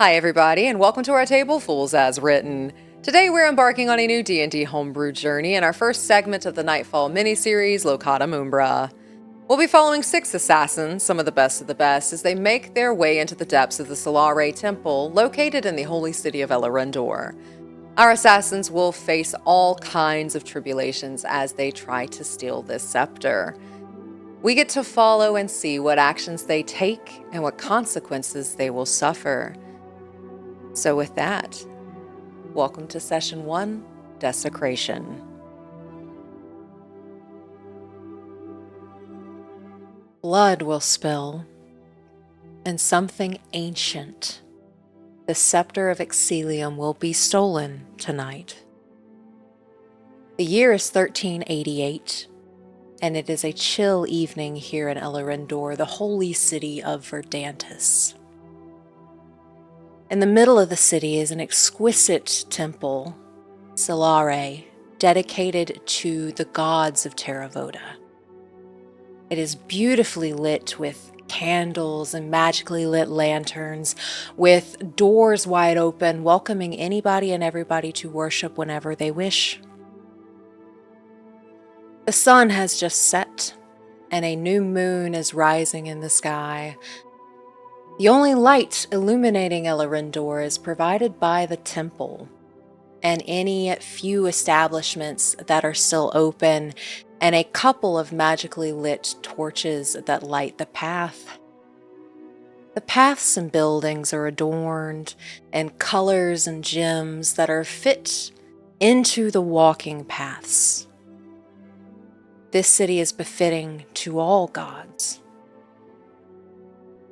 Hi everybody, and welcome to our table, Fools as Written. Today we're embarking on a new D&D homebrew journey in our first segment of the Nightfall miniseries, Locatum Umbra. We'll be following 6 assassins, some of the best, as they make their way into the depths of the Sylarae temple, located in the holy city of Elarindor. Our assassins will face all kinds of tribulations as they try to steal this scepter. We get to follow and see what actions they take and what consequences they will suffer. So with that, welcome to Session 1, Desecration. Blood will spill, and something ancient, the Scepter of Exsilium, will be stolen tonight. The year is 1388, and it is a chill evening here in Elarindor, the holy city of Verdantis. In the middle of the city is an exquisite temple, Sylarae, dedicated to the gods of Terravota. It is beautifully lit with candles and magically lit lanterns, with doors wide open, welcoming anybody and everybody to worship whenever they wish. The sun has just set, and a new moon is rising in the sky. The only light illuminating Elarindor is provided by the temple and any few establishments that are still open, and a couple of magically lit torches that light the path. The paths and buildings are adorned in colors and gems that are fit into the walking paths. This city is befitting to all gods.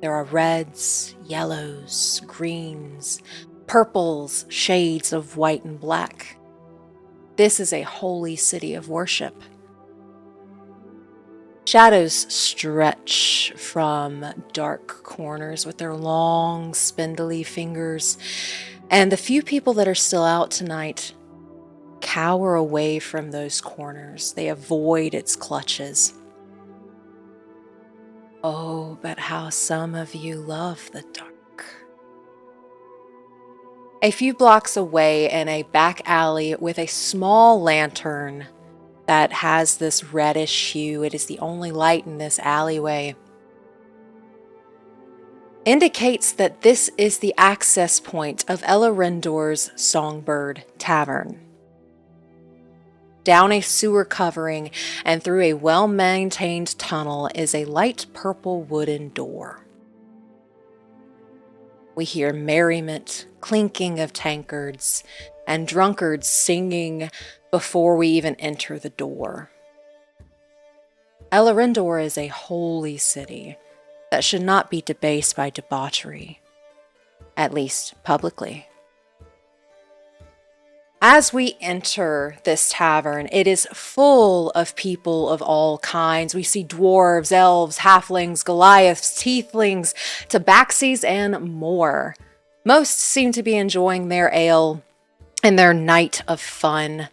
There are reds, yellows, greens, purples, shades of white and black. This is a holy city of worship. Shadows stretch from dark corners with their long, spindly fingers, and the few people that are still out tonight cower away from those corners. They avoid its clutches. Oh, but how some of you love the dark. A few blocks away in a back alley with a small lantern that has this reddish hue, it is the only light in this alleyway, indicates that this is the access point of Elarindor's Songbird Tavern. Down a sewer covering and through a well-maintained tunnel is a light purple wooden door. We hear merriment, clinking of tankards, and drunkards singing before we even enter the door. Elarindor is a holy city that should not be debased by debauchery, at least publicly. As we enter this tavern, it is full of people of all kinds. We see dwarves, elves, halflings, Goliaths, tieflings, tabaxis, and more. Most seem to be enjoying their ale and their night of fun.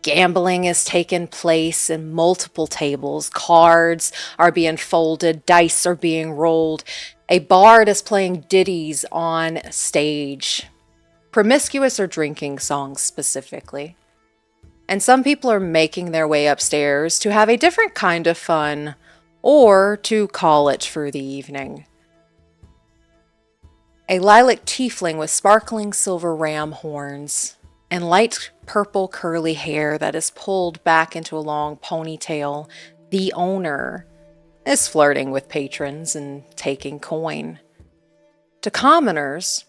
Gambling is taking place in multiple tables. Cards are being folded, dice are being rolled. A bard is playing ditties on stage. Promiscuous or drinking songs specifically. And some people are making their way upstairs to have a different kind of fun, or to call it for the evening. A lilac tiefling with sparkling silver ram horns and light purple curly hair that is pulled back into a long ponytail, the owner, is flirting with patrons and taking coin. To commoners,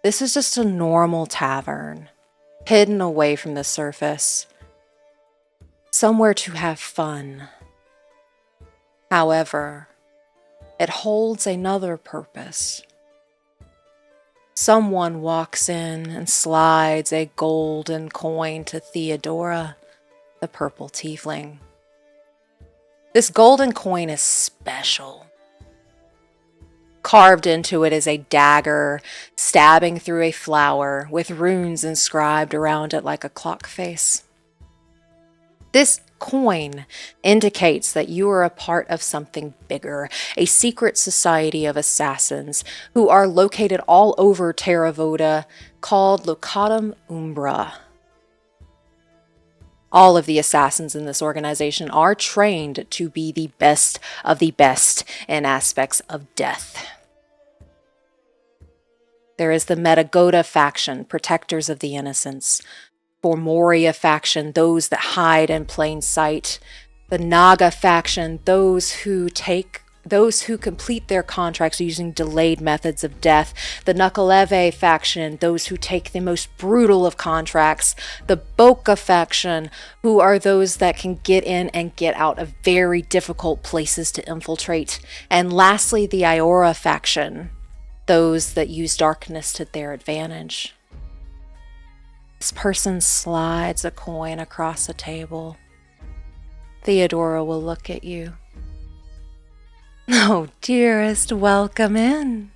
this is just a normal tavern, hidden away from the surface, somewhere to have fun. However, it holds another purpose. Someone walks in and slides a golden coin to Theodora, the purple tiefling. This golden coin is special. Carved into it is a dagger stabbing through a flower with runes inscribed around it like a clock face. This coin indicates that you are a part of something bigger, a secret society of assassins who are located all over Terravota called Locatum Umbra. All of the assassins in this organization are trained to be the best of the best in aspects of death. There is the Metagoda faction, protectors of the innocents. Formoria faction, those that hide in plain sight. The Naga faction, those who complete their contracts using delayed methods of death. The Nukaleve faction, those who take the most brutal of contracts. The Boka faction, who are those that can get in and get out of very difficult places to infiltrate. And lastly, the Iora faction, those that use darkness to their advantage. This person slides a coin across a table. Theodora will look at you. Oh, dearest, welcome in.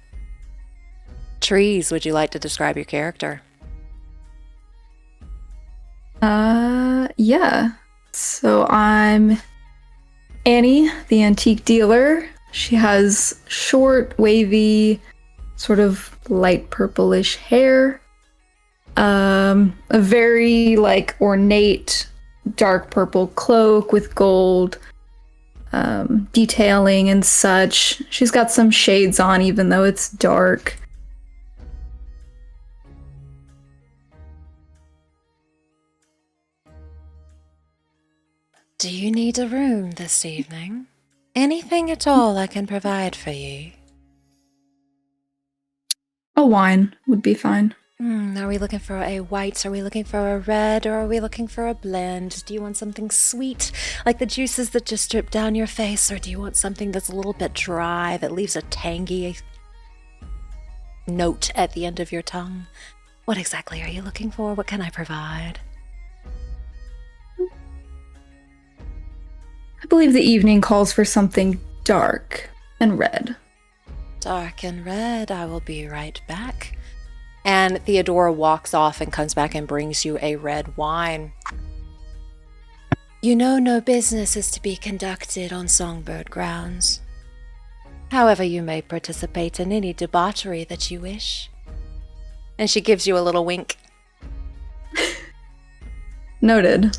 Trees, would you like to describe your character? Yeah. So I'm Annie, the antique dealer. She has short, wavy, sort of light purplish hair. A very ornate dark purple cloak with gold detailing and such. She's got some shades on even though it's dark. Do you need a room this evening? Anything at all I can provide for you? A wine would be fine. Are we looking for a white? Are we looking for a red? Or are we looking for a blend? Do you want something sweet, like the juices that just drip down your face? Or do you want something that's a little bit dry, that leaves a tangy note at the end of your tongue? What exactly are you looking for? What can I provide? I believe the evening calls for something dark and red. Dark and red. I will be right back. And Theodora walks off and comes back and brings you a red wine. You know no business is to be conducted on Songbird grounds. However, you may participate in any debauchery that you wish. And she gives you a little wink. Noted.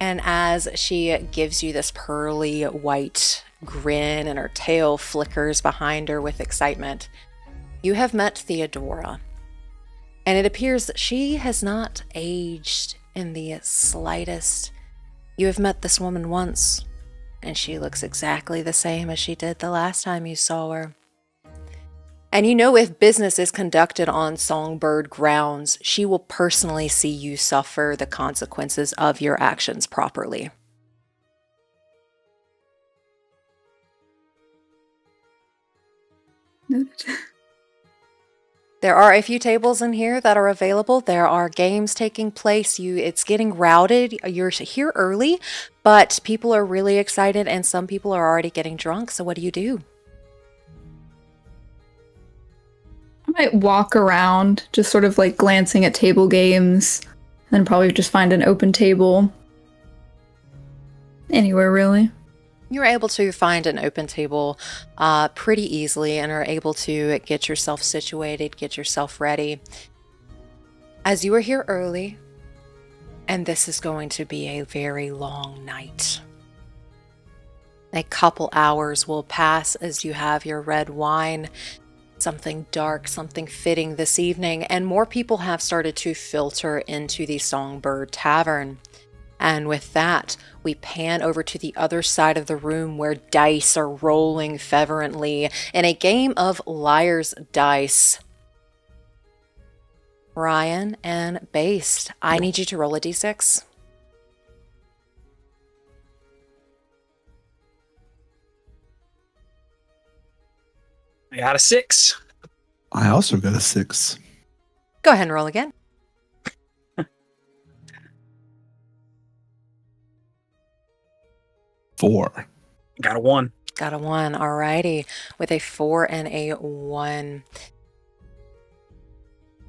And as she gives you this pearly white grin and her tail flickers behind her with excitement, you have met Theodora. And it appears that she has not aged in the slightest. You have met this woman once, and she looks exactly the same as she did the last time you saw her. And you know if business is conducted on Songbird grounds, she will personally see you suffer the consequences of your actions properly. Noted. There are a few tables in here that are available. There are games taking place. It's getting routed. You're here early, but people are really excited and some people are already getting drunk. So what do you do? I might walk around, just sort of glancing at table games, and then probably just find an open table. Anywhere, really. You're able to find an open table pretty easily and are able to get yourself situated, get yourself ready. As you are here early, and this is going to be a very long night. A couple hours will pass as you have your red wine, something dark, something fitting this evening, and more people have started to filter into the Songbird Tavern. And with that, we pan over to the other side of the room where dice are rolling fervently in a game of Liar's Dice. Ryan and Based, I need you to roll a d6. I got a 6. I also got a 6. Go ahead and roll again. 4. Got a 1. Got a 1. Alrighty. With a 4 and a 1.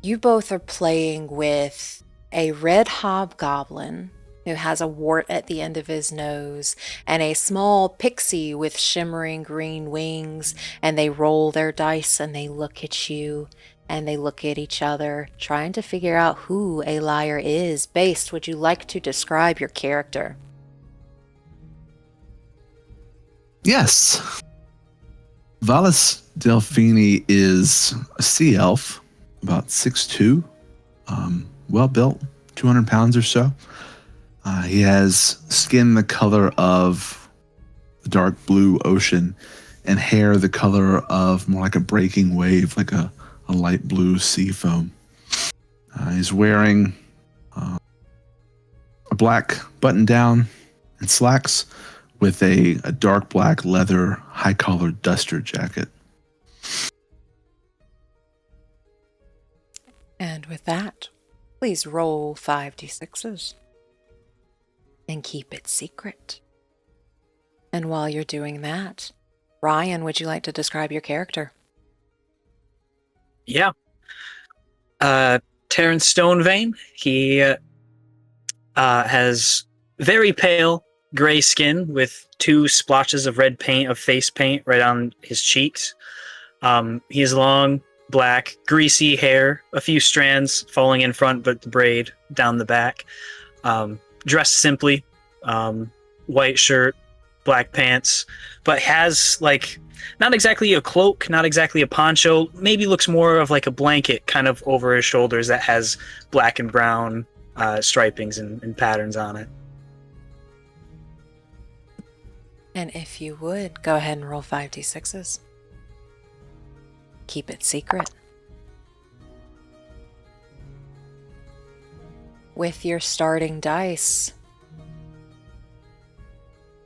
You both are playing with a red hobgoblin who has a wart at the end of his nose, and a small pixie with shimmering green wings, and they roll their dice and they look at you and they look at each other, trying to figure out who a liar is. Based, would you like to describe your character? Yes. Valas D'elfini is a sea elf, about 6'2", well built, 200 pounds or so. He has skin the color of the dark blue ocean and hair the color of more like a breaking wave, like a light blue sea foam. He's wearing a black button down and slacks with a dark black leather high-collared duster jacket. And with that, please roll 5d6s and keep it secret. And while you're doing that, Ryan, would you like to describe your character? Yeah. Taryn Stonevein. He has very pale gray skin with 2 splotches of red paint, of face paint, right on his cheeks. He has long, black, greasy hair, a few strands falling in front, but the braid down the back. Dressed simply, white shirt, black pants, but has like not exactly a cloak, not exactly a poncho, maybe looks more of like a blanket kind of over his shoulders that has black and brown stripings and patterns on it. And if you would, go ahead and roll 5d6s. Keep it secret. With your starting dice,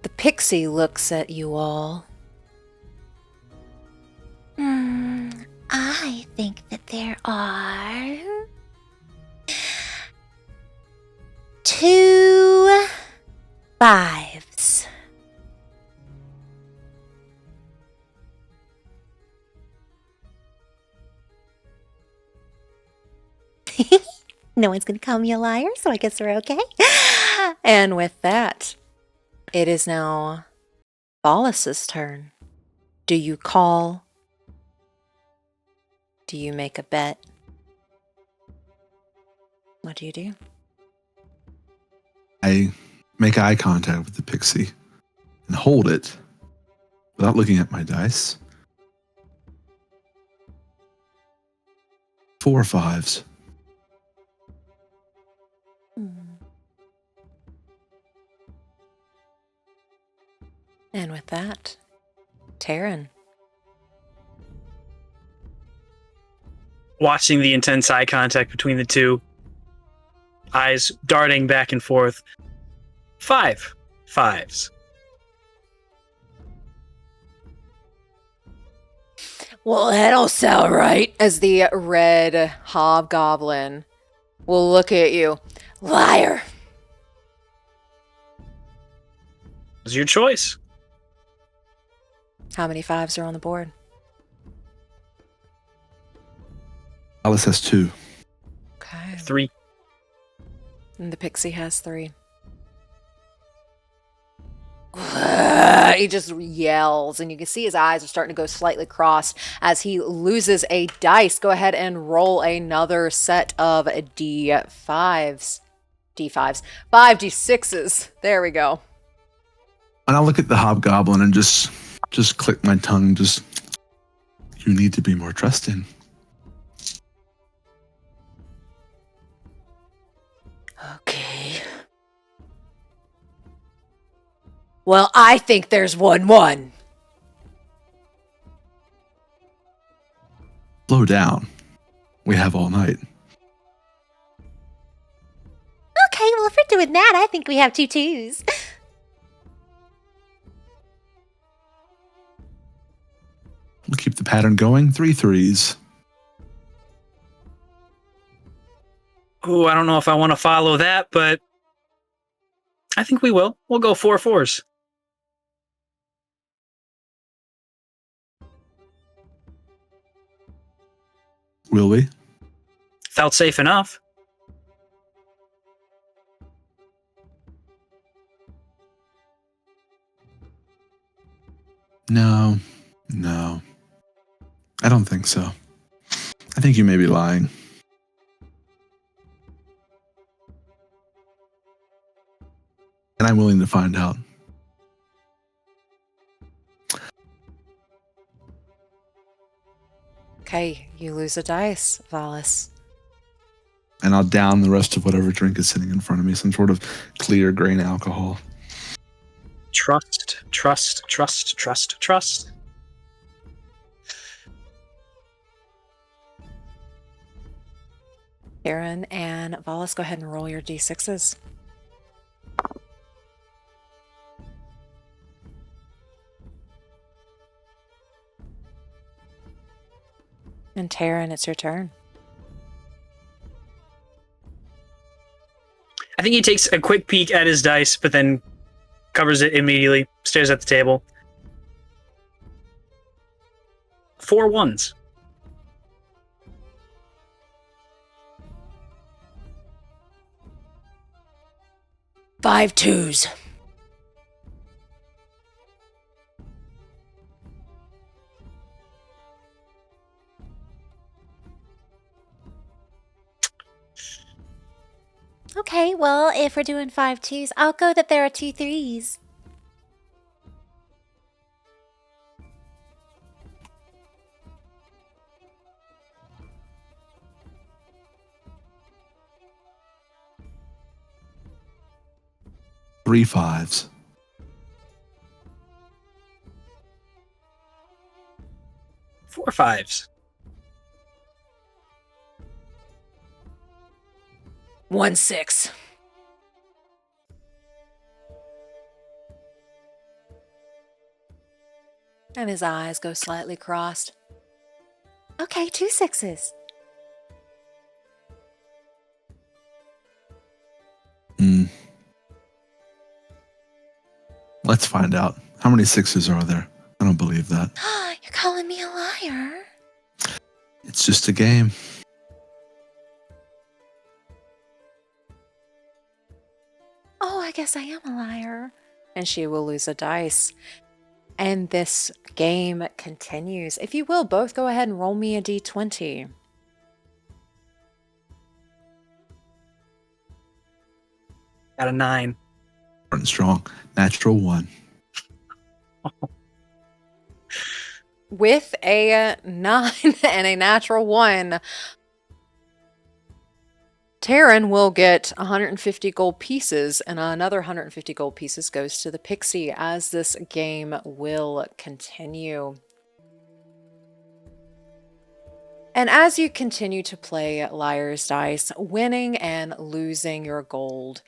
the pixie looks at you all. I think that there are 2 5s. No one's going to call me a liar, so I guess we're okay. And with that, it is now Valas's turn. Do you call? Do you make a bet? What do you do? I make eye contact with the pixie and hold it without looking at my dice. 4 5s. And with that, Taryn. Watching the intense eye contact between the two, eyes darting back and forth. 5 5s. Well, that don't sound right. As the red hobgoblin will look at you. Liar! It's your choice. How many 5s are on the board? Alice has 2. Okay. 3. And the pixie has 3. He just yells, and you can see his eyes are starting to go slightly crossed as he loses a dice. Go ahead and roll another set of D5s. 5d6s. There we go. And I'll look at the hobgoblin and just click my tongue. You need to be more trusting. Okay. Well, I think there's 1-1. Slow down. We have all night. Okay, well, if we're doing that, I think we have 2 2s. We'll keep the pattern going. 3 3s. Ooh, I don't know if I want to follow that, but I think we will. We'll go 4 4s. Will we? Felt safe enough. No. I don't think so. I think you may be lying. And I'm willing to find out. Okay, you lose a dice, Valas. And I'll down the rest of whatever drink is sitting in front of me, some sort of clear grain alcohol. Trust. Taryn and Valas, go ahead and roll your d6s. And Taryn, it's your turn. I think he takes a quick peek at his dice, but then covers it immediately, stares at the table. 4 1s. Five 2s. Okay, well, if we're doing 5 2s, I'll go that there are 2 3s. Three 5s. 4 5s. 1 6. And his eyes go slightly crossed. Okay, 2 6s. Let's find out. How many 6s are there? I don't believe that. You're calling me a liar? It's just a game. Oh, I guess I am a liar. And she will lose a dice. And this game continues. If you will, both go ahead and roll me a d20. Got a 9. And strong. Natural 1. With a 9 and a natural 1, Taryn will get 150 gold pieces, and another 150 gold pieces goes to the pixie as this game will continue. And as you continue to play Liar's Dice, winning and losing your gold,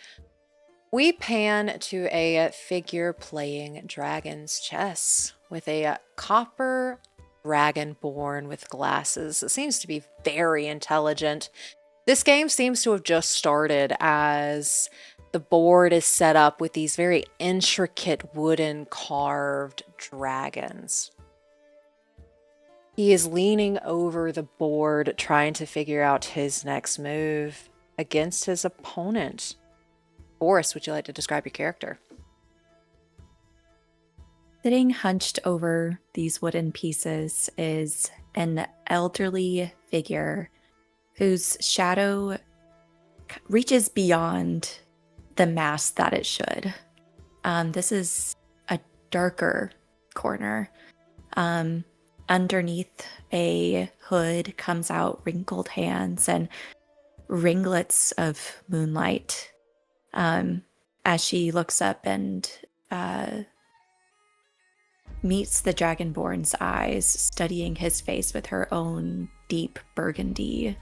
we pan to a figure playing dragon's chess with a copper dragonborn with glasses. It seems to be very intelligent. This game seems to have just started as the board is set up with these very intricate wooden carved dragons. He is leaning over the board trying to figure out his next move against his opponent. Boris, would you like to describe your character? Sitting hunched over these wooden pieces is an elderly figure whose shadow reaches beyond the mass that it should. This is a darker corner. Underneath a hood comes out wrinkled hands and ringlets of moonlight. As she looks up and meets the Dragonborn's eyes, studying his face with her own deep burgundy,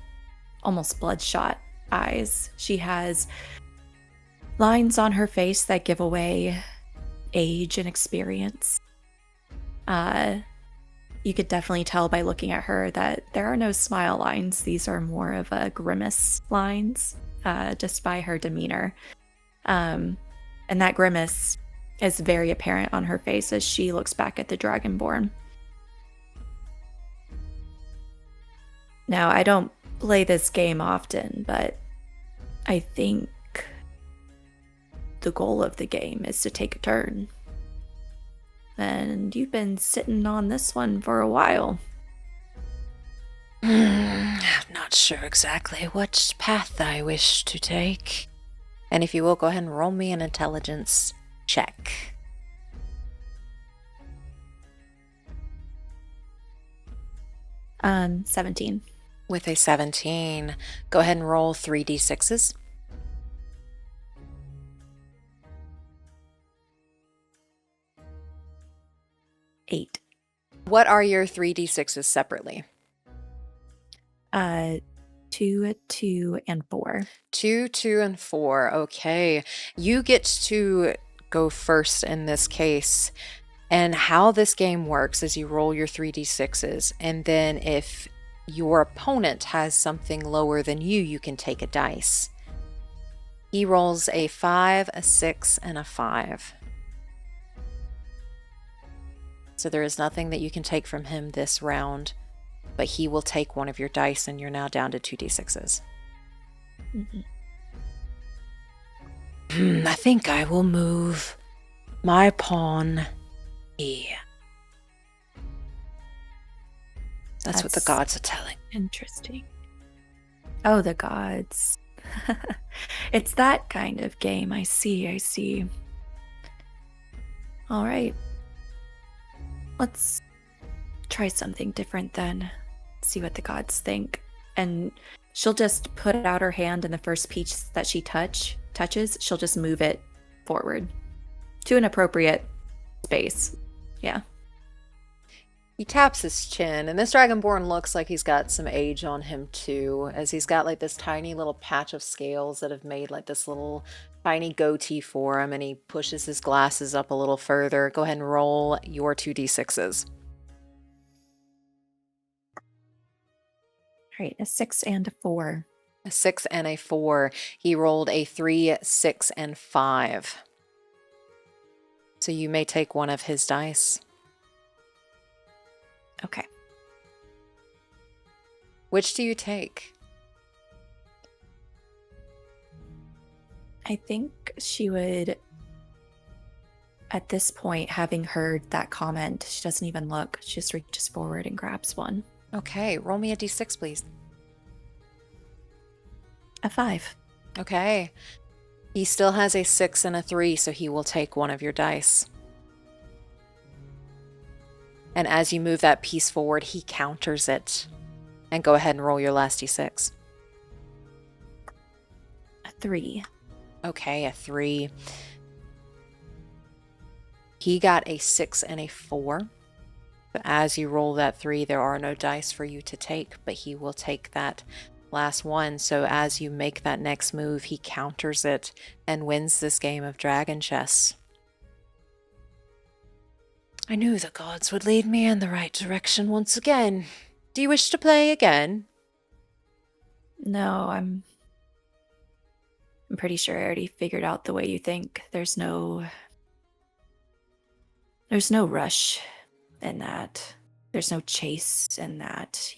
almost bloodshot eyes. She has lines on her face that give away age and experience. You could definitely tell by looking at her that there are no smile lines. These are more of a grimace lines, just by her demeanor. And that grimace is very apparent on her face as she looks back at the Dragonborn. Now, I don't play this game often, but I think the goal of the game is to take a turn. And you've been sitting on this one for a while. I'm not sure exactly what path I wish to take. And if you will, go ahead and roll me an intelligence check. Um, 17. With a 17, go ahead and roll 3d6s. Eight. What are your 3d6s separately? 2, 2, and 4. 2, 2, and 4. Okay. You get to go first in this case. And how this game works is you roll your 3d6s, and then if your opponent has something lower than you can take a dice. He rolls a 5, a 6, and a 5. So there is nothing that you can take from him this round, but he will take one of your dice, and you're now down to 2d6s. I think I will move my pawn here. That's what the gods are telling. Interesting. Oh, the gods. It's that kind of game. I see. All right. Let's try something different then. See what the gods think. And she'll just put out her hand, and the first piece that she touches, she'll just move it forward to an appropriate space. Yeah. He taps his chin, and this Dragonborn looks like he's got some age on him too, as he's got like this tiny little patch of scales that have made like this little tiny goatee for him, and he pushes his glasses up a little further. Go ahead and roll your 2d6s. All right, a 6 and a 4. A 6 and a 4. He rolled a 3, 6, and 5. So you may take one of his dice. Okay. Which do you take? I think she would, at this point, having heard that comment, she doesn't even look. She just reaches forward and grabs one. Okay, roll me a d6, please. A 5. Okay. He still has a 6 and a 3, so he will take one of your dice. And as you move that piece forward, he counters it. And go ahead and roll your last d6. A 3. Okay, a 3. He got a 6 and a 4. But as you roll that 3, there are no dice for you to take, but he will take that last one. So as you make that next move, he counters it and wins this game of dragon chess. I knew the gods would lead me in the right direction once again. Do you wish to play again? No, I'm pretty sure I already figured out the way you think. There's no rush in that. There's no chase in that.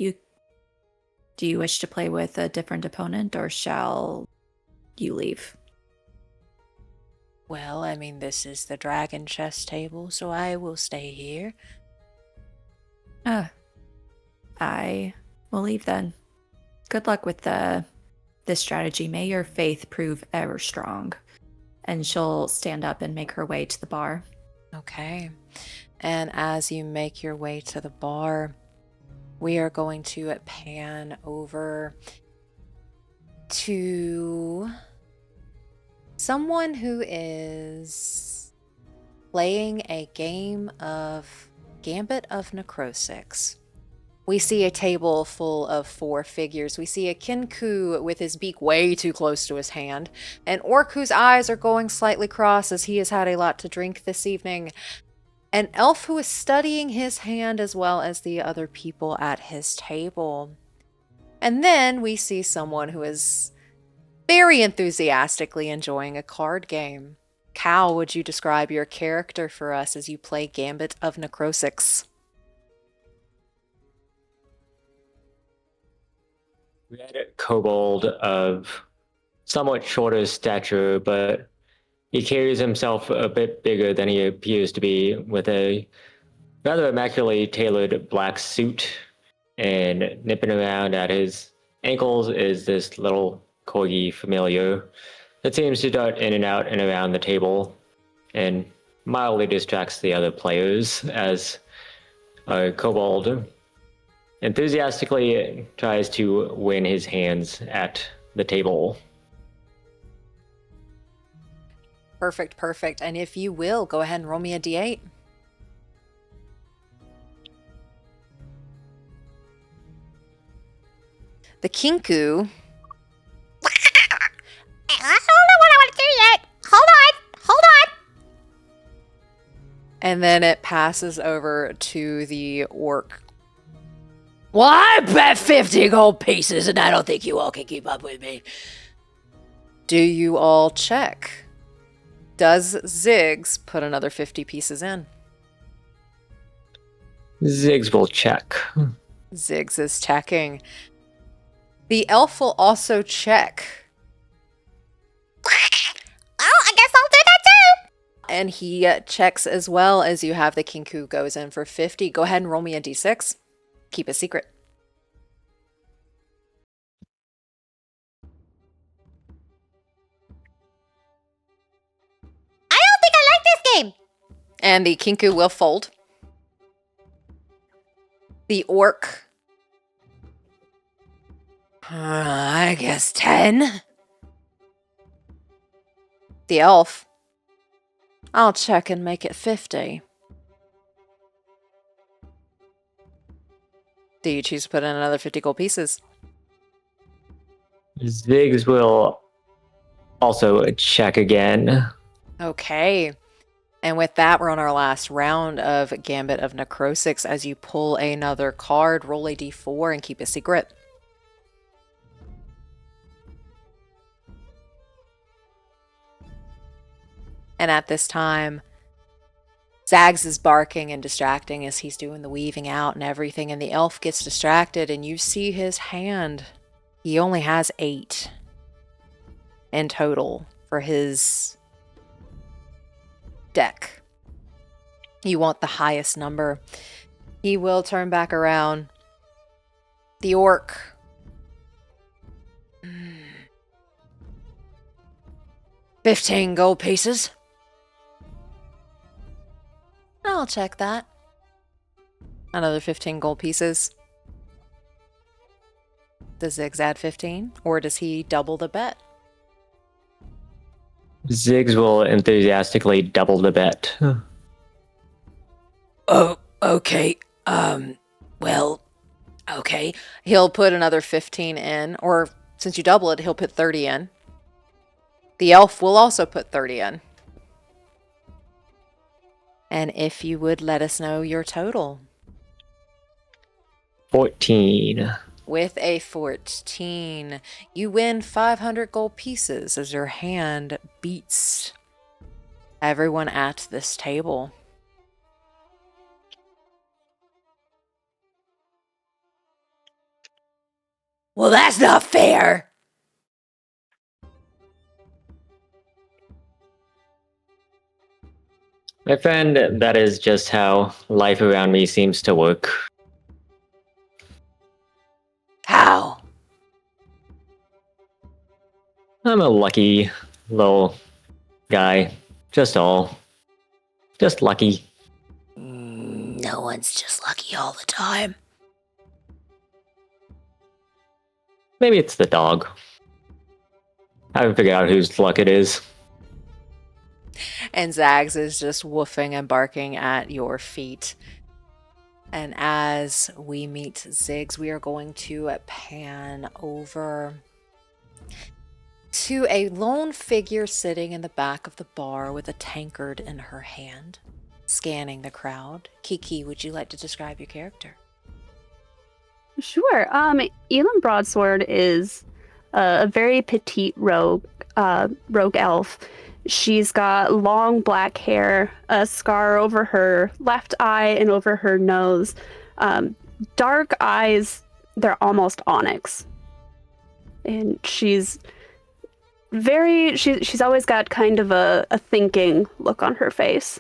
Do you wish to play with a different opponent, or shall you leave? Well, I mean, this is the dragon chess table, so I will stay here. I will leave then. Good luck with this strategy. May your faith prove ever strong. And she'll stand up and make her way to the bar. Okay. And as you make your way to the bar, we are going to pan over to someone who is playing a game of Gambit of Necrosix. We see a table full of 4 figures. We see a Kinku with his beak way too close to his hand, an orc whose eyes are going slightly cross as he has had a lot to drink this evening, an elf who is studying his hand as well as the other people at his table. And then we see someone who is very enthusiastically enjoying a card game. Cal, would you describe your character for us as you play Gambit of Necrosix? We had a kobold of somewhat shorter stature, but He carries himself a bit bigger than he appears to be, with a rather immaculately tailored black suit, and nipping around at his ankles is this little corgi familiar that seems to dart in and out and around the table and mildly distracts the other players as a kobold enthusiastically tries to win his hands at the table. Perfect, perfect. And if you will, go ahead and roll me a d8. The Kinku, I don't know what I want to do yet. Hold on. and then it passes over to the orc. Well, I bet 50 gold pieces, and I don't think you all can keep up with me. Do you all check? Does Ziggs put another 50 pieces in? Ziggs will check. Ziggs is checking. The elf will also check. Oh, I guess I'll do that too. And he checks as well as you have the Kinku goes in for 50. Go ahead and roll me a d6. Keep it secret. I don't think I like this game. And the Kinku will fold. The orc. I guess 10. The elf. I'll check and make it 50. Do you choose to put in another 50 gold pieces? Ziggs will also check again. Okay. And with that, we're on our last round of Gambit of Necrosis. As you pull another card, roll a d4 and keep it secret. And at this time, Zags is barking and distracting as he's doing the weaving out and everything, and the elf gets distracted, and you see his hand. He only has 8 in total for his deck. You want the highest number. He will turn back around. The orc. 15 gold pieces. I'll check that. Another 15 gold pieces. Does Ziggs add 15? Or does he double the bet? Ziggs will enthusiastically double the bet. Oh, okay. Well, okay. He'll put another 15 in, or since you double it, he'll put 30 in. The elf will also put 30 in. And if you would let us know your total. 14. With a 14, you win 500 gold pieces as your hand beats everyone at this table. Well, that's not fair. My friend, that is just how life around me seems to work. How? I'm a lucky little guy. Just lucky. No one's just lucky all the time. Maybe it's the dog. I haven't figured out whose luck it is. And Zags is just woofing and barking at your feet. And as we meet Ziggs, we are going to pan over to a lone figure sitting in the back of the bar with a tankard in her hand, scanning the crowd. Kiki, would you like to describe your character? Sure. Elin Broadsword is a very petite rogue elf. She's got long black hair, a scar over her left eye and over her nose. Dark eyes, they're almost onyx. And she's she's always got kind of a thinking look on her face.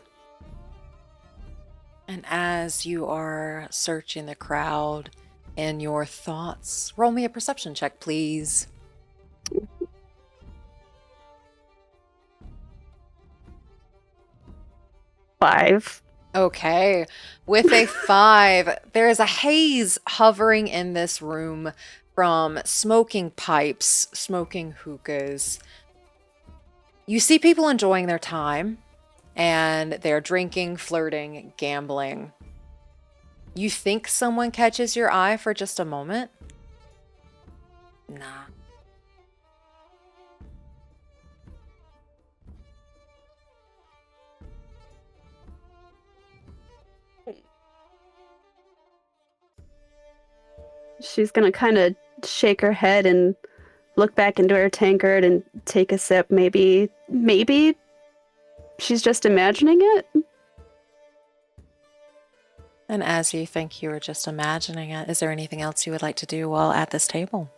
And as you are searching the crowd and your thoughts, roll me a perception check, please. Five. Okay. With a 5, there is a haze hovering in this room from smoking pipes, smoking hookahs. You see people enjoying their time, and they're drinking, flirting, gambling. You think someone catches your eye for just a moment? Nah. She's gonna kind of shake her head and look back into her tankard and take a sip. Maybe she's just imagining it. And as you think you were just imagining it, is there anything else you would like to do while at this table?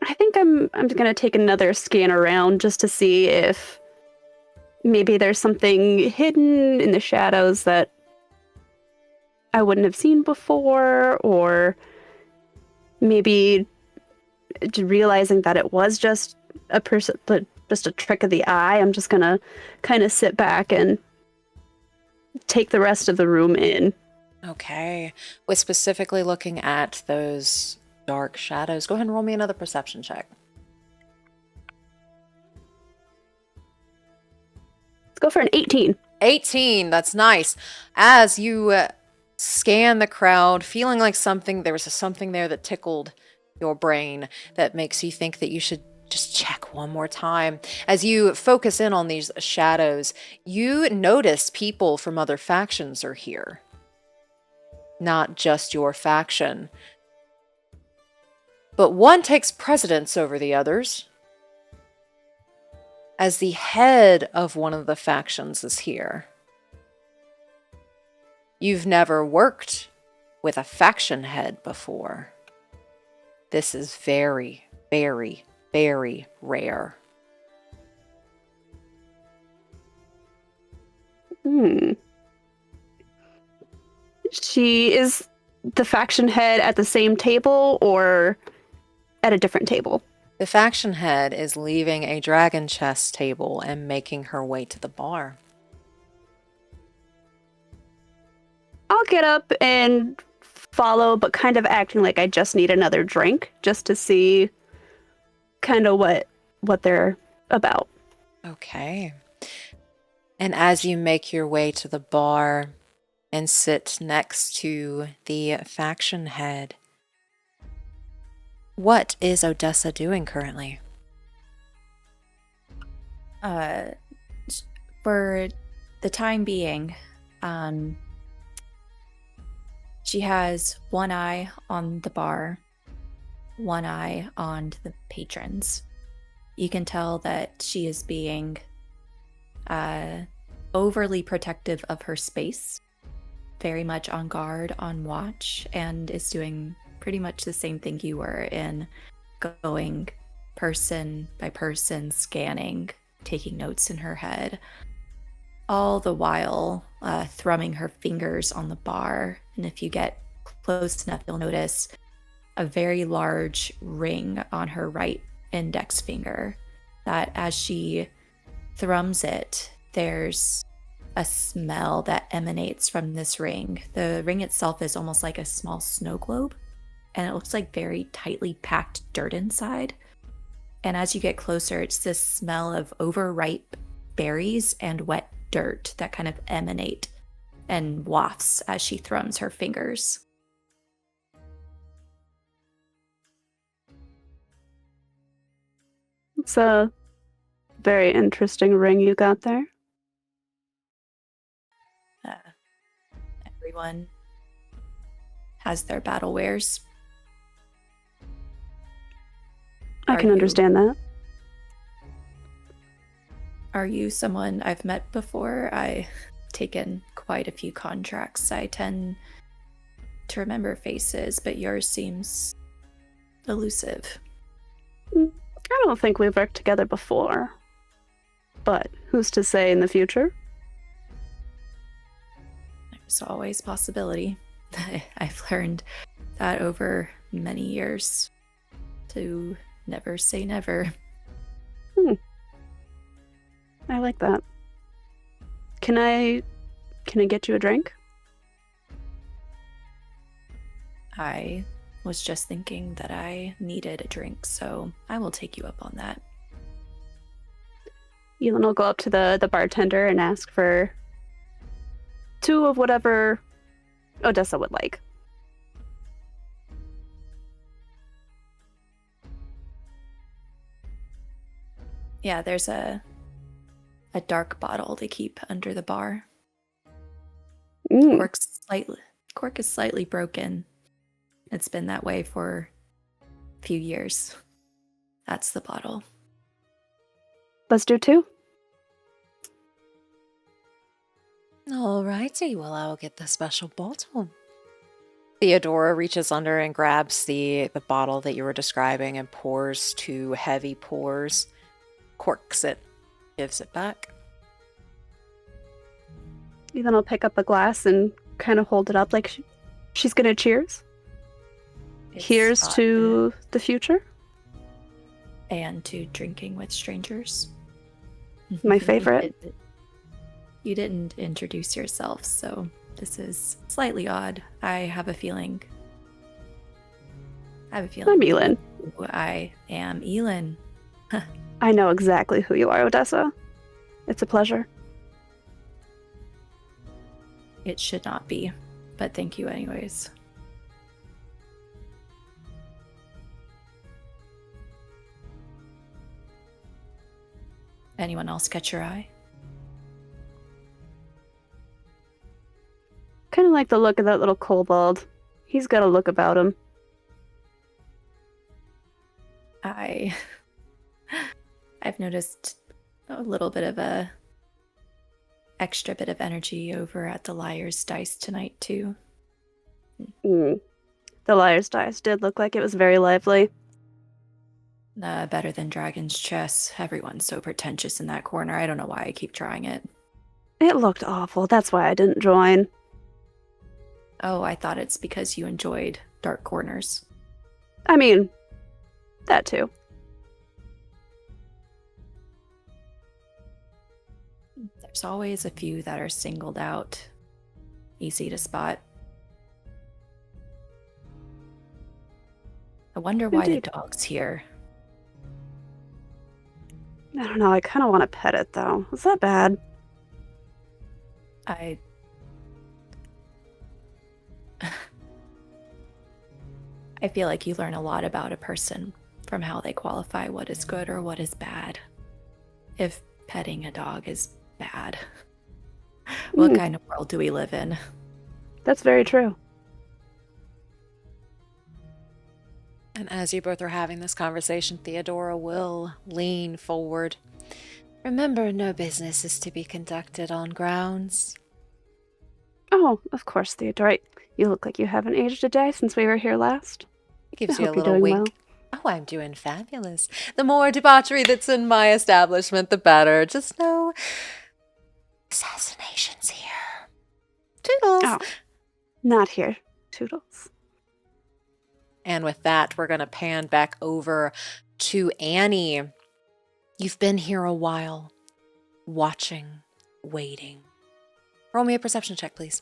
I think I'm gonna take another scan around just to see if maybe there's something hidden in the shadows that I wouldn't have seen before, or maybe realizing that it was just just a trick of the eye. I'm just gonna kind of sit back and take the rest of the room in. Okay. With specifically looking at those dark shadows, go ahead and roll me another perception check. Let's go for an 18. 18, that's nice. As you scan the crowd, feeling like there was something there that tickled your brain that makes you think that you should just check one more time. As you focus in on these shadows, you notice people from other factions are here. Not just your faction. But one takes precedence over the others, as the head of one of the factions is here. You've never worked with a faction head before. This is very, very, very rare. She is the faction head at the same table or at a different table? The faction head is leaving a dragon chess table and making her way to the bar. I'll get up and follow, but kind of acting like I just need another drink, just to see kind of what they're about. Okay. And as you make your way to the bar and sit next to the faction head, what is Odessa doing currently? For the time being, she has one eye on the bar, one eye on the patrons. You can tell that she is being overly protective of her space, very much on guard, on watch, and is doing pretty much the same thing you were in, going person by person, scanning, taking notes in her head, all the while thrumming her fingers on the bar. And if you get close enough, you'll notice a very large ring on her right index finger that as she thrums it, there's a smell that emanates from this ring. The ring itself is almost like a small snow globe, and it looks like very tightly packed dirt inside. And as you get closer, it's this smell of overripe berries and wet dirt that kind of emanate and wafts as she thrums her fingers. It's a very interesting ring you got there. Everyone has their battle wares. I can understand that. Are you someone I've met before? I've taken quite a few contracts. I tend to remember faces, but yours seems elusive. I don't think we've worked together before. But who's to say in the future? There's always possibility. I've learned that over many years to never say never. I like that. Can I get you a drink? I was just thinking that I needed a drink, so I will take you up on that. Elin will go up to the bartender and ask for 2 of whatever Odessa would like. Yeah, there's a dark bottle they keep under the bar. Cork is slightly broken. It's been that way for a few years. That's the bottle. Let's do 2. Alrighty, well, I'll get the special bottle. Theodora reaches under and grabs the bottle that you were describing and pours 2 heavy pours, corks it, gives it back. Then I'll pick up a glass and kind of hold it up like she's gonna cheers. It's Here's hot to the future. and to drinking with strangers. My favorite. You didn't introduce yourself, so this is slightly odd. I have a feeling. I'm Elin. I am Elin. I know exactly who you are, Odessa. It's a pleasure. It should not be, but thank you anyways. Anyone else catch your eye? Kind of like the look of that little kobold. He's got a look about him. I've noticed a little bit of a extra bit of energy over at the Liar's Dice tonight too. The Liar's Dice did look like it was very lively. Better than Dragon's Chess. Everyone's so pretentious in that corner. I don't know why I keep trying it. It looked awful. That's why I didn't join. Oh, I thought it's because you enjoyed dark corners. I mean, that too. There's always a few that are singled out, easy to spot. I wonder why Indeed. the dog's here. I don't know. I kind of want to pet it, though. Is that bad? I feel like you learn a lot about a person from how they qualify what is good or what is bad. If petting a dog is bad, what kind of world do we live in? That's very true. And as you both are having this conversation, Theodora will lean forward. Remember, no business is to be conducted on grounds. Oh, of course, Theodore. You look like you haven't aged a day since we were here last. It gives I you a hope you're little doing wink. Oh, I'm doing fabulous. The more debauchery that's in my establishment, the better. Just no assassinations here. Toodles! Oh, not here. Toodles. And with that, we're going to pan back over to Annie. You've been here a while, watching, waiting. Roll me a perception check, please.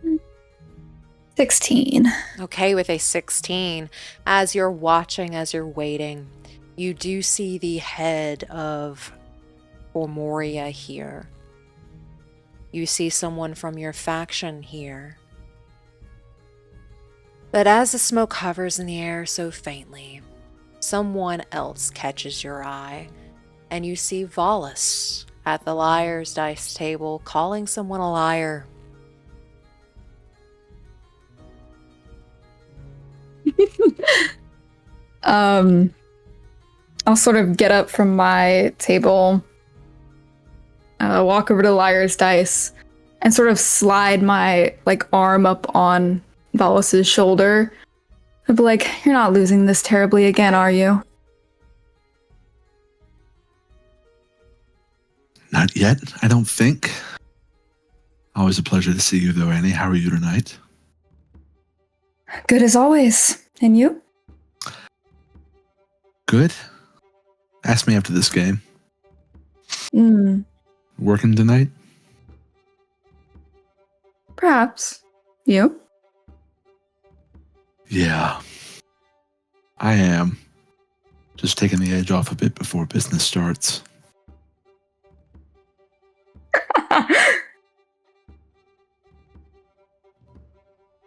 Mm. 16. Okay, with a 16, as you're watching, as you're waiting, you do see the head of Formoria here. You see someone from your faction here. But as the smoke hovers in the air so faintly, someone else catches your eye, and you see Valas at the Liar's Dice table calling someone a liar. I'll sort of get up from my table walk over to Liar's Dice and sort of slide my arm up on Valas's shoulder. I'd be like, "You're not losing this terribly again, are you?" Not yet, I don't think. Always a pleasure to see you, though, Annie. How are you tonight? Good as always. And you? Good. Ask me after this game. Working tonight? Perhaps. You? Yeah. I am. Just taking the edge off a bit before business starts.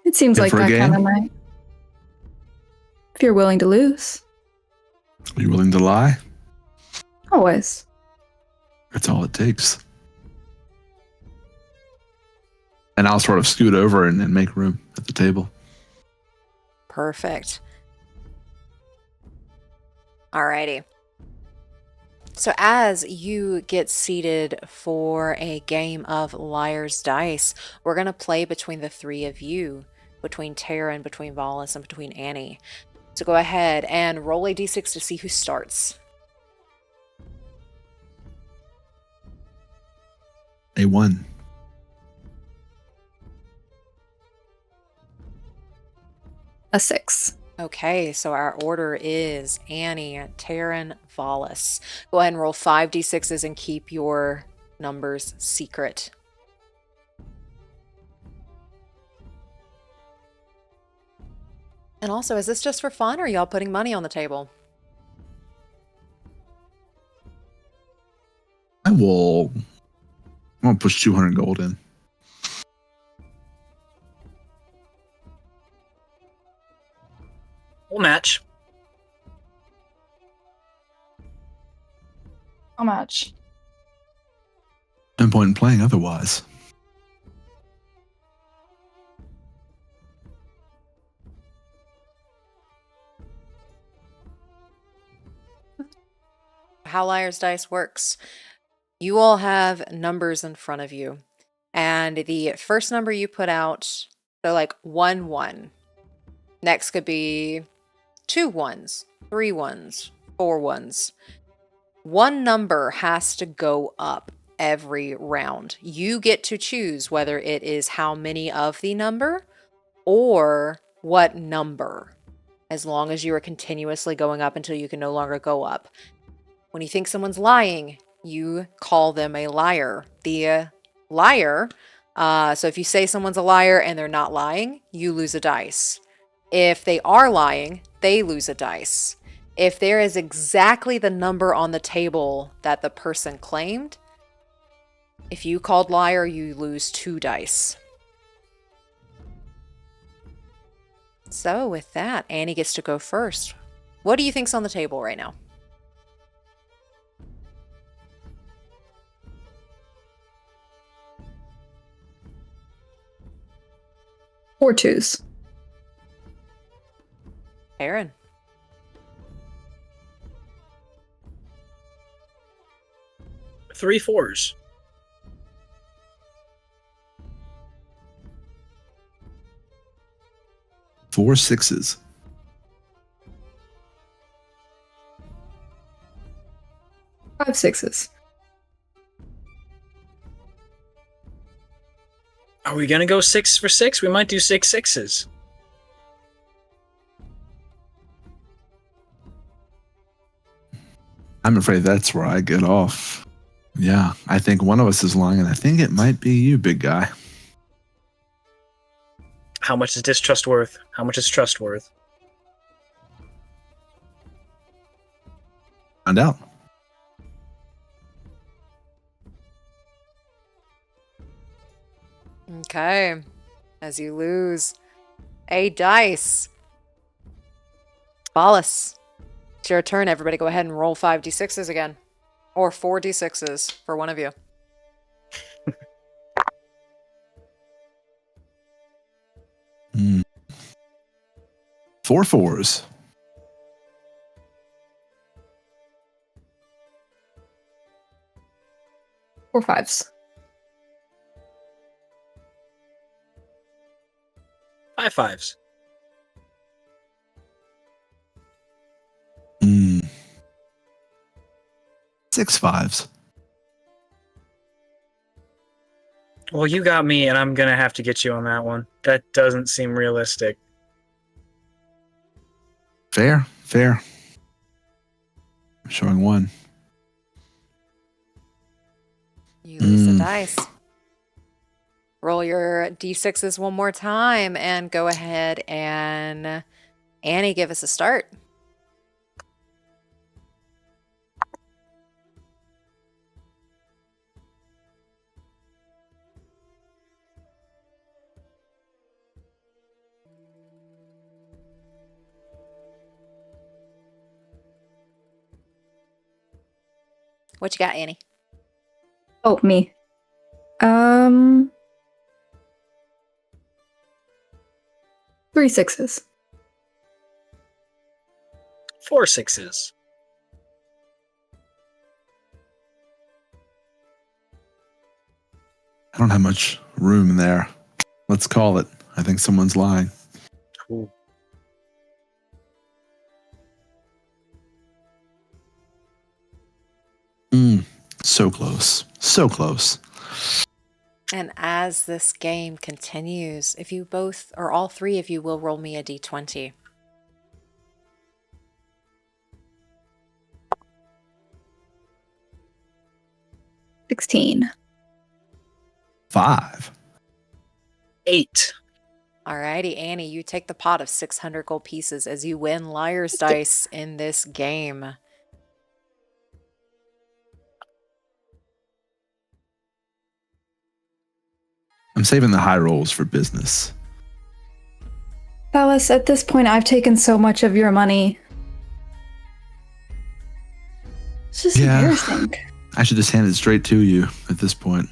It seems Good like for a that kind game? of night. If you're willing to lose. Are you willing to lie? Always. That's all it takes. And I'll sort of scoot over and make room at the table. Perfect. Alrighty. So as you get seated for a game of Liar's Dice, we're going to play between the three of you, between Taryn, between Valas, and between Annie. So go ahead and roll a d6 to see who starts. A 1. A 6. Okay, so our order is Annie, Taryn, Valas. Go ahead and roll 5d6s and keep your numbers secret. And also, is this just for fun, or are y'all putting money on the table? I'm going to push 200 gold in. We'll match. How much? No point in playing otherwise. How Liar's Dice works. You all have numbers in front of you, and the first number you put out, so like 1 1. Next could be 2 1s, 3 1s, 4 1s. One number has to go up every round. You get to choose whether it is how many of the number or what number, as long as you are continuously going up until you can no longer go up. When you think someone's lying, you call them a liar. The liar, so if you say someone's a liar and they're not lying, you lose a dice. If they are lying, they lose a dice. If there is exactly the number on the table that the person claimed, if you called liar, you lose 2 dice. So with that, Annie gets to go first. What do you think's on the table right now? Four 2s. Aaron. 3 4s. 4 6s. 5 6s. Are we gonna go 6 for 6? We might do 6 6s. I'm afraid that's where I get off. Yeah, I think one of us is lying, and I think it might be you, big guy. How much is distrust worth? How much is trust worth? Find out. Okay. As you lose a dice. Valas. It's your turn. Everybody go ahead and roll 5d6s again. Or 4d6s for one of you. Mm. 4 4s. 4 5s. 5 5s. Mm. 6 5s. Well, you got me, and I'm gonna have to get you on that one. That doesn't seem realistic. Fair. I'm showing 1. You lose a dice. Roll your d6s one more time and go ahead and Annie, give us a start. What you got, Annie? Oh, me. 3 6s. 4 6s. I don't have much room there. Let's call it. I think someone's lying. Cool. So close. So close. And as this game continues, if you both or all three of you will roll me a d20. $16. 5. 8. Alrighty, Annie, you take the pot of 600 gold pieces as you win Liar's Dice in this game. I'm saving the high rolls for business. Valas, at this point, I've taken so much of your money. It's just embarrassing. I should just hand it straight to you at this point.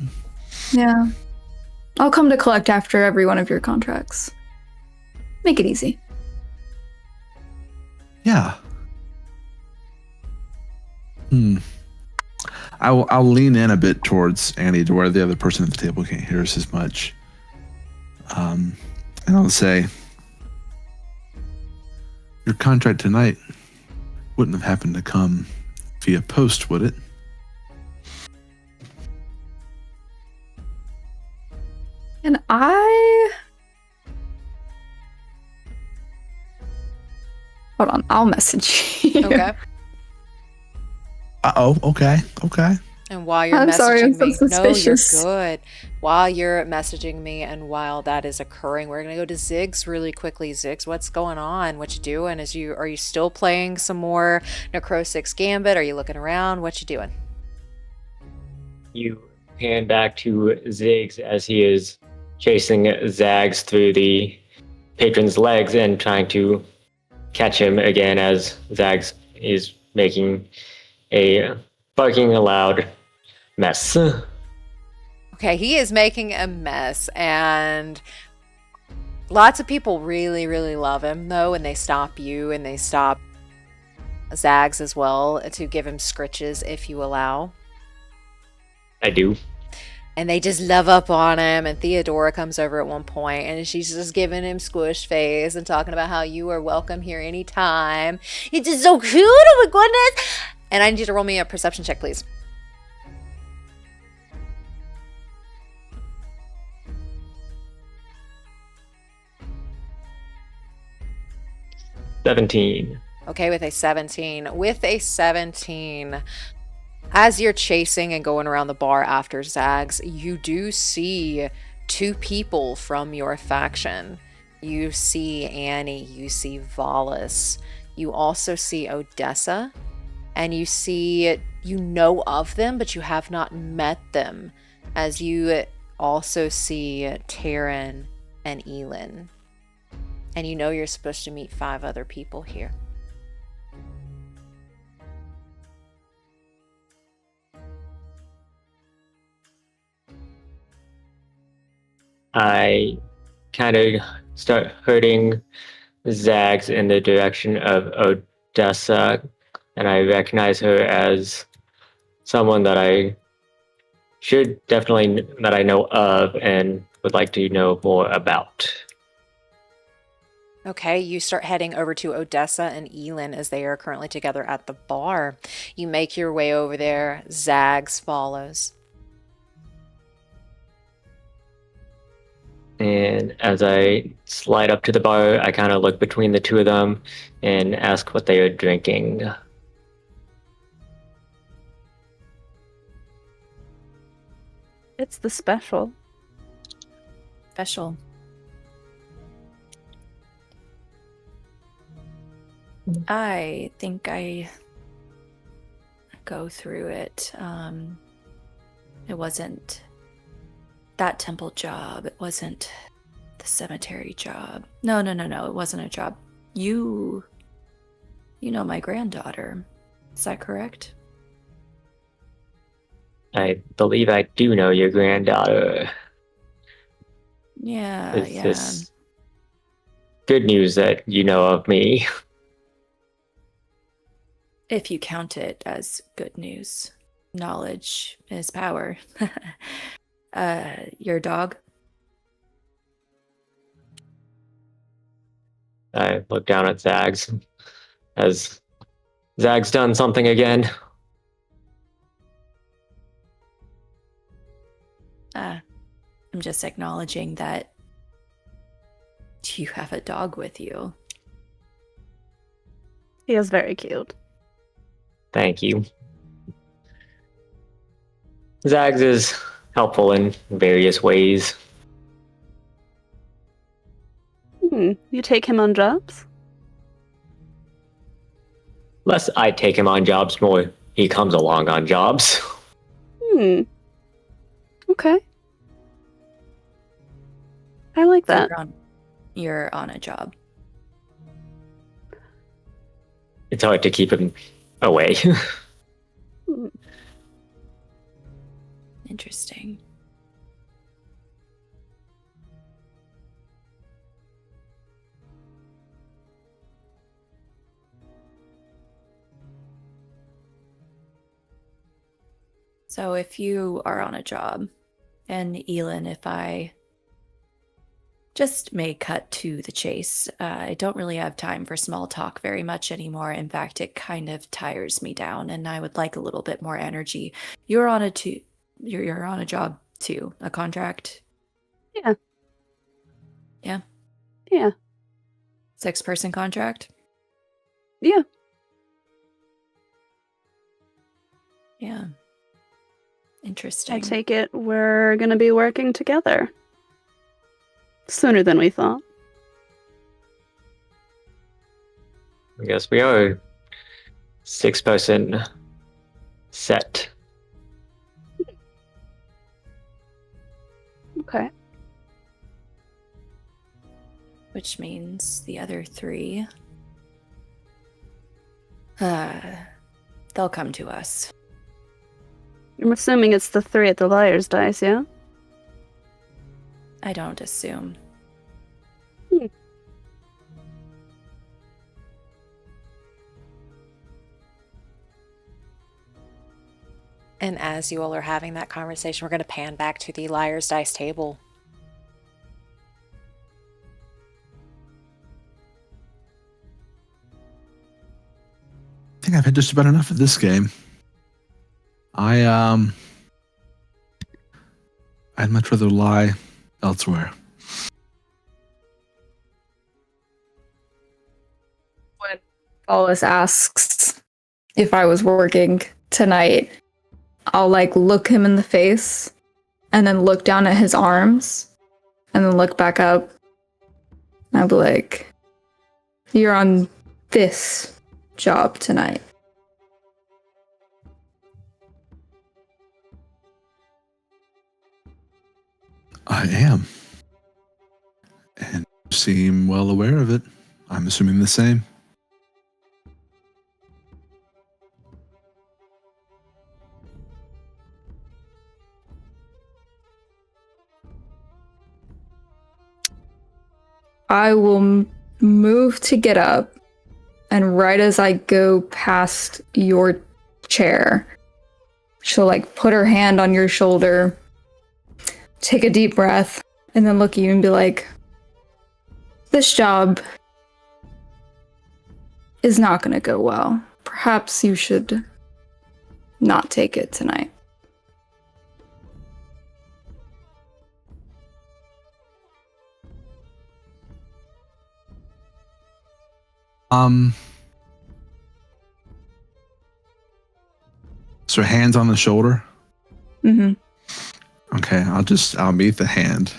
Yeah. I'll come to collect after every one of your contracts. Make it easy. Yeah. I'll lean in a bit towards Annie to where the other person at the table can't hear us as much. And I'll say, your contract tonight wouldn't have happened to come via post, would it? And hold on, I'll message you. Okay. Okay. And while you're I'm messaging sorry, I'm me, so suspicious. No, you're good. While you're messaging me and while that is occurring, we're gonna go to Ziggs really quickly. Ziggs, what's going on? What you doing? Are you still playing some more Necrosix Gambit? Are you looking around? What you doing? You hand back to Ziggs as he is chasing Zags through the patron's legs and trying to catch him again as Zags is making a barking loud mess. Okay, he is making a mess, and lots of people really, really love him, though, and they stop you, and they stop Zags as well to give him scritches if you allow. I do. And they just love up on him, and Theodora comes over at one point, and she's just giving him squish face and talking about how you are welcome here anytime. It's just so cute, oh my goodness! And I need you to roll me a perception check, please. $17. Okay, with a 17. With a 17, as you're chasing and going around the bar after Zags, you do see 2 people from your faction. You see Annie, you see Valas, you also see Odessa, and you know of them, but you have not met them, as you also see Taryn and Elin. And you know you're supposed to meet 5 other people here. I kind of start herding Zags in the direction of Odessa, and I recognize her as someone that I should definitely that I know of and would like to know more about. Okay, you start heading over to Odessa and Elin as they are currently together at the bar. You make your way over there. Zags follows. And as I slide up to the bar, I kind of look between the two of them and ask what they are drinking. It's the special. Special. I think I go through it. It wasn't that temple job. It wasn't the cemetery job. No. It wasn't a job. You know my granddaughter. Is that correct? I believe I do know your granddaughter. Yeah, Is yeah. this good news that you know of me? If you count it as good news. Knowledge is power. Your dog? I look down at Zags. Has Zags done something again? I'm just acknowledging that you have a dog with you. He is very cute. Thank you. Zags is helpful in various ways. You take him on jobs? Less I take him on jobs, more he comes along on jobs. Okay. I like that. You're on a job. It's hard to keep him away. Interesting. So if you are on a job, and Elin, if I just may cut to the chase, I don't really have time for small talk very much anymore. In fact, it kind of tires me down, and I would like a little bit more energy. You're on a you're on a job too, a contract. Yeah. Yeah. Yeah. 6-person contract. Yeah. Yeah. Interesting. I take it we're going to be working together. Sooner than we thought. I guess we are a 6-person set. Okay. Which means the other 3, they'll come to us. I'm assuming it's the 3 at the Liar's Dice, yeah? I don't assume. And as you all are having that conversation, we're going to pan back to the Liar's Dice table. I think I've had just about enough of this game. I'd much rather lie elsewhere. When Valas asks if I was working tonight, I'll look him in the face and then look down at his arms and then look back up. And I'll be like, you're on this job tonight. I am. And you seem well aware of it. I'm assuming the same. I will move to get up, and right as I go past your chair, She'll like put her hand on your shoulder, take a deep breath, and then look at you and be like, this job is not going to go well. Perhaps you should not take it tonight. So hands on the shoulder? Mm-hmm. Okay, I'll meet the hand.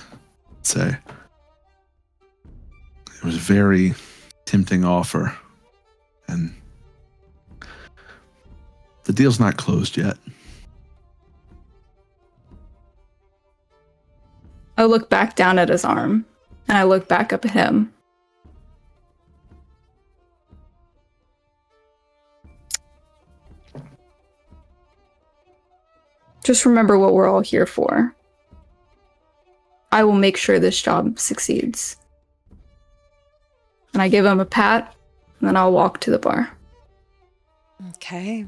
Say, it was a very tempting offer, and the deal's not closed yet. I look back down at his arm, and I look back up at him. Just remember what we're all here for. I will make sure this job succeeds. And I give him a pat, and then I'll walk to the bar. Okay.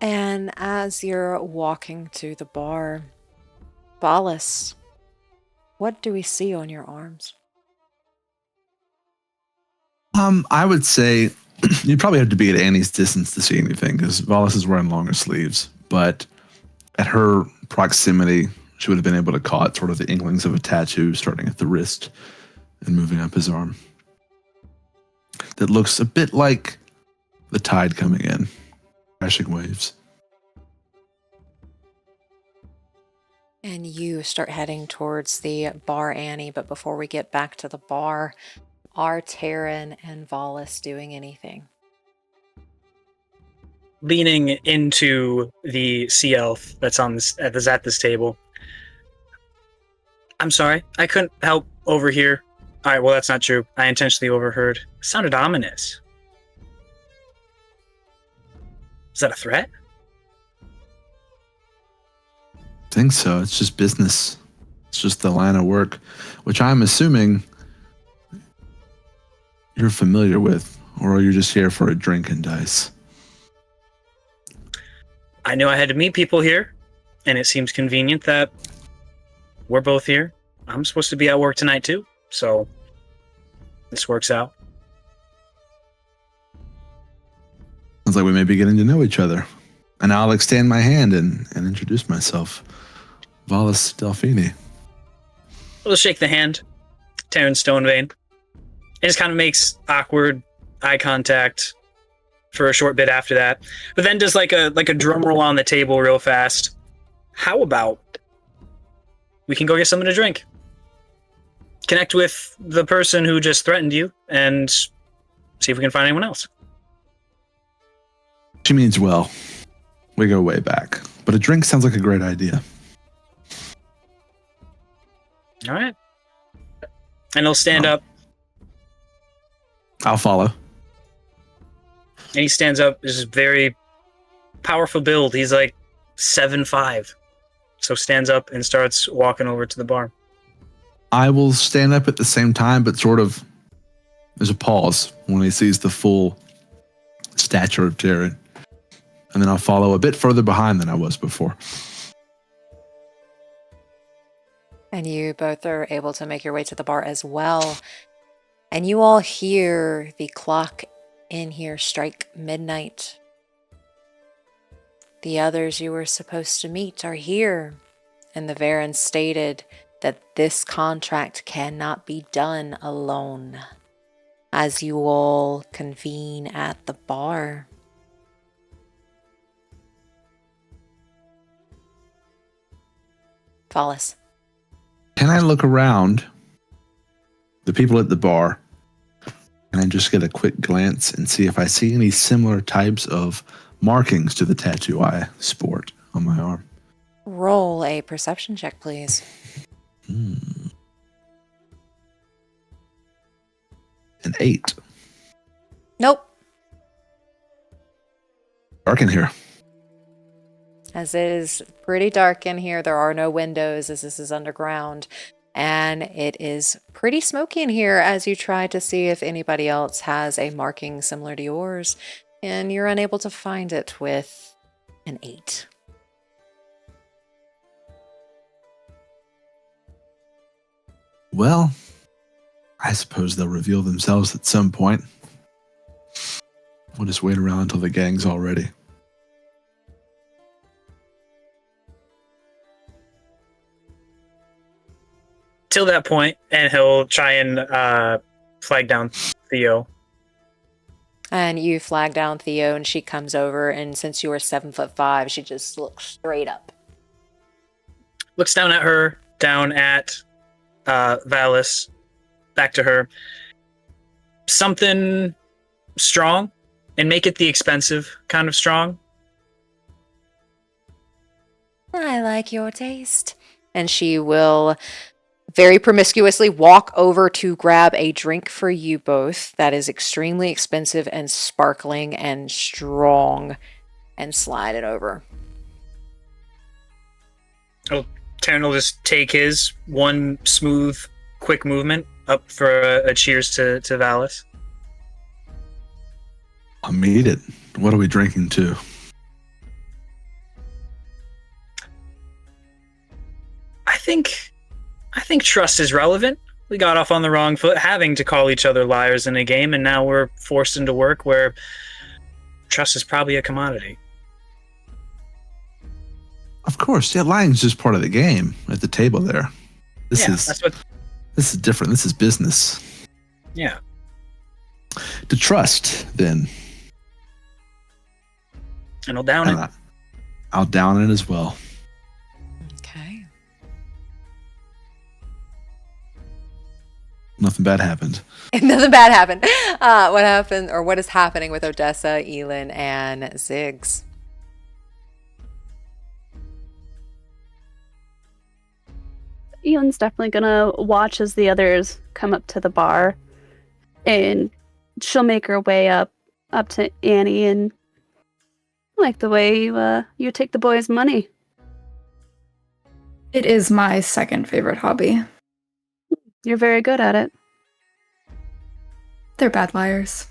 And as you're walking to the bar, Valas, what do we see on your arms? I would say you'd probably have to be at Annie's distance to see anything, because Valas is wearing longer sleeves, but at her proximity, she would have been able to caught sort of the inklings of a tattoo starting at the wrist and moving up his arm. That looks a bit like the tide coming in, crashing waves. And you start heading towards the bar, Annie, but before we get back to the bar, are Taryn and Valas doing anything? Leaning into the sea elf that's at this table. I'm sorry, I couldn't help overhear. All right, well, that's not true. I intentionally overheard. It sounded ominous. Is that a threat? I think so. It's just business. It's just the line of work, which I'm assuming you're familiar with, or you're just here for a drink and dice. I knew I had to meet people here, and it seems convenient that we're both here. I'm supposed to be at work tonight too, so this works out. Sounds like we may be getting to know each other. And I'll extend my hand and introduce myself. Valas D'elfini. We'll shake the hand. Taryn Stonevein. It just kind of makes awkward eye contact for a short bit after that. But then just like a drum roll on the table real fast. How about we can go get something to drink? Connect with the person who just threatened you and see if we can find anyone else. She means well. We go way back. But a drink sounds like a great idea. All right. And he'll stand up. I'll follow. And he stands up. This is very powerful build. He's like 7'5". So stands up and starts walking over to the bar. I will stand up at the same time, but sort of there's a pause when he sees the full stature of Taryn. And then I'll follow a bit further behind than I was before. And you both are able to make your way to the bar as well. And you all hear the clock in here strike midnight. The others you were supposed to meet are here. And the Varyn stated that this contract cannot be done alone, as you all convene at the bar. Valas. Can I look around the people at the bar and I just get a quick glance and see if I see any similar types of markings to the tattoo I sport on my arm? Roll a perception check, please. An 8. Nope. Dark in here. As it is pretty dark in here, there are no windows as this is underground. And it is pretty smoky in here as you try to see if anybody else has a marking similar to yours. And you're unable to find it with an 8. Well, I suppose they'll reveal themselves at some point. We'll just wait around until the gang's all ready. Till that point, and he'll try and flag down Theo. And you flag down Theo, and she comes over, and since you are 7'5", she just looks straight up. Looks down at her, down at Valas, back to her. Something strong, and make it the expensive kind of strong. I like your taste. And she will very promiscuously walk over to grab a drink for you both that is extremely expensive and sparkling and strong, and slide it over. Oh, Taryn will just take his one smooth, quick movement up for a cheers to Valas. I'll meet it. What are we drinking to? I think trust is relevant. We got off on the wrong foot having to call each other liars in a game, and now we're forced into work where trust is probably a commodity. Of course, yeah, lying's just part of the game at the table there. This is different. This is business. Yeah. To trust, then. And I'll down it. I'll down it as well. Okay. Nothing bad happened. Nothing bad happened. What happened, or what is happening with Odessa, Elin, and Ziggs? Elin's definitely gonna watch as the others come up to the bar, and she'll make her way up to Annie, and I like the way you take the boys' money. It is my second favorite hobby. You're very good at it. They're bad liars.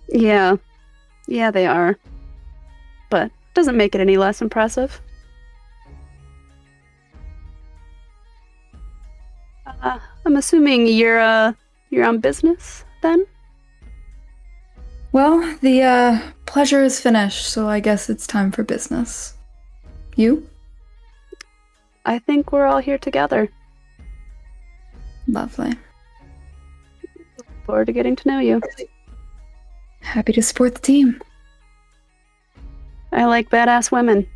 Yeah, they are, but doesn't make it any less impressive. I'm assuming you're on business then? Well, the pleasure is finished, so I guess it's time for business. You? I think we're all here together. Lovely. Look forward to getting to know you. Happy to support the team. I like badass women.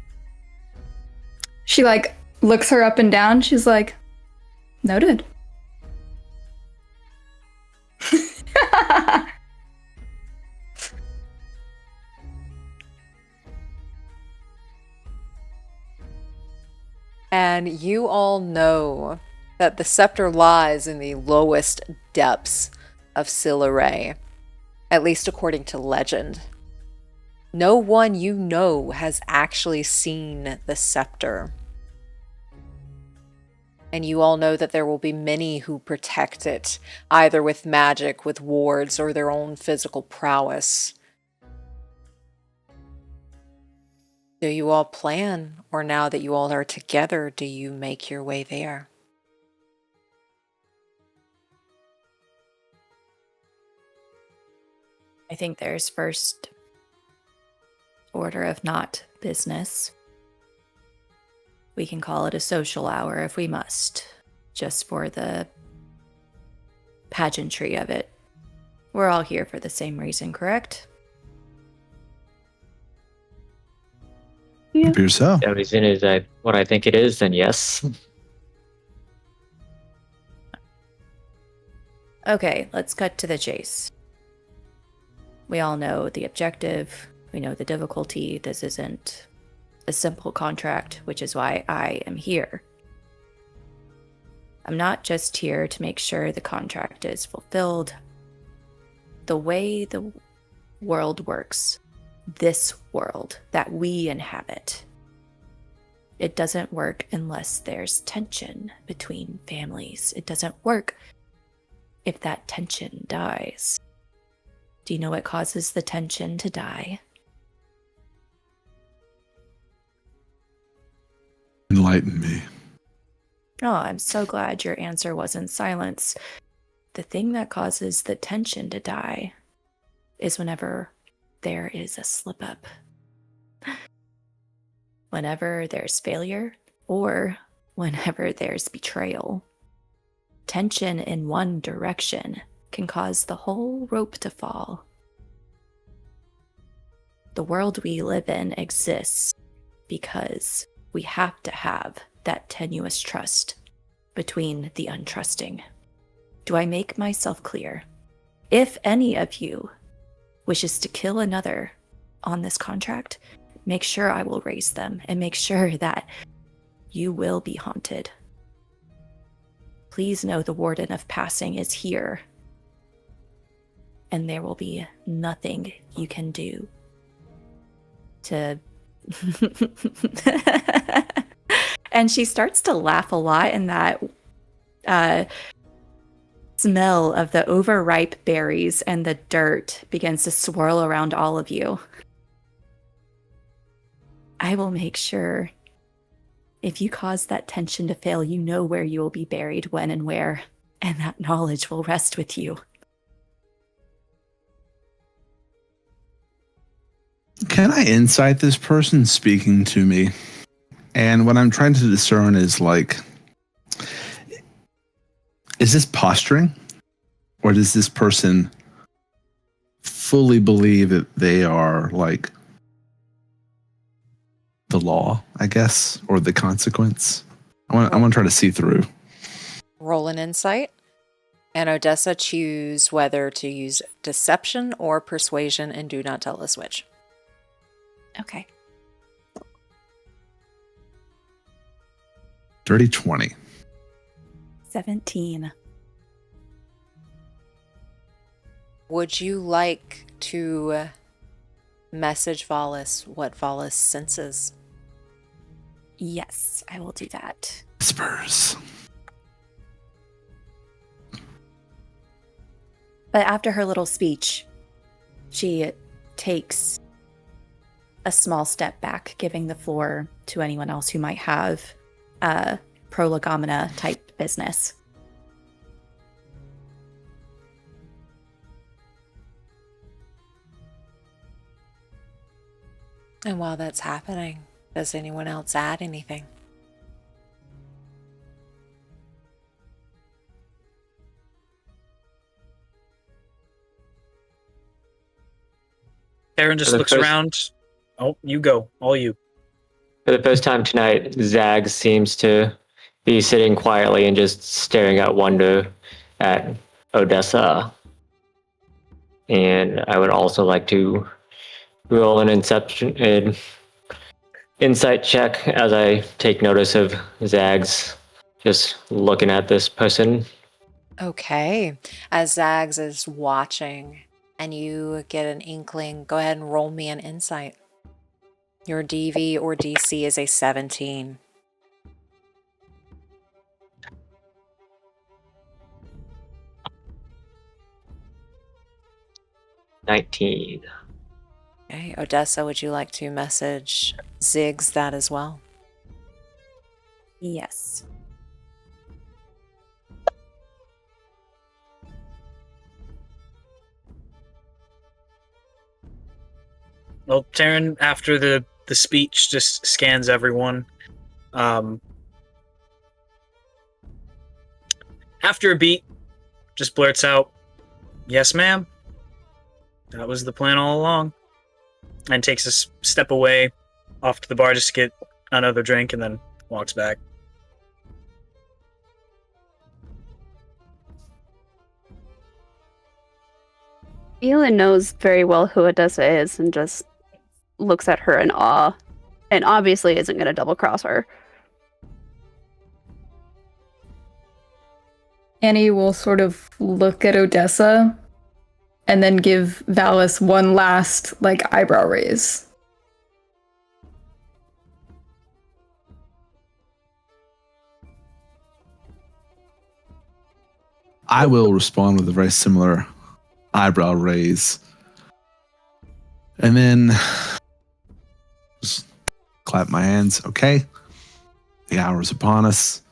She, looks her up and down. She's like, noted. And you all know that the scepter lies in the lowest depths of Sylarae, at least according to legend. No one you know has actually seen the scepter. And you all know that there will be many who protect it, either with magic, with wards, or their own physical prowess. Do you all plan, or now that you all are together, do you make your way there? I think there's first order of not business. We can call it a social hour if we must, just for the pageantry of it. We're all here for the same reason, correct? Yeah. Appears so. The reason is what I think it is, then yes. Okay, let's cut to the chase. We all know the objective. We know the difficulty. This isn't a simple contract, which is why I am here. I'm not just here to make sure the contract is fulfilled. The way the world works, this world that we inhabit, it doesn't work unless there's tension between families. It doesn't work if that tension dies. Do you know what causes the tension to die? Enlighten me. Oh, I'm so glad your answer wasn't silence. The thing that causes the tension to die is whenever there is a slip up. Whenever there's failure or whenever there's betrayal. Tension in one direction can cause the whole rope to fall. The world we live in exists because we have to have that tenuous trust between the untrusting. Do I make myself clear? If any of you wishes to kill another on this contract, make sure I will raise them and make sure that you will be haunted. Please know the Warden of Passing is here, and there will be nothing you can do to... And she starts to laugh a lot, and that smell of the overripe berries and the dirt begins to swirl around all of you. I will make sure if you cause that tension to fail, you know where you will be buried, when and where, and that knowledge will rest with you. Can I insight this person speaking to me? And what I'm trying to discern is like, is this posturing? Or does this person fully believe that they are like the law, I guess, or the consequence? I want to try to see through. Roll an insight. And Odessa, choose whether to use deception or persuasion, and do not tell us which. Okay. Dirty 20. 17. Would you like to message Valas what Valas senses? Yes, I will do that. Whispers. But after her little speech, she takes a small step back, giving the floor to anyone else who might have a prolegomena type business. And while that's happening, does anyone else add anything? Taryn just looks around. Oh, you go. All you. For the first time tonight, Zag seems to be sitting quietly and just staring out wonder at Odessa. And I would also like to roll an insight check as I take notice of Zag's just looking at this person. Okay. As Zags is watching and you get an inkling, go ahead and roll me an insight. Your DV or DC is a 17. $19. Okay, Odessa, would you like to message Ziggs that as well? Yes. Well, Taryn, after the speech, just scans everyone. After a beat, just blurts out, "Yes, ma'am. That was the plan all along." And takes a step away off to the bar just to get another drink, and then walks back. Elin knows very well who Odessa is and just looks at her in awe, and obviously isn't going to double cross her. Annie will sort of look at Odessa and then give Valas one last, eyebrow raise. I will respond with a very similar eyebrow raise. And then just clap my hands. Okay. The hour is upon us.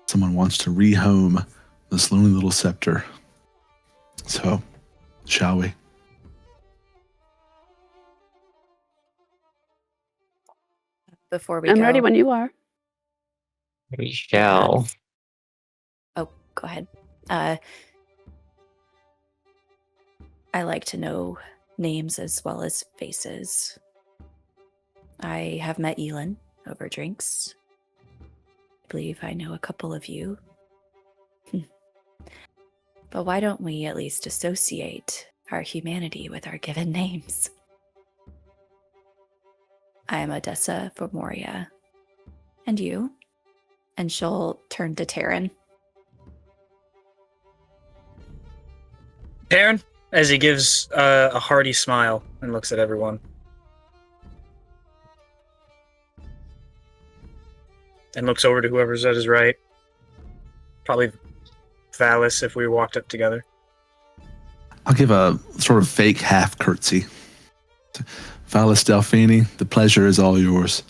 Someone wants to rehome this lonely little scepter. So, shall we? – Before we I'm go, ready when you are. We shall. oh, go ahead. I like to know names as well as faces. I have met Elin over drinks. I believe I know a couple of you. But why don't we at least associate our humanity with our given names? I am Odessa Formoria. And you? And she'll turn to Taryn. Taryn, as he gives a hearty smile and looks at everyone. And looks over to whoever's at his right. Probably Valas if we walked up together. I'll give a sort of fake half curtsy. Valas D'elfini, the pleasure is all yours.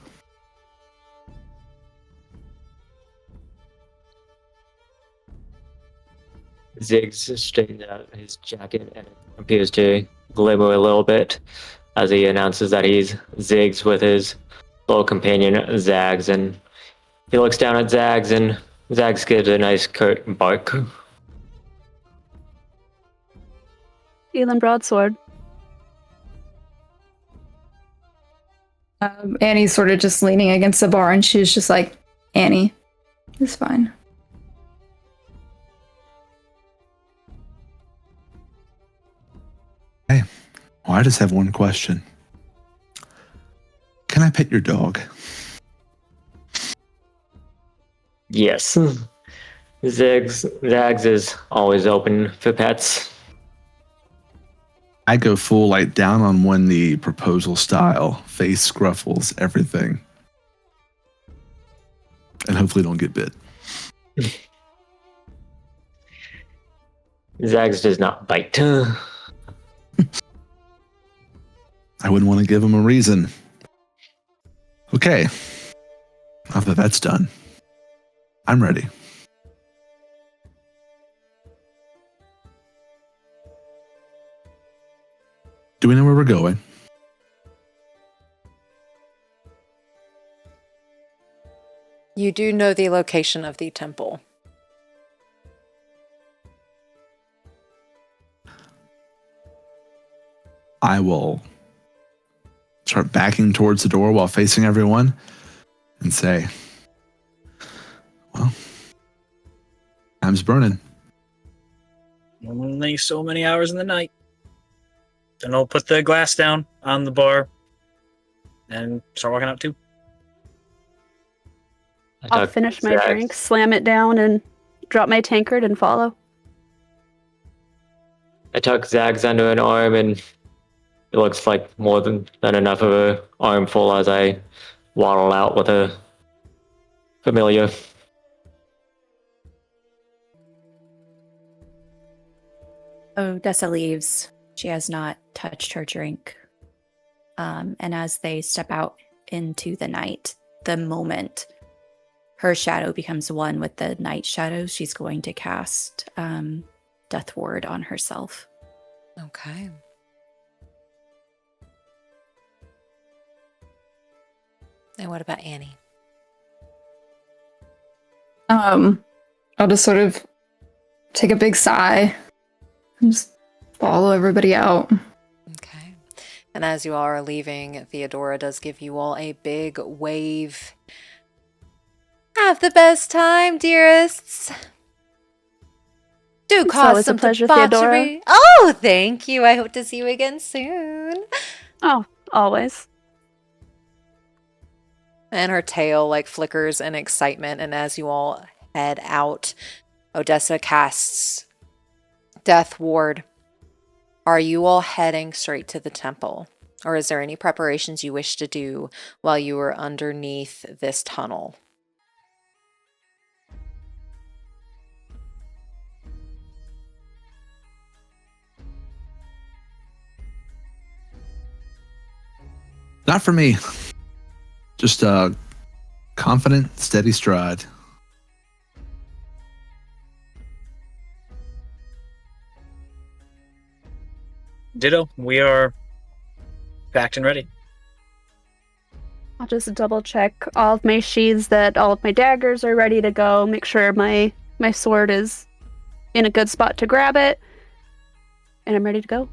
Ziggs straightens out his jacket and it appears to glimmer a little bit as he announces that he's Ziggs with his little companion Zags, and he looks down at Zags and Zags gives a nice curt bark. Elin Broadsword. Annie's sort of just leaning against the bar, and she's just like, Annie, it's fine. Hey, well, I just have one question. Can I pet your dog? Yes. Zags is always open for pets. I go full like down on one knee, proposal style, face scruffles, everything. And hopefully don't get bit. Zags does not bite. I wouldn't want to give him a reason. Okay. Now that that's done, I'm ready. Do we know where we're going? You do know the location of the temple. I will start backing towards the door while facing everyone and say, well, time's burning. Only so many hours in the night. Then I'll put the glass down on the bar and start walking out too. I'll finish my drink, slam it down, and drop my tankard and follow. I tuck Zags under an arm, and it looks like more than enough of an armful as I waddle out with a familiar. Odessa leaves. She has not touched her drink. And as they step out into the night, the moment her shadow becomes one with the night shadows, she's going to cast Death Ward on herself. Okay. And what about Annie? I'll just sort of take a big sigh and just follow everybody out. Okay. And as you all are leaving, Theodora does give you all a big wave. Have the best time, dearests. Do It's cause always a some pleasure, debauchery. Oh, thank you. I hope to see you again soon. Oh, always. And her tail like flickers in excitement. And as you all head out, Odessa casts Death Ward. Are you all heading straight to the temple? Or is there any preparations you wish to do while you are underneath this tunnel? Not for me. Just a confident, steady stride. Ditto. We are packed and ready. I'll just double check all of my sheaths that all of my daggers are ready to go. Make sure my sword is in a good spot to grab it. And I'm ready to go.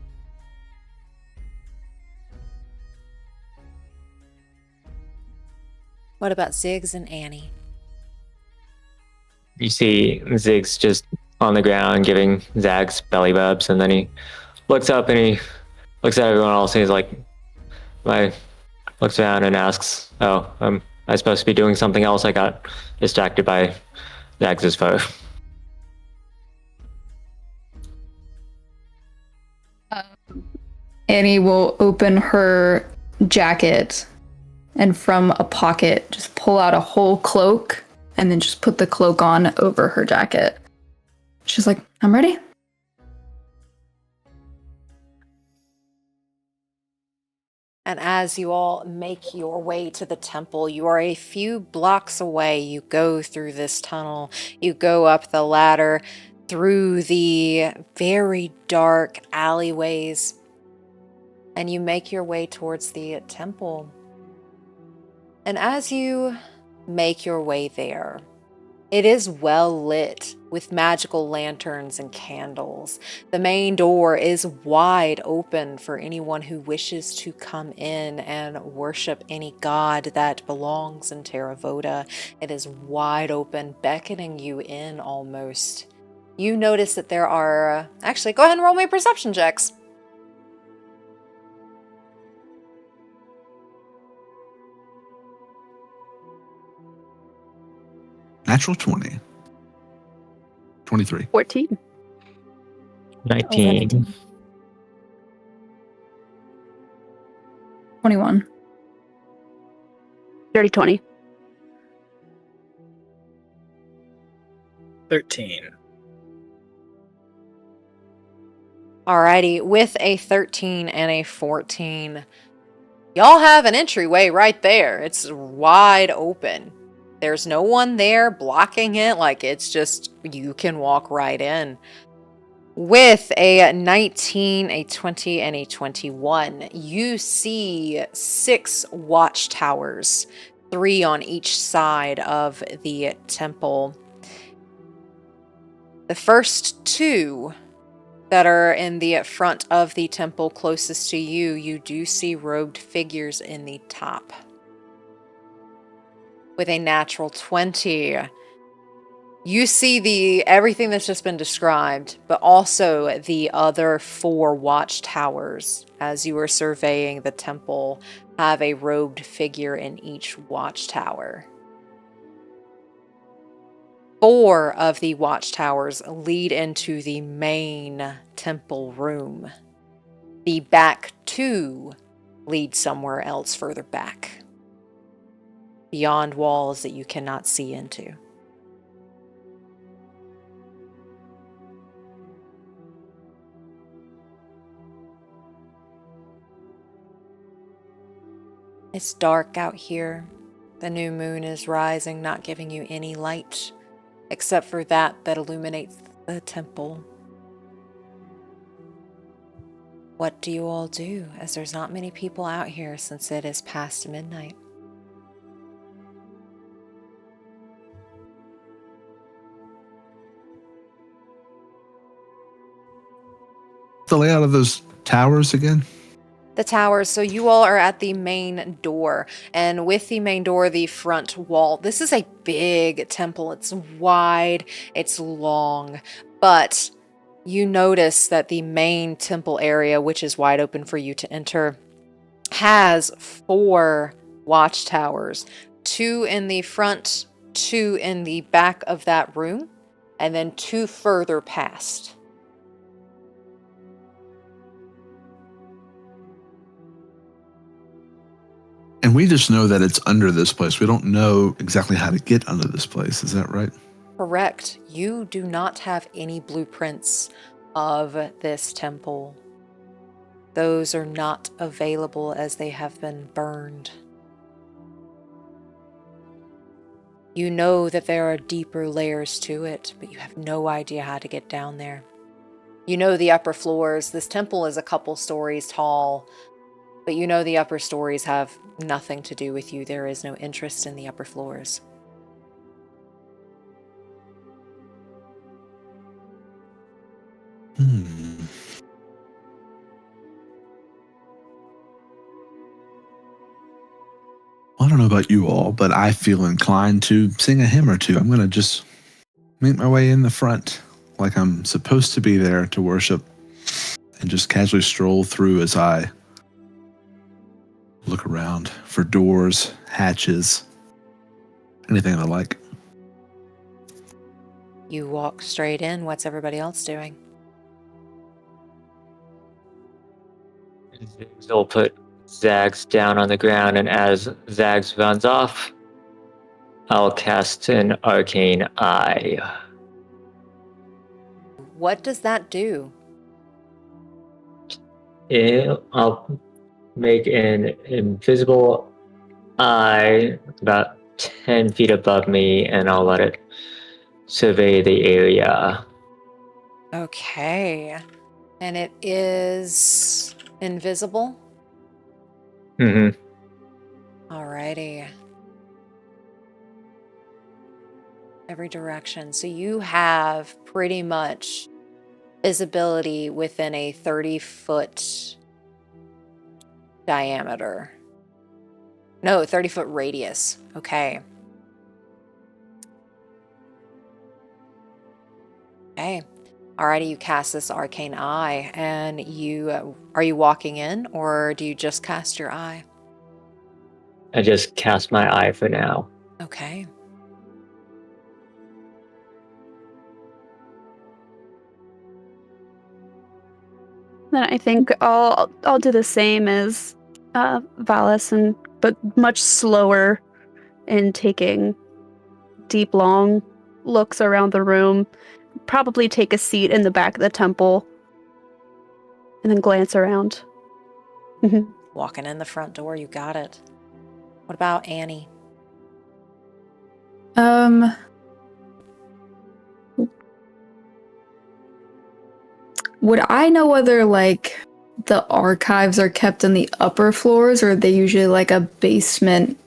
What about Ziggs and Annie? You see Ziggs just on the ground giving Zags belly rubs, and then he looks up and he looks at everyone else and he's like, looks around and asks, "Oh, am I supposed to be doing something else? I got distracted by Zags' foe." Annie will open her jacket and from a pocket just pull out a whole cloak and then just put the cloak on over her jacket. She's like, I'm ready. And as you all make your way to the temple, you are a few blocks away. You go through this tunnel, you go up the ladder, through the very dark alleyways, and you make your way towards the temple. And as you make your way there, it is well lit with magical lanterns and candles. The main door is wide open for anyone who wishes to come in and worship any god that belongs in Terravota. It is wide open, beckoning you in almost. You notice that there are... Actually, go ahead and roll me perception checks. Natural 20. 23. 14. 19. 21. Dirty 20. 13. Alrighty, with a 13 and a 14, y'all have an entryway right there. It's wide open. There's no one there blocking it, like it's just, you can walk right in. With a 19, a 20, and a 21, you see 6 watchtowers, 3 on each side of the temple. The first 2 that are in the front of the temple closest to you, you do see robed figures in the top. With a natural 20, you see everything that's just been described, but also the other 4 watchtowers, as you are surveying the temple, have a robed figure in each watchtower. 4 of the watchtowers lead into the main temple room. The back 2 lead somewhere else further back, beyond walls that you cannot see into. It's dark out here. The new moon is rising, not giving you any light, except for that illuminates the temple. What do you all do, as there's not many people out here since it is past midnight? The layout of those towers again? The towers, so you all are at the main door, and with the main door, the front wall. This is a big temple. It's wide, it's long, but you notice that the main temple area, which is wide open for you to enter, has 4 watchtowers, 2 in the front, 2 in the back of that room, and then 2 further past. And we just know that it's under this place. We don't know exactly how to get under this place. Is that right? Correct. You do not have any blueprints of this temple. Those are not available as they have been burned. You know that there are deeper layers to it, but you have no idea how to get down there. You know the upper floors. This temple is a couple stories tall, but you know the upper stories have nothing to do with you. There is no interest in the upper floors. I don't know about you all, but I feel inclined to sing a hymn or two. I'm going to just make my way in the front like I'm supposed to be there to worship and just casually stroll through as I look around for doors, hatches, anything I like. You walk straight in. What's everybody else doing? They'll put Zags down on the ground, and as Zags runs off, I'll cast an arcane eye. What does that do? I'll make an invisible eye about 10 feet above me, and I'll let it survey the area. Okay. And it is invisible? Mm-hmm. Alrighty. Every direction. So you have pretty much visibility within a 30-foot diameter. No, 30-foot radius. Okay. Okay. Alrighty, you cast this arcane eye, and you are you walking in, or do you just cast your eye? I just cast my eye for now. Okay. Then I think I'll do the same as Valas, but much slower in taking deep, long looks around the room. Probably take a seat in the back of the temple, and then glance around. Walking in the front door, you got it. What about Annie? Would I know whether, like, the archives are kept in the upper floors, or are they usually like a basement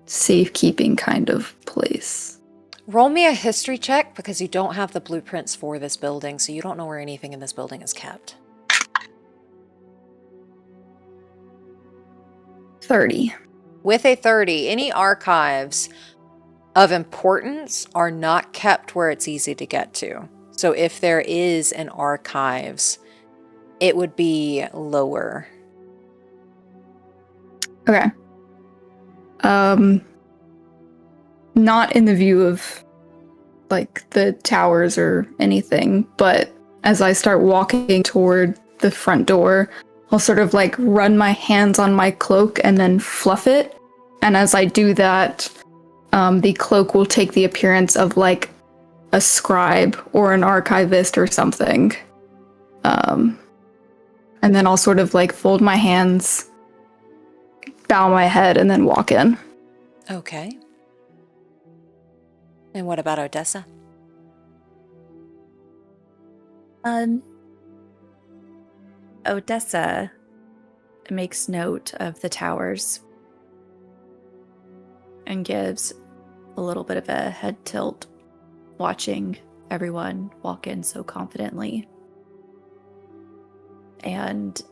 safekeeping kind of place? Roll me a history check, because you don't have the blueprints for this building, so you don't know where anything in this building is kept. 30. With a 30, any archives of importance are not kept where it's easy to get to. So if there is an archives, it would be lower. Okay. Not in the view of, like, the towers or anything, but as I start walking toward the front door, I'll sort of, like, run my hands on my cloak and then fluff it. And as I do that, the cloak will take the appearance of, like, a scribe or an archivist or something. And then I'll sort of, like, fold my hands, bow my head, and then walk in. Okay. And what about Odessa? Odessa makes note of the towers and gives a little bit of a head tilt, watching everyone walk in so confidently, and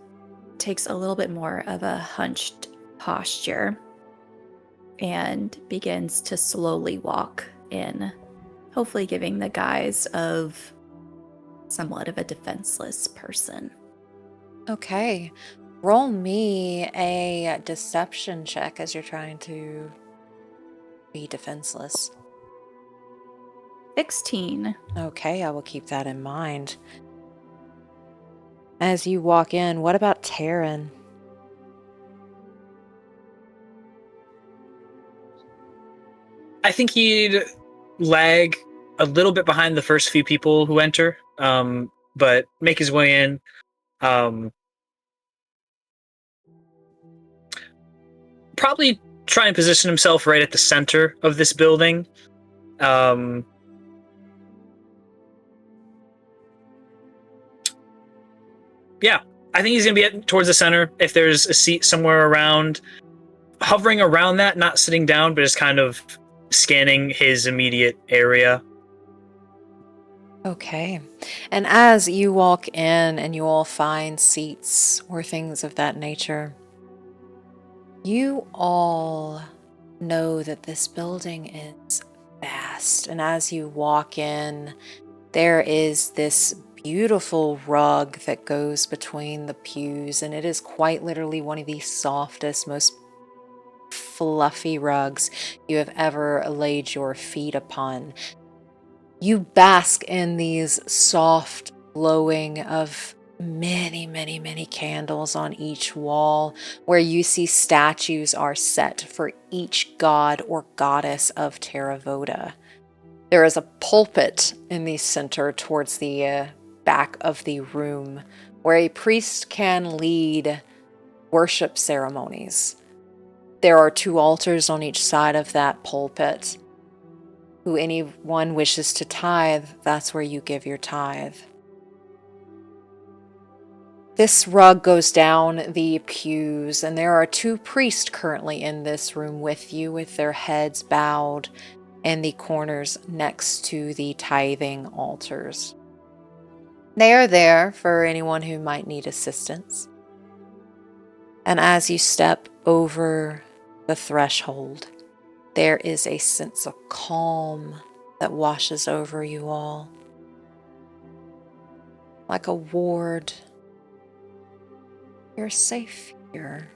takes a little bit more of a hunched posture and begins to slowly walk in, hopefully giving the guise of somewhat of a defenseless person. Okay. Roll me a deception check as you're trying to be defenseless. 16. Okay, I will keep that in mind. As you walk in, what about Taryn? I think he'd lag a little bit behind the first few people who enter, but make his way in. Probably try and position himself right at the center of this building. Yeah, I think he's going to be towards the center. If there's a seat somewhere around, hovering around that, not sitting down, but just kind of scanning his immediate area. Okay. And as you walk in and you all find seats or things of that nature, you all know that this building is vast. And as you walk in, there is this beautiful rug that goes between the pews, and it is quite literally one of the softest, most fluffy rugs you have ever laid your feet upon. You bask in these soft glowing of many, many, many candles on each wall, where you see statues are set for each god or goddess of Terravota. There is a pulpit in the center towards the back of the room where a priest can lead worship ceremonies. There are 2 altars on each side of that pulpit. Who anyone wishes to tithe, that's where you give your tithe. This rug goes down the pews, and there are 2 priests currently in this room with you, with their heads bowed in the corners next to the tithing altars. They are there for anyone who might need assistance. And as you step over the threshold, there is a sense of calm that washes over you all. Like a ward, you're safe here.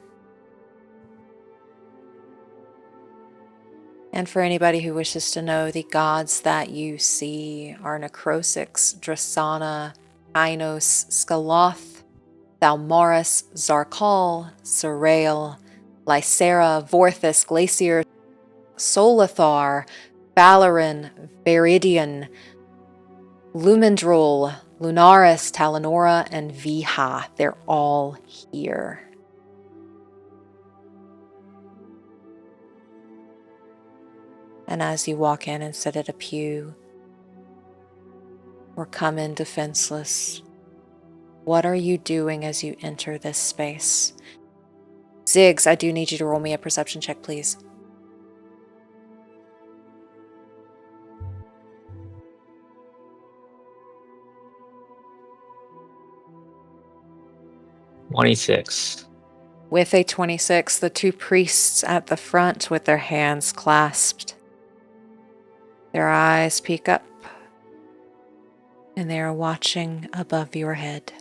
And for anybody who wishes to know, the gods that you see are Necrosix, Drasana, Ainos, Skaloth, Thalmaris, Zarkal, Serail, Lysera, Vorthis, Glacier, Solathar, Valoryn, Veridian, Lumendrol, Lunaris, Talanora, and Viha. They're all here. And as you walk in and sit at a pew, or come in defenseless, what are you doing as you enter this space? Ziggs, I do need you to roll me a perception check, please. $26. With a 26, the 2 priests at the front with their hands clasped, their eyes peek up, and they are watching above your head.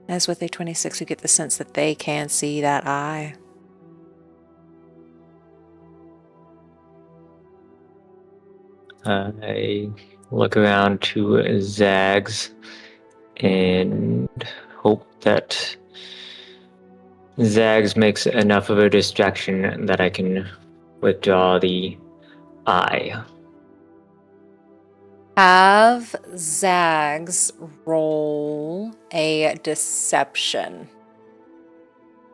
As with a 26, you get the sense that they can see that eye. I look around to Zags and hope that Zags makes enough of a distraction that I can withdraw the eye. Have Zags roll a deception.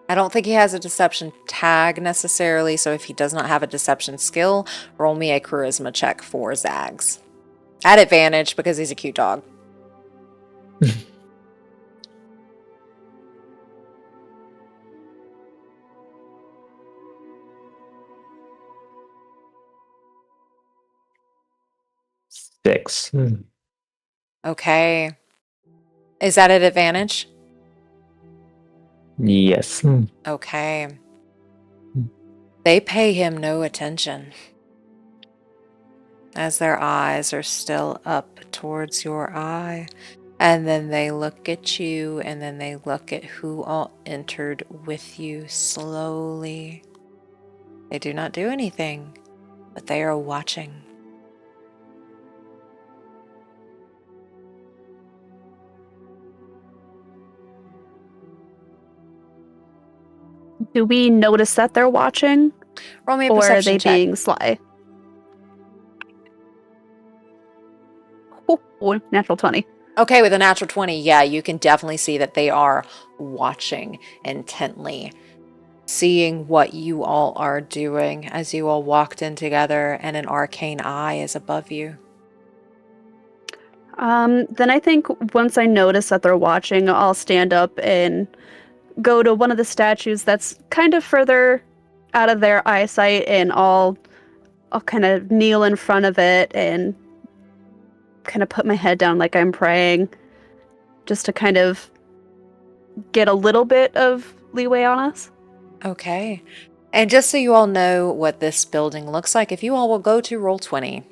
I don't think he has a deception tag necessarily, so if he does not have a deception skill, roll me a charisma check for Zags. At advantage because he's a cute dog. Six. Okay. Is that at advantage? Yes. Okay. They pay him no attention as their eyes are still up towards your eye. And then they look at you, and then they look at who all entered with you slowly. They do not do anything, but they are watching. Do we notice that they're watching? Roll me a Or are perception they check. being sly? Natural 20. Okay, with a natural 20, yeah, you can definitely see that they are watching intently, seeing what you all are doing as you all walked in together, and an arcane eye is above you. Then I think once I notice that they're watching, I'll stand up and go to one of the statues that's kind of further out of their eyesight, and I'll kind of kneel in front of it and kind of put my head down like I'm praying, just to kind of get a little bit of leeway on us. Okay. And just so you all know what this building looks like, if you all will go to roll 20.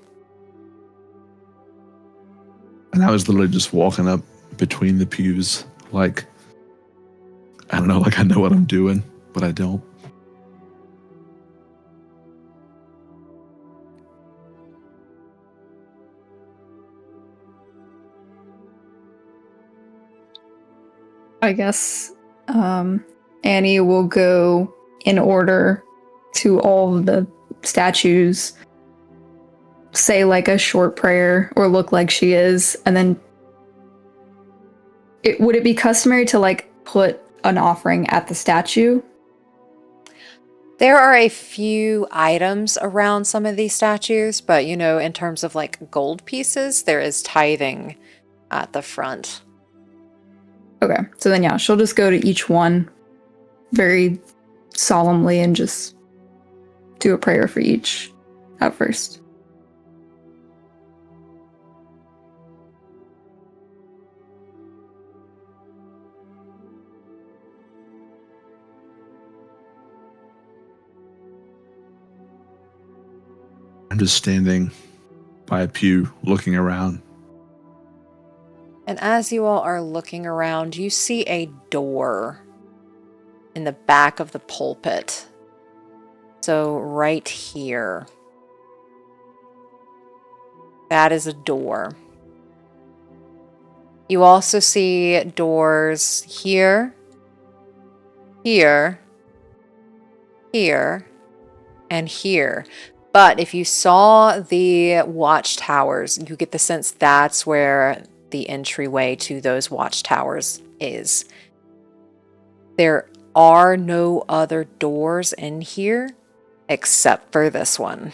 And I was literally just walking up between the pews, like, I don't know, like I know what I'm doing, but I don't. I guess Annie will go in order to all of the statues, say like a short prayer or look like she is, and then would it be customary to like put an offering at the statue? There are a few items around some of these statues, but you know, in terms of like gold pieces, there is tithing at the front. Okay, so then yeah, she'll just go to each one very solemnly and just do a prayer for each at first. I'm just standing by a pew looking around. And as you all are looking around, you see a door in the back of the pulpit. So right here. That is a door. You also see doors here, here, here, and here. But if you saw the watchtowers, you get the sense that's where the entryway to those watchtowers is. There are no other doors in here except for this one.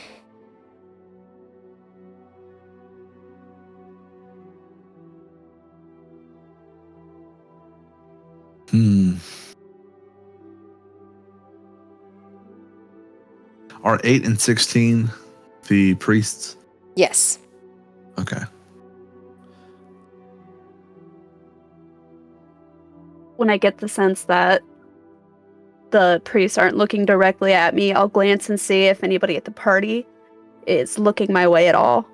Are 8 and 16 the priests? Yes. Okay. When I get the sense that the priests aren't looking directly at me, I'll glance and see if anybody at the party is looking my way at all.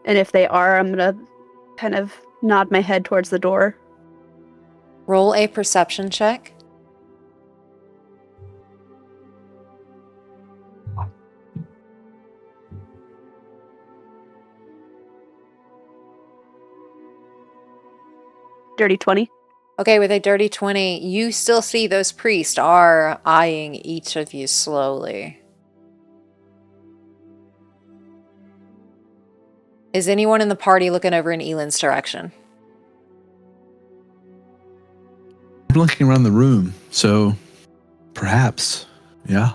And if they are, I'm going to kind of nod my head towards the door. Roll a perception check. Dirty 20. Okay, with a dirty 20, you still see those priests are eyeing each of you slowly. Is anyone in the party looking over in Elin's direction? I'm looking around the room, so perhaps, yeah.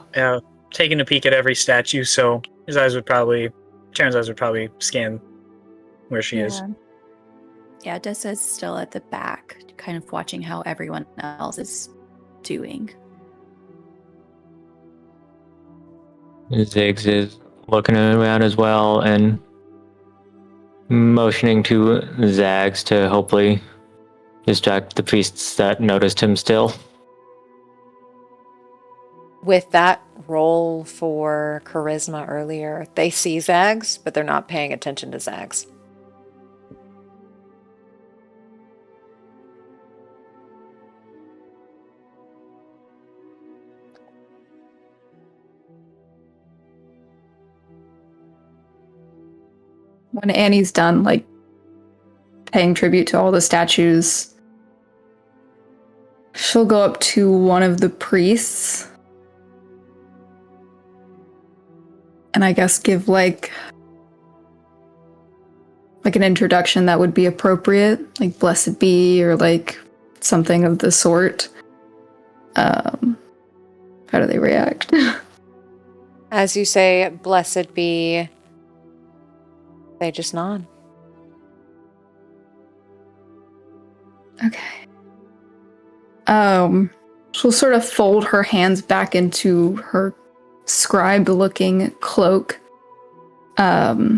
Taking a peek at every statue, so Sharon's eyes would probably scan where she is. Yeah, Odessa's still at the back, kind of watching how everyone else is doing. Ziggs is looking around as well and motioning to Zags to hopefully distract the priests that noticed him still. With that roll for charisma earlier, they see Zags, but they're not paying attention to Zags. When Annie's done, like, paying tribute to all the statues, she'll go up to one of the priests and I guess give, like, like an introduction that would be appropriate, like blessed be or like something of the sort. How do they react? As you say, blessed be, they just nod. Okay. She'll sort of fold her hands back into her scribe-looking cloak. I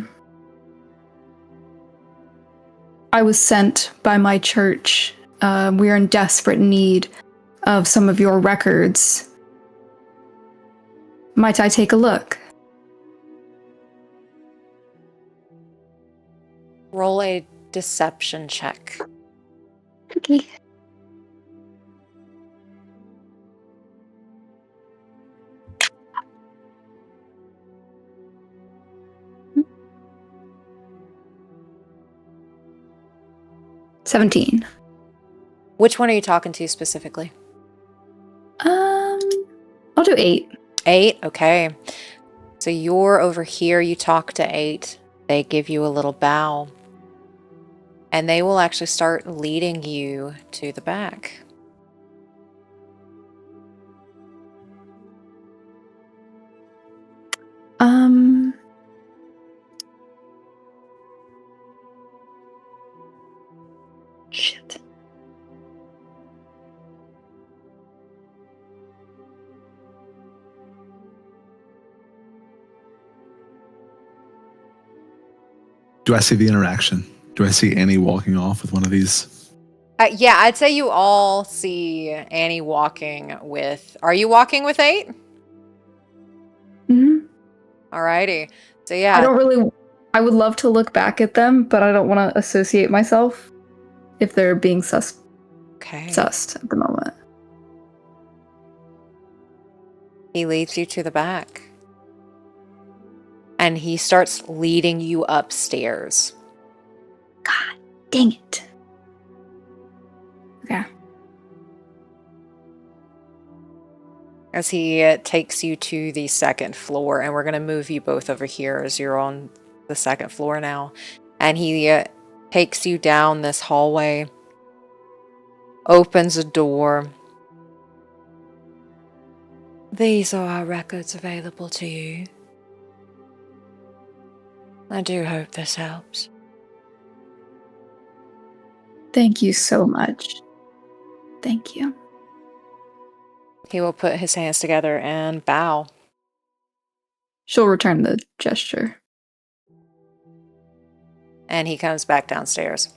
was sent by my church. We are in desperate need of some of your records. Might I take a look? Roll a deception check. Okay. Hmm. 17. Which one are you talking to specifically? I'll do 8. 8? Okay. So you're over here, you talk to 8. They give you a little bow. And they will actually start leading you to the back. Shit. Do I see the interaction? Do I see Annie walking off with one of these? Yeah, I'd say you all see Annie walking with... Are you walking with 8? Mm-hmm. Alrighty. So yeah. I would love to look back at them, but I don't want to associate myself if they're being sussed at the moment. He leads you to the back. And he starts leading you upstairs. God dang it. Okay. As he takes you to the second floor, and we're going to move you both over here as you're on the second floor now. And he takes you down this hallway, opens a door. These are our records available to you. I do hope this helps. Thank you so much. Thank you. He will put his hands together and bow. She'll return the gesture. And he comes back downstairs.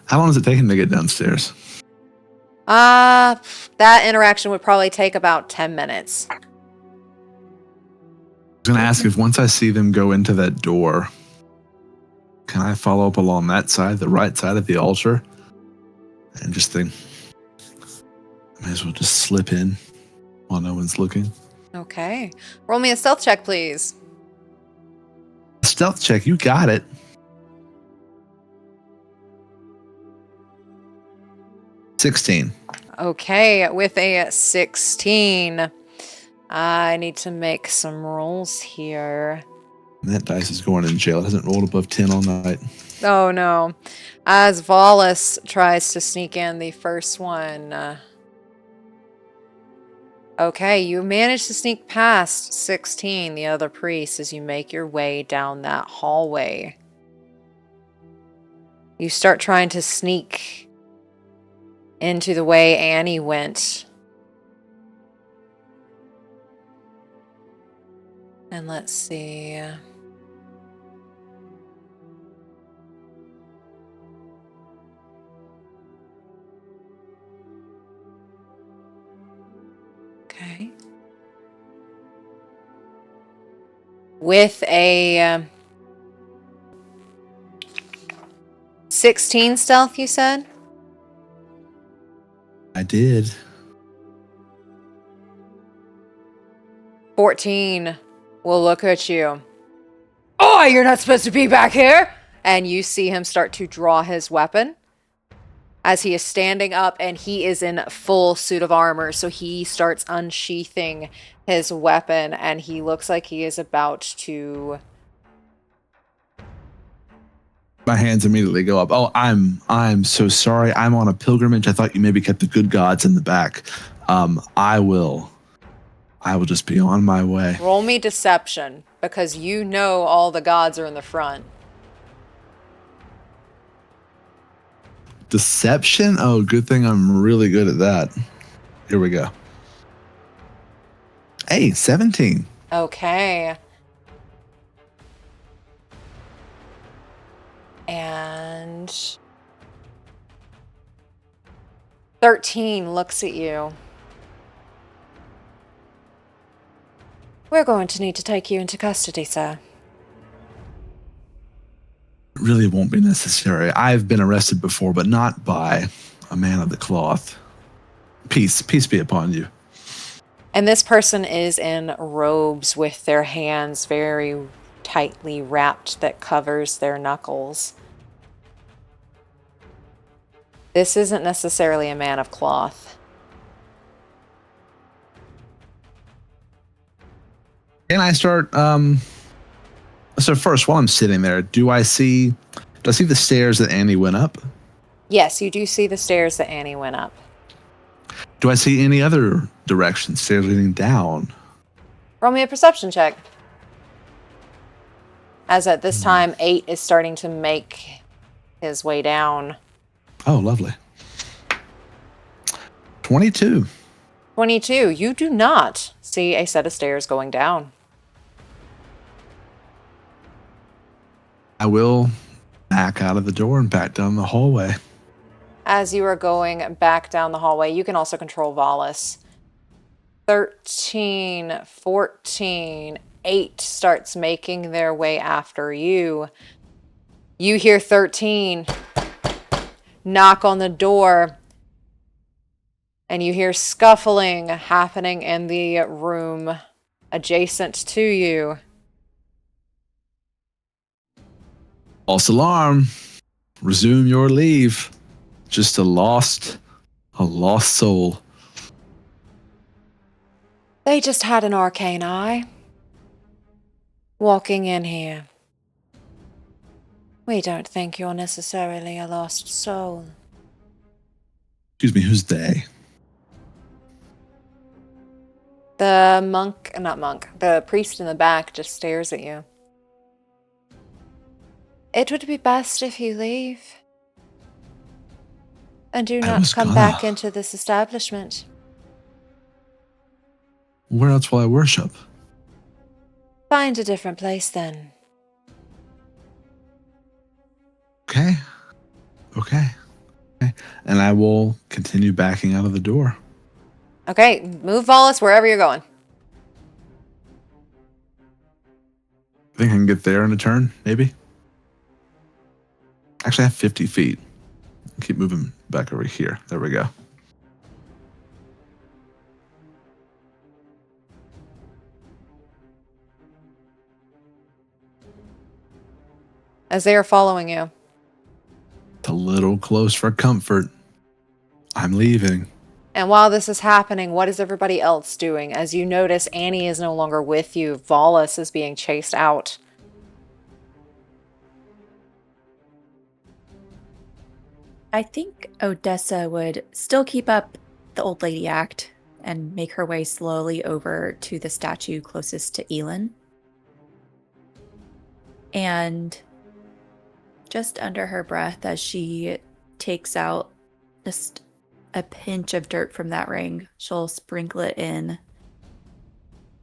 How long does it take him to get downstairs? That interaction would probably take about 10 minutes. I was going to ask if once I see them go into that door, can I follow up along that side, the right side of the altar? And just think, I may as well just slip in while no one's looking. Okay. Roll me a stealth check, please. Stealth check, you got it. $16. Okay, with a 16. I need to make some rolls here. And that dice is going in jail. It hasn't rolled above 10 all night. Oh no. As Valas tries to sneak in the first one. Okay, you managed to sneak past 16, the other priest, as you make your way down that hallway. You start trying to sneak into the way Annie went. And let's see. Okay. With a 16 stealth, you said? I did. 14 will look at you. Oh, you're not supposed to be back here! And you see him start to draw his weapon as he is standing up and he is in full suit of armor. So he starts unsheathing his weapon and he looks like he is about to... My hands immediately go up. Oh, I'm so sorry. I'm on a pilgrimage. I thought you maybe kept the good gods in the back. I will just be on my way. Roll me deception, because you know all the gods are in the front. Deception? Oh, good thing I'm really good at that. Here we go. Hey, 17. Okay. And 13 looks at you. We're going to need to take you into custody, sir. It really won't be necessary. I've been arrested before, but not by a man of the cloth. Peace be upon you. And this person is in robes with their hands very tightly wrapped that covers their knuckles. This isn't necessarily a man of cloth. Can I start? So first, while I'm sitting there, do I see the stairs that Annie went up? Yes, you do see the stairs that Annie went up. Do I see any other direction, stairs leading down? Roll me a perception check. As at this time, 8 is starting to make his way down. Oh, lovely. 22. 22. You do not see a set of stairs going down. I will back out of the door and back down the hallway. As you are going back down the hallway, you can also control Valas. 13, 14, 8 starts making their way after you. You hear 13 knock on the door, and you hear scuffling happening in the room adjacent to you. False alarm. Resume your leave. Just a lost soul. They just had an arcane eye. Walking in here. We don't think you're necessarily a lost soul. Excuse me, who's they? The priest in the back just stares at you. It would be best if you leave. And do not come back into this establishment. Where else will I worship? Find a different place then. Okay. And I will continue backing out of the door. Okay, move Valas wherever you're going. I think I can get there in a turn, maybe. Actually, I have 50 feet. Keep moving back over here. There we go. As they are following you. It's a little close for comfort. I'm leaving. And while this is happening, what is everybody else doing? As you notice, Annie is no longer with you. Valas is being chased out. I think Odessa would still keep up the old lady act and make her way slowly over to the statue closest to Elin. And just under her breath, as she takes out just a pinch of dirt from that ring, she'll sprinkle it in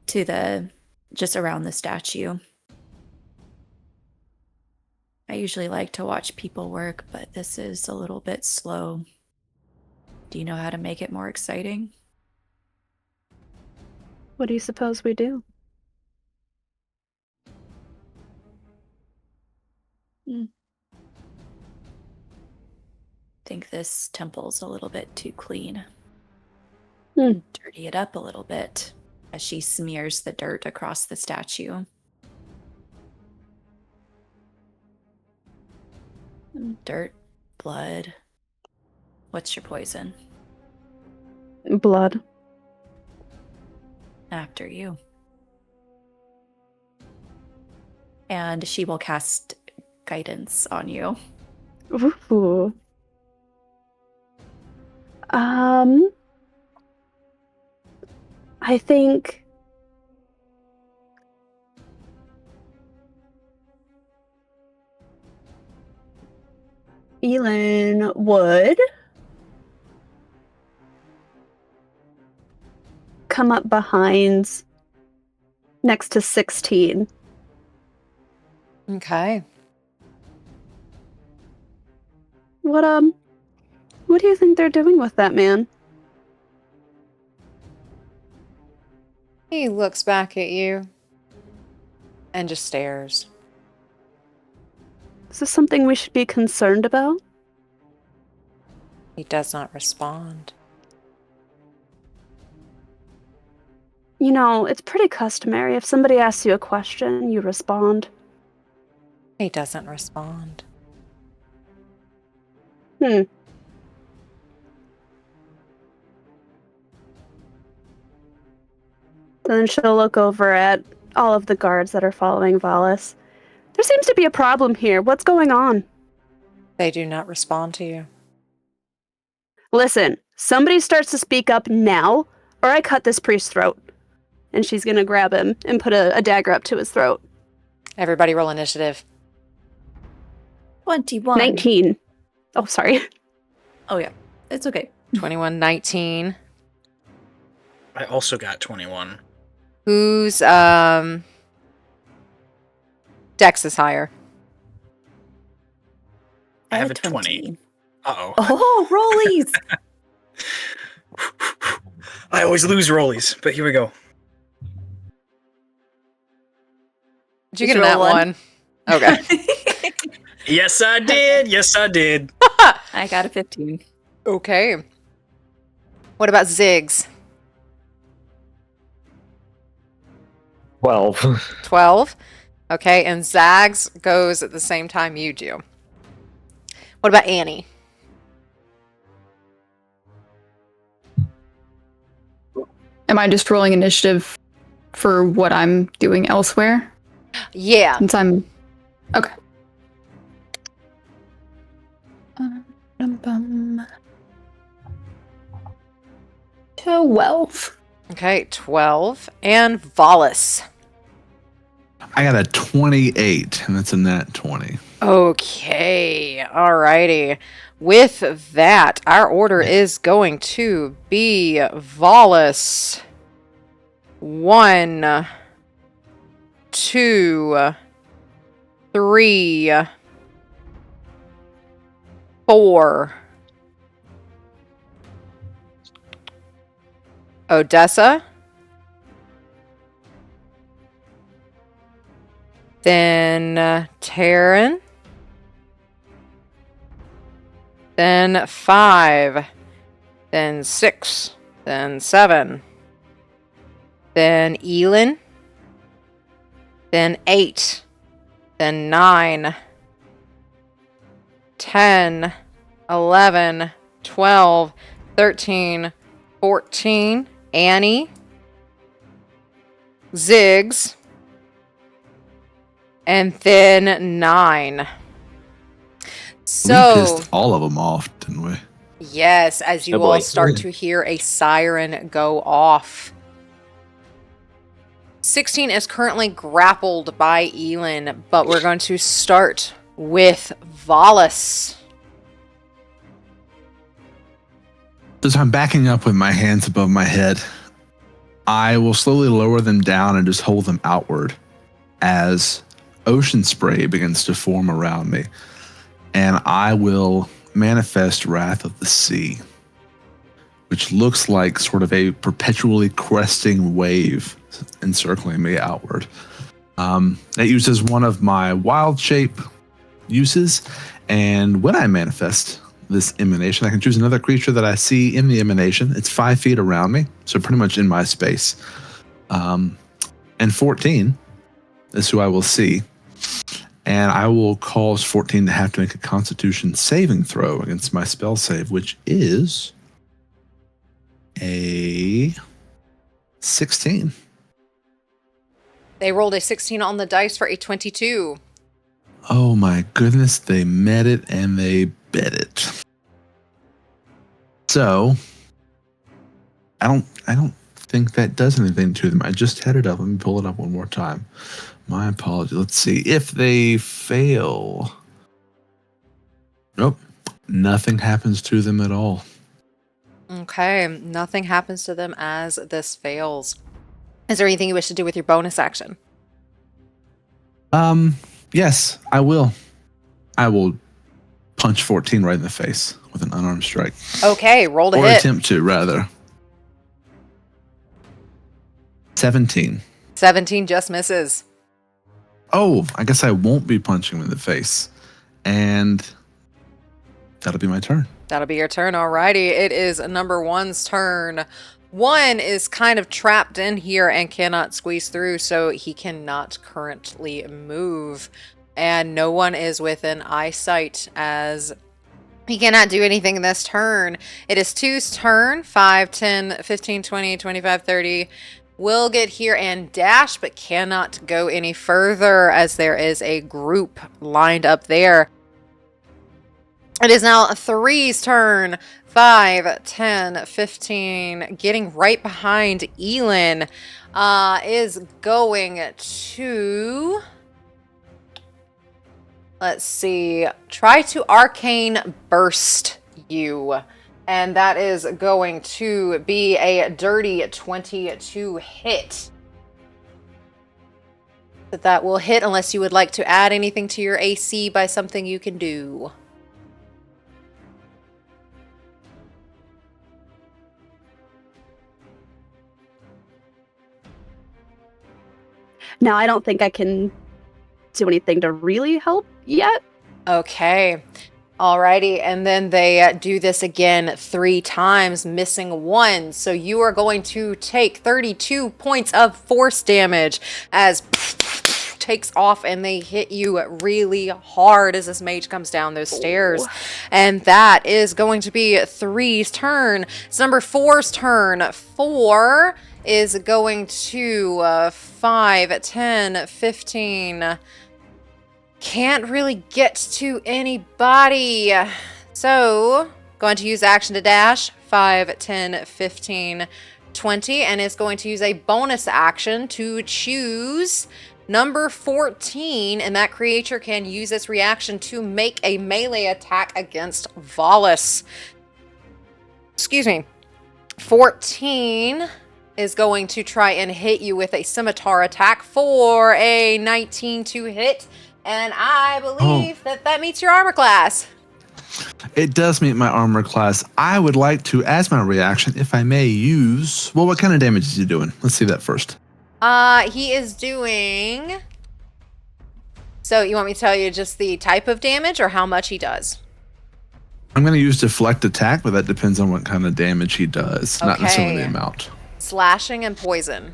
to just around the statue. I usually like to watch people work, but this is a little bit slow. Do you know how to make it more exciting? What do you suppose we do? Think this temple's a little bit too clean. Hmm. Dirty it up a little bit as she smears the dirt across the statue. Dirt, blood, What's your poison? Blood. After you. And she will cast guidance on you. Ooh. I think Elin would come up behind next to 16. Okay. What do you think they're doing with that man? He looks back at you and just stares. Is this something we should be concerned about? He does not respond. You know, it's pretty customary. If somebody asks you a question, you respond. He doesn't respond. Then she'll look over at all of the guards that are following Valas. There seems to be a problem here. What's going on? They do not respond to you. Listen, somebody starts to speak up now, or I cut this priest's throat. And she's gonna grab him and put a dagger up to his throat. Everybody roll initiative. 21. 19. Oh, sorry. Oh, yeah. It's okay. 21, 19. I also got 21. Whose dex is higher? I have a 20. Uh-oh. Oh, rollies! I always lose rollies, but here we go. Did you get a nat one? Okay. Yes, I did. Yes, I did. I got a 15. Okay. What about Ziggs? 12. 12. Okay, and Zags goes at the same time you do. What about Annie? Am I just rolling initiative for what I'm doing elsewhere? Yeah. Since I'm... Okay. 12. Okay, 12. And Valas. I got a 28, and that's a nat 20. Okay, alrighty. With that, our order is going to be Valas 1, 2, 3, 4. Odessa. Then Taryn. Then 5. Then 6. Then 7. Then Elin. Then 8. Then 9. 10. 11. 12. 13. 14. Annie. Ziggs. And then 9. So, we pissed all of them off, didn't we? yes, as you Oh, all boy. start to hear a siren go off. 16 is currently grappled by Elin, but we're going to start with Valas. As I'm backing up with my hands above my head, I will slowly lower them down and just hold them outward as ocean spray begins to form around me. And I will manifest Wrath of the Sea, which looks like sort of a perpetually cresting wave encircling me outward. It uses one of my wild shape uses, and when I manifest this emanation, I can choose another creature that I see in the emanation. It's 5 feet around me, so pretty much in my space. And 14 is who I will see. And I will cause 14 to have to make a Constitution saving throw against my spell save, which is a 16. They rolled a 16 on the dice for a 22. Oh my goodness, they met it and they bet it. So, I don't think that does anything to them. I just had it up. Let me pull it up one more time. My apologies. Let's see. If they fail. Nope. Nothing happens to them at all. Okay, nothing happens to them as this fails. Is there anything you wish to do with your bonus action? Yes, I will. I will punch 14 right in the face with an unarmed strike. Okay, roll to or hit. attempt to, rather. 17. 17 just misses. Oh, I guess I won't be punching him in the face. And that'll be my turn. That'll be your turn, alrighty. It is number 1's turn. 1 is kind of trapped in here and cannot squeeze through, so he cannot currently move. And no one is within eyesight as he cannot do anything this turn. It is 2's turn. 5, 10, 15, 20, 25, 30. Will get here and dash, but cannot go any further as there is a group lined up there. It is now 3's turn. 5, 10, 15, getting right behind Elin, is going to, let's see, try to arcane burst you. And that is going to be a dirty 20 to hit. That will hit unless you would like to add anything to your AC by something you can do. Now, I don't think I can do anything to really help yet. Okay. Alrighty. And then they do this again 3 times, missing 1. So you are going to take 32 points of force damage as takes off and they hit you really hard as this mage comes down those stairs. And that is going to be 3's turn. It's number 4's turn. 4 is going to 5, 10, 15. Can't really get to anybody. So, going to use action to dash. 5, 10, 15, 20. And is going to use a bonus action to choose number 14. And that creature can use its reaction to make a melee attack against Valas. Excuse me. 14 is going to try and hit you with a scimitar attack for a 19 to hit. And I believe that meets your armor class. It does meet my armor class. I would like to, as my reaction, if I may use... Well, what kind of damage is he doing? Let's see that first. He is doing... So you want me to tell you just the type of damage or how much he does? I'm going to use deflect attack, but that depends on what kind of damage he does, not necessarily the amount. Slashing and poison.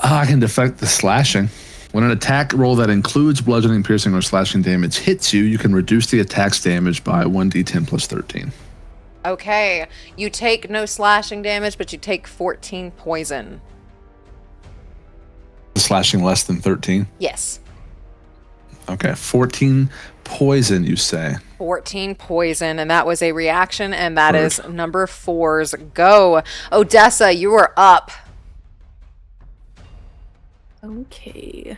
I can deflect the slashing. When an attack roll that includes bludgeoning, piercing, or slashing damage hits you, you can reduce the attack's damage by 1d10 plus 13. Okay. You take no slashing damage, but you take 14 poison. Slashing less than 13? Yes. Okay. 14 poison, you say? 14 poison, and that was a reaction, and that is number 4's go. Odessa, you are up. Okay.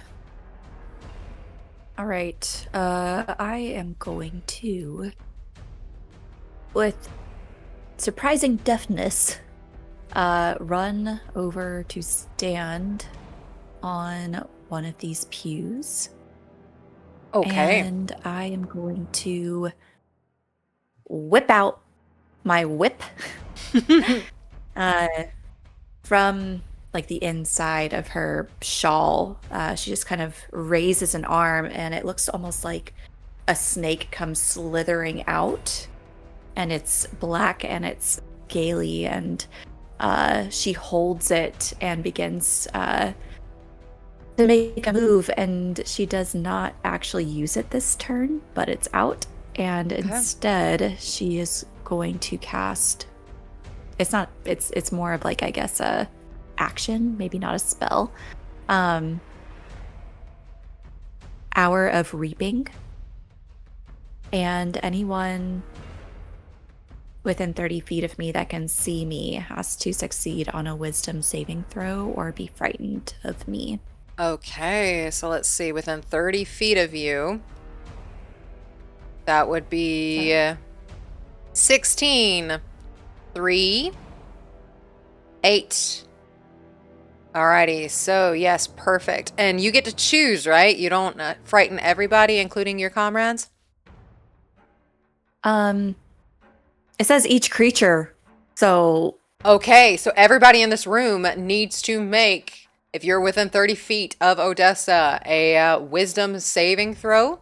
All right. I am going to, with surprising deftness, run over to stand on one of these pews. Okay. And I am going to whip out my whip from like the inside of her shawl. She just kind of raises an arm and it looks almost like a snake comes slithering out, and it's black and it's scaly, and she holds it and begins to make a move, and she does not actually use it this turn, but it's out. And instead, she is going to cast. It's more of like, I guess, a action, maybe not a spell. Hour of Reaping. And anyone within 30 feet of me that can see me has to succeed on a wisdom saving throw or be frightened of me. Okay, so let's see. Within 30 feet of you, that would be 16. 3. 8. Alrighty, so yes, perfect. And you get to choose, right? You don't frighten everybody, including your comrades? It says each creature, so... Okay, so everybody in this room needs to make, if you're within 30 feet of Odessa, a wisdom saving throw.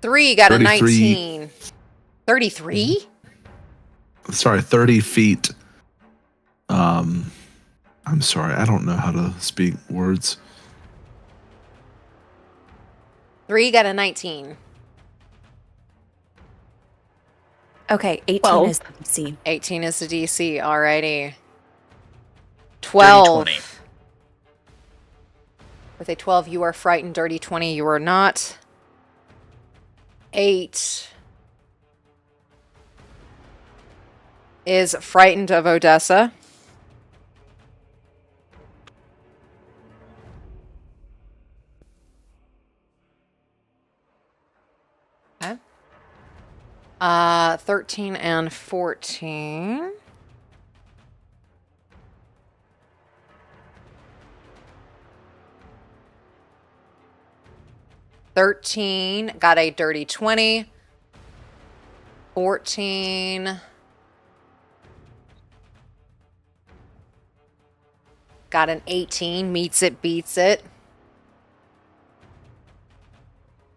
3 got 33. a 19. 33? Sorry, 30 feet. I'm sorry, I don't know how to speak words. 3 got a 19. Okay, 18 12. is the DC. 18 is the DC, alrighty. 12. 20. With a 12, you are frightened. Dirty 20, you are not. 8 is frightened of Odessa. Okay. 13 and 14. Got a dirty 20. 14 got an 18. Meets it, beats it.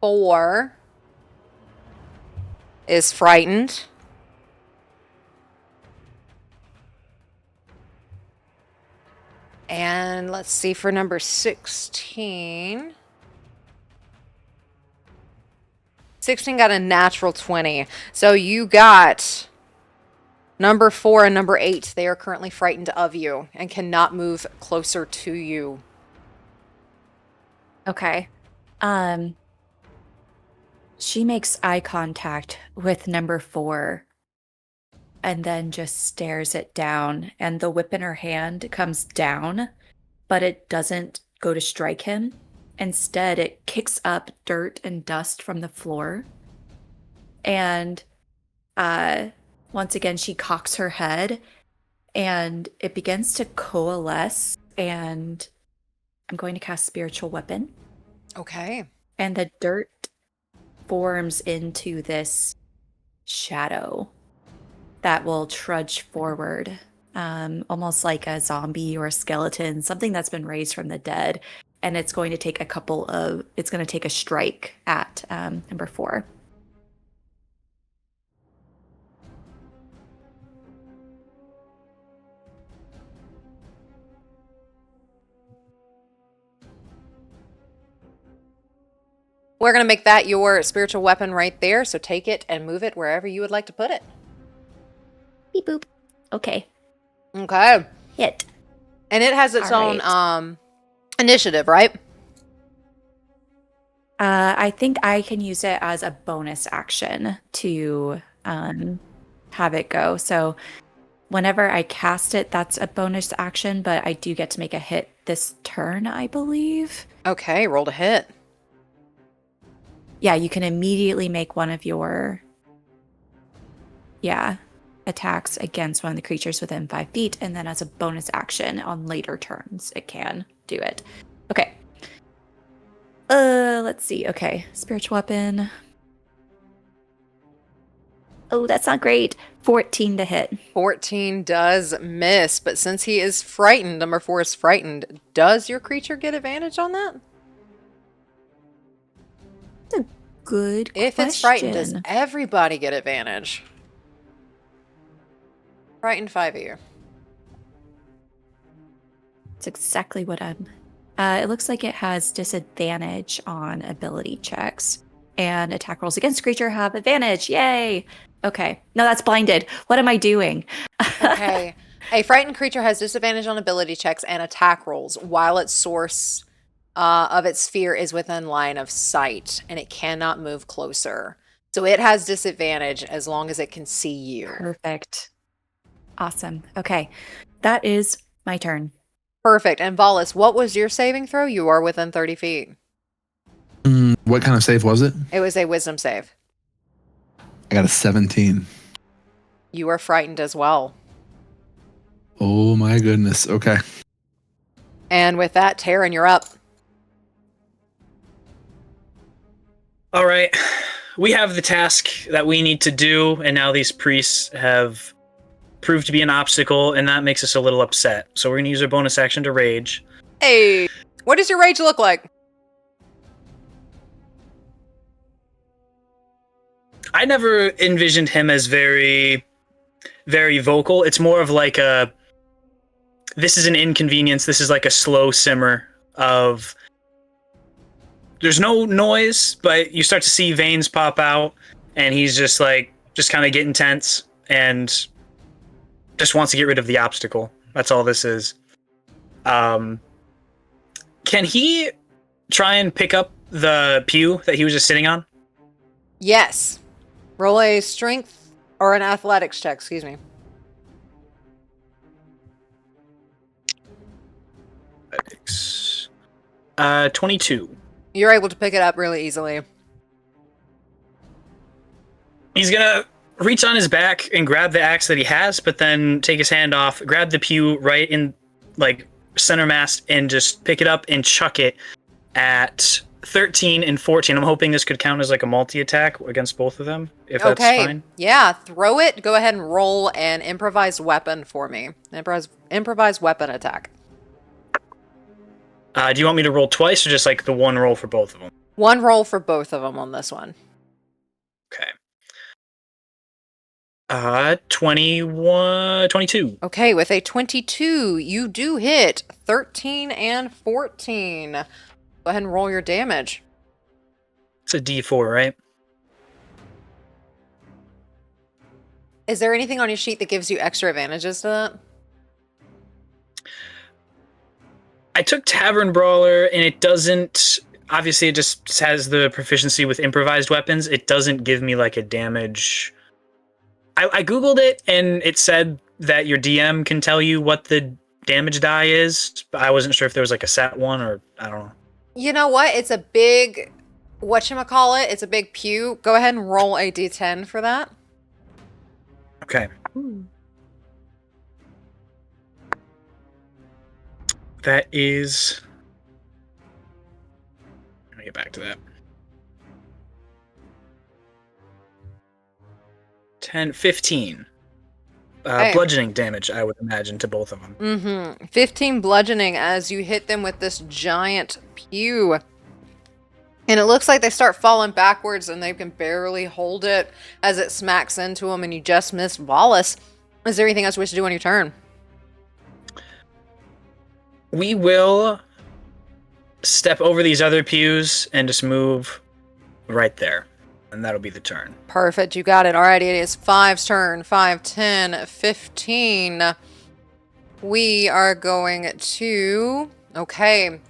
4 is frightened. And let's see for number 16. 16 got a natural 20. So you got number 4 and number 8. They are currently frightened of you and cannot move closer to you. Okay. She makes eye contact with number 4 and then just stares it down, and the whip in her hand comes down, but it doesn't go to strike him. Instead, it kicks up dirt and dust from the floor. And once again, she cocks her head and it begins to coalesce. And I'm going to cast Spiritual Weapon. Okay. And the dirt forms into this shadow that will trudge forward, almost like a zombie or a skeleton, something that's been raised from the dead. And it's going to take a strike at number 4. We're going to make that your spiritual weapon right there. So take it and move it wherever you would like to put it. Beep boop. Okay. Okay. Hit. And it has its All own initiative, right? I think I can use it as a bonus action to have it go. So whenever I cast it, that's a bonus action, but I do get to make a hit this turn, I believe. Okay, roll to hit. Yeah, you can immediately make one of your attacks against one of the creatures within 5 feet, and then as a bonus action on later turns, it can do it. Okay. Let's see. Okay, spiritual weapon. Oh, that's not great. 14 to hit. 14 does miss, but since he is frightened, number 4 is frightened, does your creature get advantage on that? That's a good question. If it's frightened, does everybody get advantage? Frightened 5 of you. It's exactly what I'm. It looks like it has disadvantage on ability checks, and attack rolls against creature have advantage. Yay! Okay. No, that's blinded. What am I doing? Okay. A frightened creature has disadvantage on ability checks and attack rolls while its source of its sphere is within line of sight, and it cannot move closer. So it has disadvantage as long as it can see you. Perfect. Awesome. Okay. That is my turn. Perfect. And Valas, what was your saving throw? You are within 30 feet. What kind of save was it? It was a wisdom save. I got a 17. You are frightened as well. Oh my goodness. Okay. And with that, Taryn, you're up. All right. We have the task that we need to do, and now these priests have proved to be an obstacle, and that makes us a little upset. So we're going to use our bonus action to rage. Hey, what does your rage look like? I never envisioned him as very, very vocal. It's more of like a, this is an inconvenience. This is like a slow simmer of, there's no noise, but you start to see veins pop out, and he's just kind of getting tense and just wants to get rid of the obstacle. That's all this is. Can he try and pick up the pew that he was just sitting on? Yes. Roll a strength or an athletics check, excuse me. Athletics. 22. You're able to pick it up really easily. He's gonna reach on his back and grab the axe that he has, but then take his hand off, grab the pew right in like center mass, and just pick it up and chuck it at 13 and 14. I'm hoping this could count as like a multi-attack against both of them, if that's fine. Yeah, throw it. Go ahead and roll an improvised weapon for me. Improvised weapon attack. Do you want me to roll twice or just like the one roll for both of them? One roll for both of them on this one. Okay. 22. Okay, with a 22, you do hit 13 and 14. Go ahead and roll your damage. It's a D4, right? Is there anything on your sheet that gives you extra advantages to that? I took Tavern Brawler, and it doesn't... Obviously, it just has the proficiency with improvised weapons. It doesn't give me, like, a damage... I Googled it, and it said that your DM can tell you what the damage die is, but I wasn't sure if there was, like, a set one, or... I don't know. You know what? It's a big... Whatchamacallit? It's a big pew. Go ahead and roll a d10 for that. Okay. Ooh. That is... Let me get back to that. 10, 15. Okay. Bludgeoning damage, I would imagine, to both of them. Mm-hmm. 15 bludgeoning as you hit them with this giant pew. And it looks like they start falling backwards and they can barely hold it as it smacks into them, and you just missed Valas. Is there anything else you wish to do on your turn? We will step over these other pews and just move right there. And that'll be the turn. Perfect, you got it. Alrighty, it is 5's turn. 5, 10, 15. We are going to... Okay.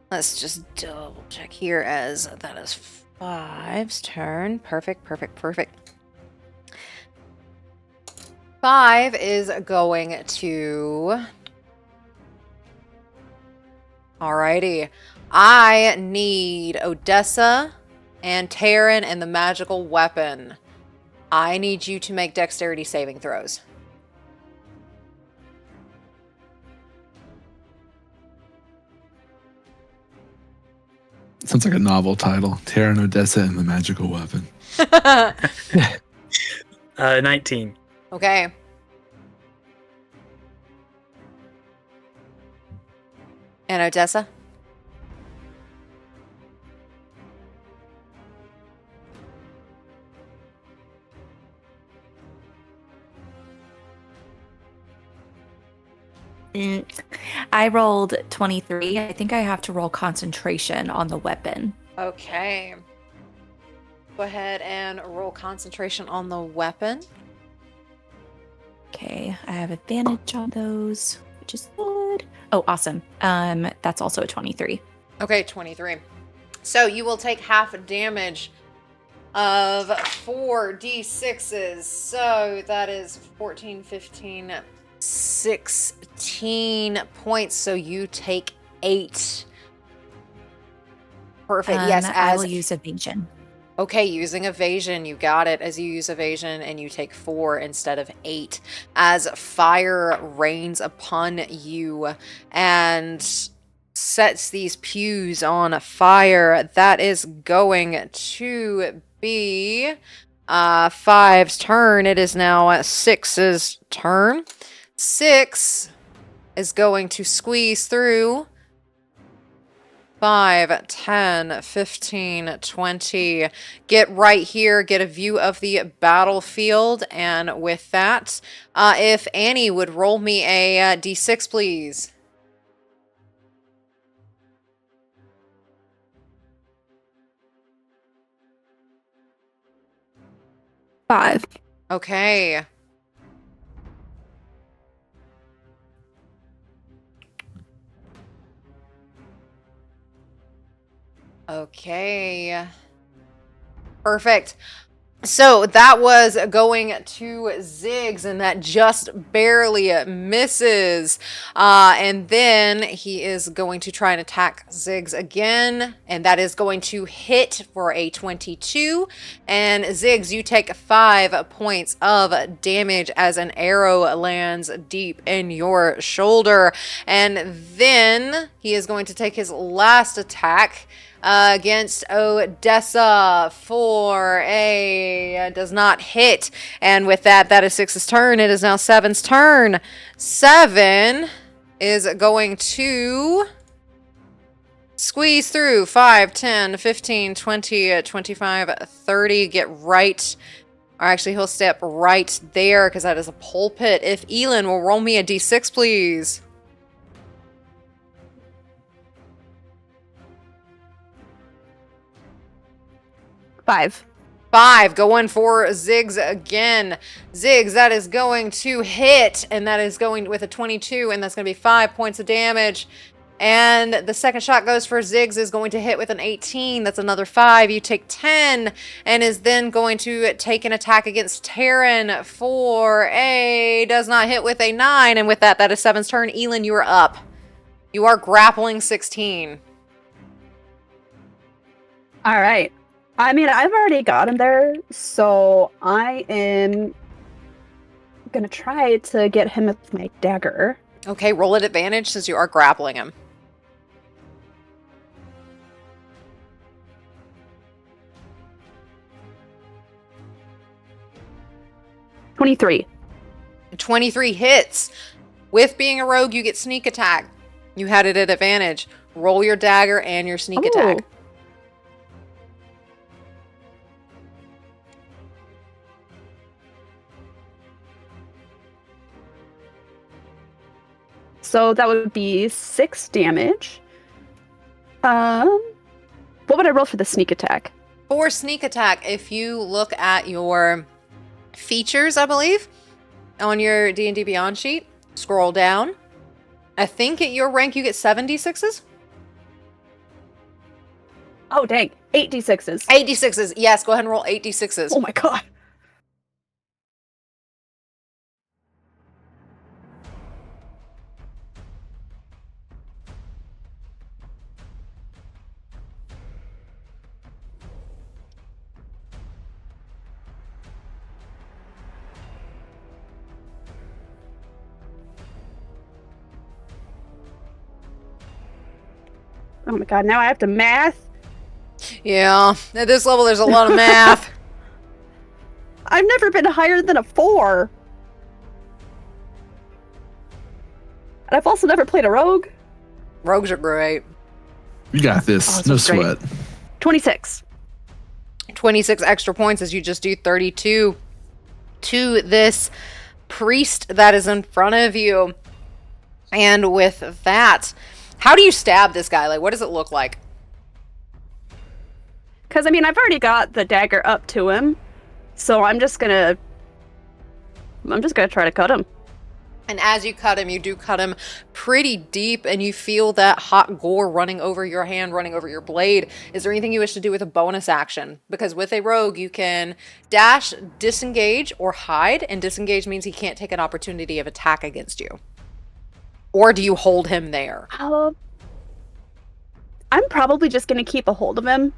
Let's just double check here as that is 5's turn. Perfect, perfect, perfect. 5 is going to... Alrighty. I need Odessa and Taryn and the magical weapon. I need you to make dexterity saving throws. Sounds like a novel title. Taryn, Odessa, and the magical weapon. 19. Okay. And Odessa? I rolled 23. I think I have to roll concentration on the weapon. Okay. Go ahead and roll concentration on the weapon. Okay, I have advantage on those, which is good. Oh, awesome. That's also a 23. Okay, 23. So you will take half damage of 4d6s. So that is 14, 15, 16 points. So you take 8. Perfect. Yes, I will use evasion. Okay, using evasion, you got it. As you use evasion, and you take 4 instead of 8, as fire rains upon you and sets these pews on fire. That is going to be 5's turn. It is now 6's turn. 6 is going to squeeze through 5, 10, 15, 20. Get right here, get a view of the battlefield. And with that, if Annie would roll me a d6, please. Five. Okay. Okay. Perfect. So that was going to Ziggs, and that just barely misses. And then he is going to try and attack Ziggs again, and that is going to hit for a 22. And Ziggs, you take 5 points of damage as an arrow lands deep in your shoulder. And then he is going to take his last attack against Odessa for a does not hit. And with that, that is 6's turn. It is now 7's turn. 7 is going to squeeze through 5, 10, 15, 20, 25, 30. Get right. Or actually, he'll step right there because that is a pulpit. If Elin will roll me a d6, please. 5 going for Ziggs again. Ziggs, that is going to hit, and that is going with a 22, and that's going to be 5 points of damage. And the second shot goes for Ziggs, is going to hit with an 18. That's another 5. You take 10, and is then going to take an attack against Taryn for a does not hit with a 9. And with that, that is 7's turn. Elin, you are up. You are grappling 16. All right. I mean, I've already got him there, so I am gonna try to get him with my dagger. Okay, roll at advantage since you are grappling him. $23. 23 hits. With being a rogue, you get sneak attack. You had it at advantage. Roll your dagger and your sneak attack. So that would be 6 damage. What would I roll for the sneak attack? For sneak attack, if you look at your features, I believe, on your D&D Beyond sheet, scroll down. I think at your rank you get 76s. Oh, dang. 8d6s. 8d6s. Yes, go ahead and roll 8d6s. Oh my god. Oh my god, now I have to math? Yeah, at this level there's a lot of math. I've never been higher than a 4. And I've also never played a rogue. Rogues are great. You got this. Oh, No so great. sweat. 26. 26 extra points as you just do 32 to this priest that is in front of you. And with that, how do you stab this guy? Like, what does it look like? Because, I mean, I've already got the dagger up to him, so I'm just gonna try to cut him. And as you cut him, you do cut him pretty deep, and you feel that hot gore running over your hand, running over your blade. Is there anything you wish to do with a bonus action? Because with a rogue, you can dash, disengage, or hide, and disengage means he can't take an opportunity of attack against you. Or do you hold him there? I'm probably just gonna keep a hold of him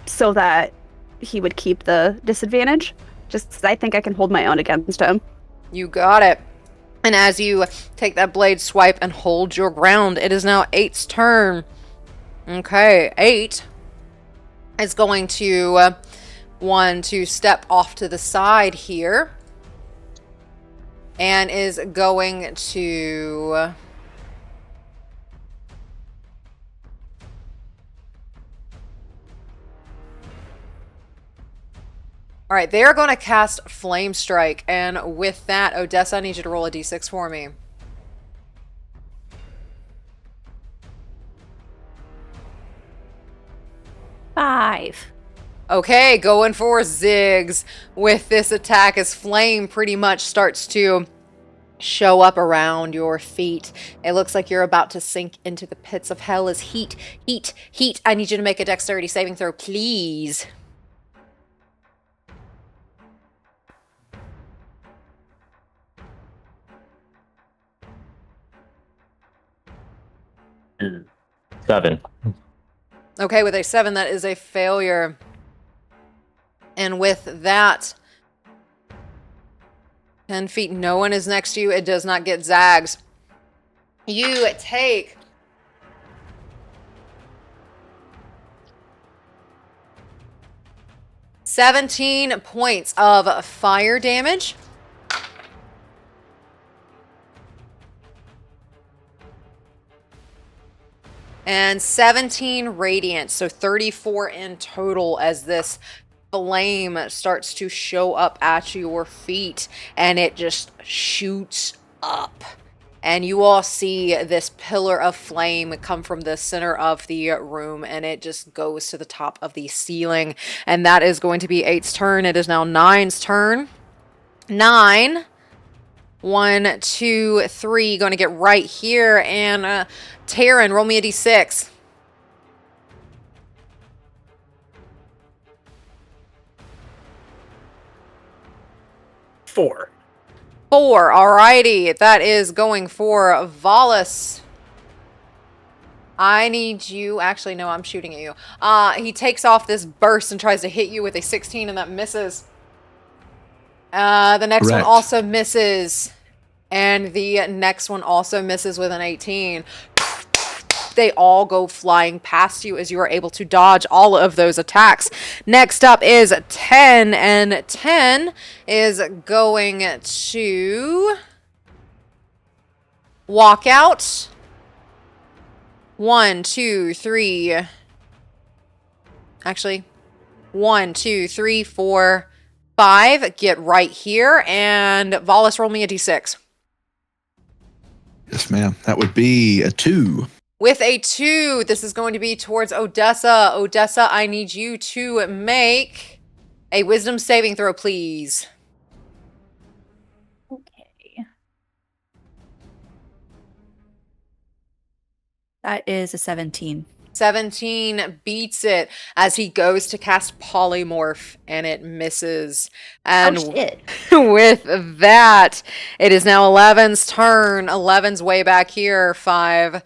so that he would keep the disadvantage, just 'cause I think I can hold my own against him. You got it. And as you take that blade swipe and hold your ground, it is now 8's turn. Okay, 8 is going to want to step off to the side here. And is going to... All right, they're going to cast Flame Strike, and with that, Odessa, I need you to roll a d6 for me. Five. Okay, going for Ziggs with this attack as flame pretty much starts to show up around your feet. It looks like you're about to sink into the pits of hell as heat, heat, heat. I need you to make a dexterity saving throw, please. Seven. Okay, with a 7, that is a failure. And with that, 10 feet, no one is next to you. It does not get zags. You take 17 points of fire damage. And 17 radiant, so 34 in total as this flame starts to show up at your feet, and it just shoots up. And you all see this pillar of flame come from the center of the room, and it just goes to the top of the ceiling. And that is going to be 8's turn. It is now 9's turn. 9. 1, 2, 3. Going to get right here. And Taryn, roll me a d6. Four. 4. Alrighty. That is going for Valas. I need you. Actually, no, I'm shooting at you. He takes off this burst and tries to hit you with a 16, and that misses. The next Correct. one also misses. And the next one also misses with an 18. They all go flying past you as you are able to dodge all of those attacks. Next up is 10, and 10 is going to walk out. 1, 2, 3. Actually, 1, 2, 3, 4, 5. Get right here, and Valas, roll me a d6. Yes, ma'am. That would be a 2. With a 2, this is going to be towards Odessa. Odessa, I need you to make a wisdom saving throw, please. Okay. That is a 17. 17 beats it as he goes to cast Polymorph, and it misses. And Oh, shit. with that, it is now 11's turn. 11's way back here. 5,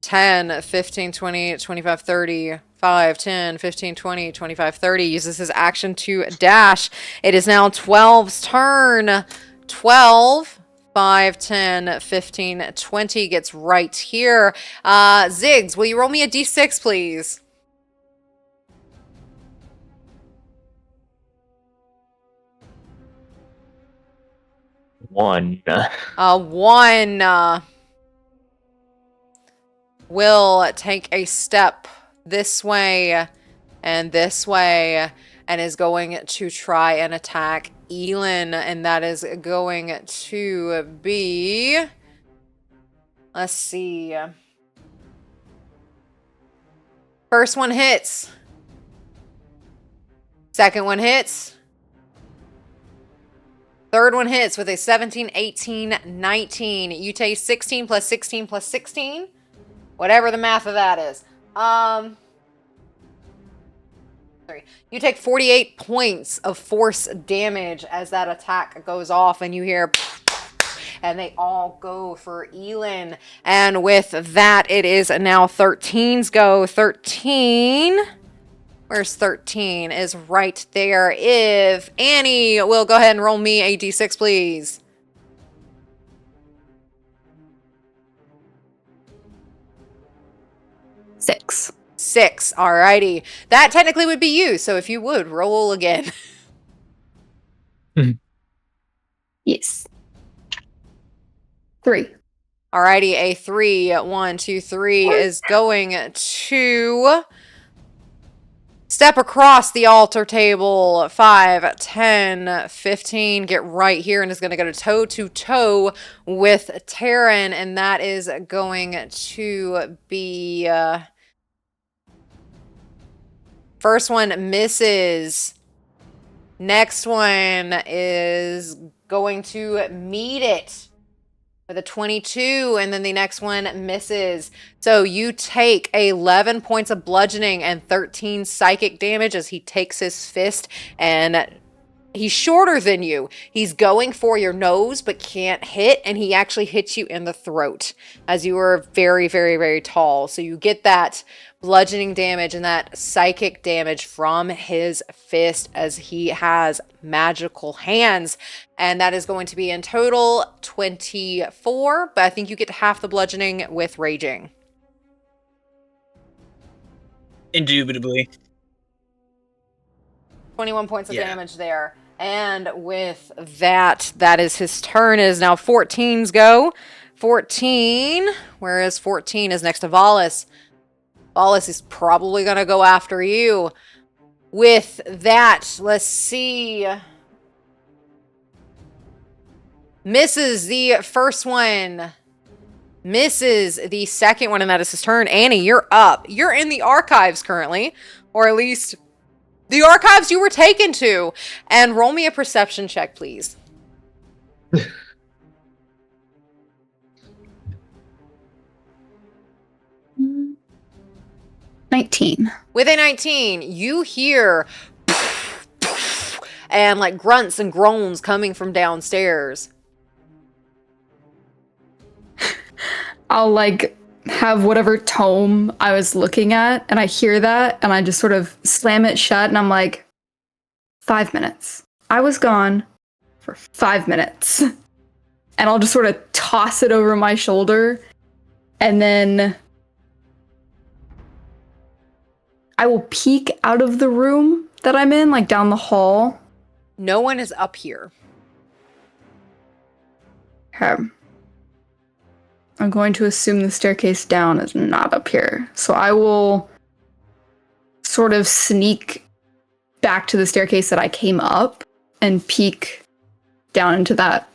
10, 15, 20, 25, 30. 5, 10, 15, 20, 25, 30. Uses his action to dash. It is now 12's turn. 12, 5, 10, 15, 20 gets right here. Ziggs, will you roll me a d6, please? One. 1 will take a step this way and is going to try and attack Elin, and that is going to be Let's see. First one hits. Second one hits. Third one hits with a 17, 18, 19. You take 16 plus 16 plus 16. Whatever the math of that is. You take 48 points of force damage as that attack goes off, and you hear, and they all go for Elin. And with that, it is now 13's go. 13. Where's 13? Is right there. If Annie will go ahead and roll me a d6, please. Six. 6. Alrighty. That technically would be you, so if you would, roll again. Yes. 3. Alrighty, a 3. 1, 2, 3 is going to step across the altar table. 5, 10, 15. Get right here and is going to go toe to toe with Taryn, and that is going to be... First one misses. Next one is going to meet it with a 22, and then the next one misses. So you take 11 points of bludgeoning and 13 psychic damage as he takes his fist, and he's shorter than you. He's going for your nose but can't hit, and he actually hits you in the throat as you are very, very, very tall. So you get that bludgeoning damage and that psychic damage from his fist as he has magical hands. And that is going to be in total 24, but I think you get half the bludgeoning with raging. Indubitably. 21 points of damage there. And with that, that is his turn. It is now 14's go. 14, whereas 14 is next to Valas. Valas is probably going to go after you. With that, let's see. Misses the first one. Misses the second one, and that is his turn. Annie, you're up. You're in the archives currently, or at least the archives you were taken to. And roll me a perception check, please. 19. With a 19, you hear and like grunts and groans coming from downstairs. I'll like have whatever tome I was looking at, and I hear that, and I just sort of slam it shut, and I'm like, 5 minutes. I was gone for 5 minutes. And I'll just sort of toss it over my shoulder, and then I will peek out of the room that I'm in, like down the hall. No one is up here. Okay. I'm going to assume the staircase down is not up here. So I will sort of sneak back to the staircase that I came up and peek down into that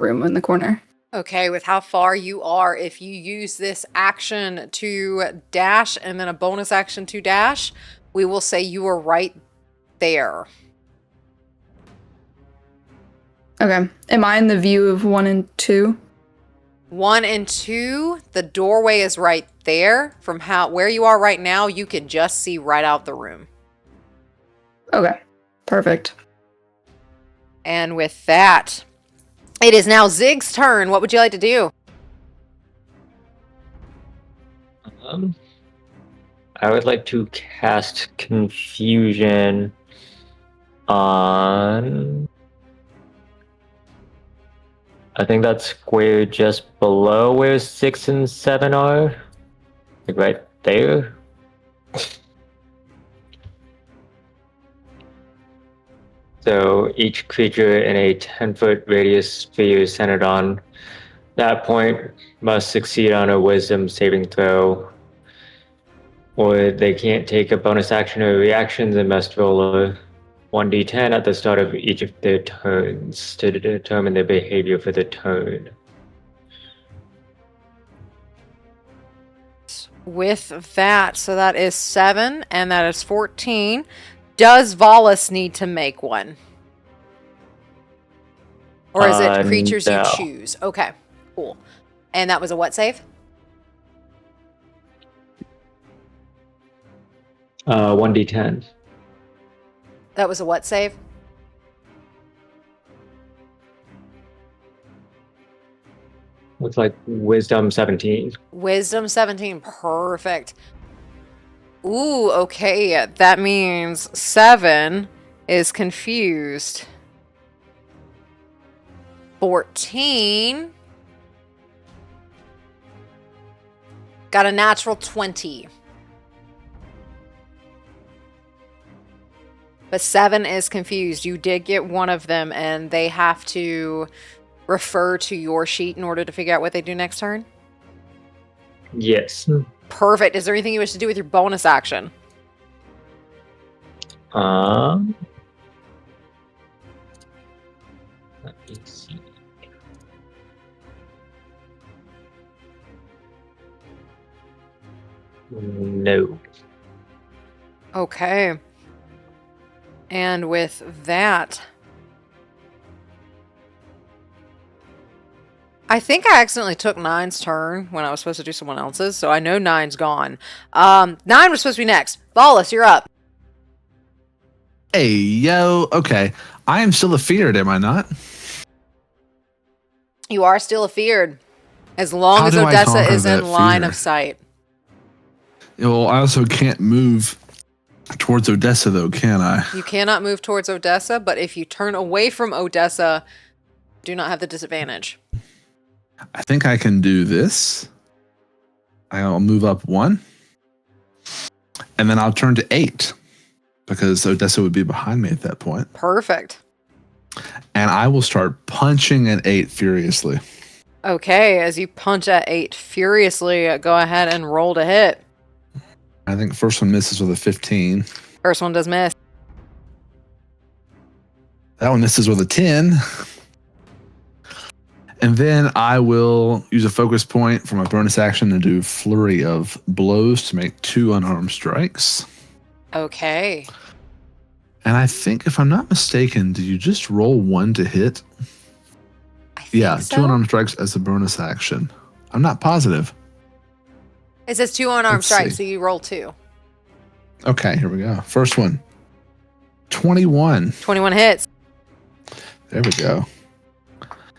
room in the corner. Okay, with how far you are, if you use this action to dash and then a bonus action to dash, we will say you are right there. Okay. Am I in the view of 1 and 2? 1 and 2, the doorway is right there. From where you are right now, you can just see right out the room. Okay. Perfect. And with that, it is now Zig's turn. What would you like to do? I would like to cast Confusion on... I think that's square just below where 6 and 7 are. Like right there. So each creature in a 10-foot radius sphere centered on that point must succeed on a wisdom saving throw. Or they can't take a bonus action or reaction and must roll a 1d10 at the start of each of their turns to determine their behavior for the turn. with that, so that is 7, and that is 14. Does Valas need to make one? Or is it creatures No. you choose? Okay, cool. And that was a what save? 1d10. That was a what save? Looks like wisdom 17. Wisdom 17. Perfect. Ooh, okay. That means 7 is confused. 14 got a natural 20. But 7 is confused. You did get one of them, and they have to refer to your sheet in order to figure out what they do next turn? Yes. Perfect. Is there anything you wish to do with your bonus action? Let me see. No. Okay. And with that, I think I accidentally took 9's turn when I was supposed to do someone else's, so I know 9's gone. 9 was supposed to be next. Valas, you're up. Hey, yo. Okay. I am still afeared, am I not? You are still afeared, as long How as do I Odessa conquer is in that line fear? of sight. Well, I also can't move towards Odessa, though, can I? You cannot move towards Odessa, but if you turn away from Odessa, do not have the disadvantage. I think I can do this. I'll move up 1. And then I'll turn to 8. Because Odessa would be behind me at that point. Perfect. And I will start punching at 8 furiously. Okay, as you punch at 8 furiously, go ahead and roll to hit. I think the first one misses with a 15. First one does miss. That one misses with a 10. And then I will use a focus point for my bonus action to do Flurry of Blows to make 2 unarmed strikes. Okay. And I think, if I'm not mistaken, did you just roll 1 to hit? I think Yeah, so. 2 unarmed strikes as a bonus action. I'm not positive. It says 2 unarmed Let's strikes, see. so you roll 2. Okay, here we go. First one. 21. 21 hits. There we go.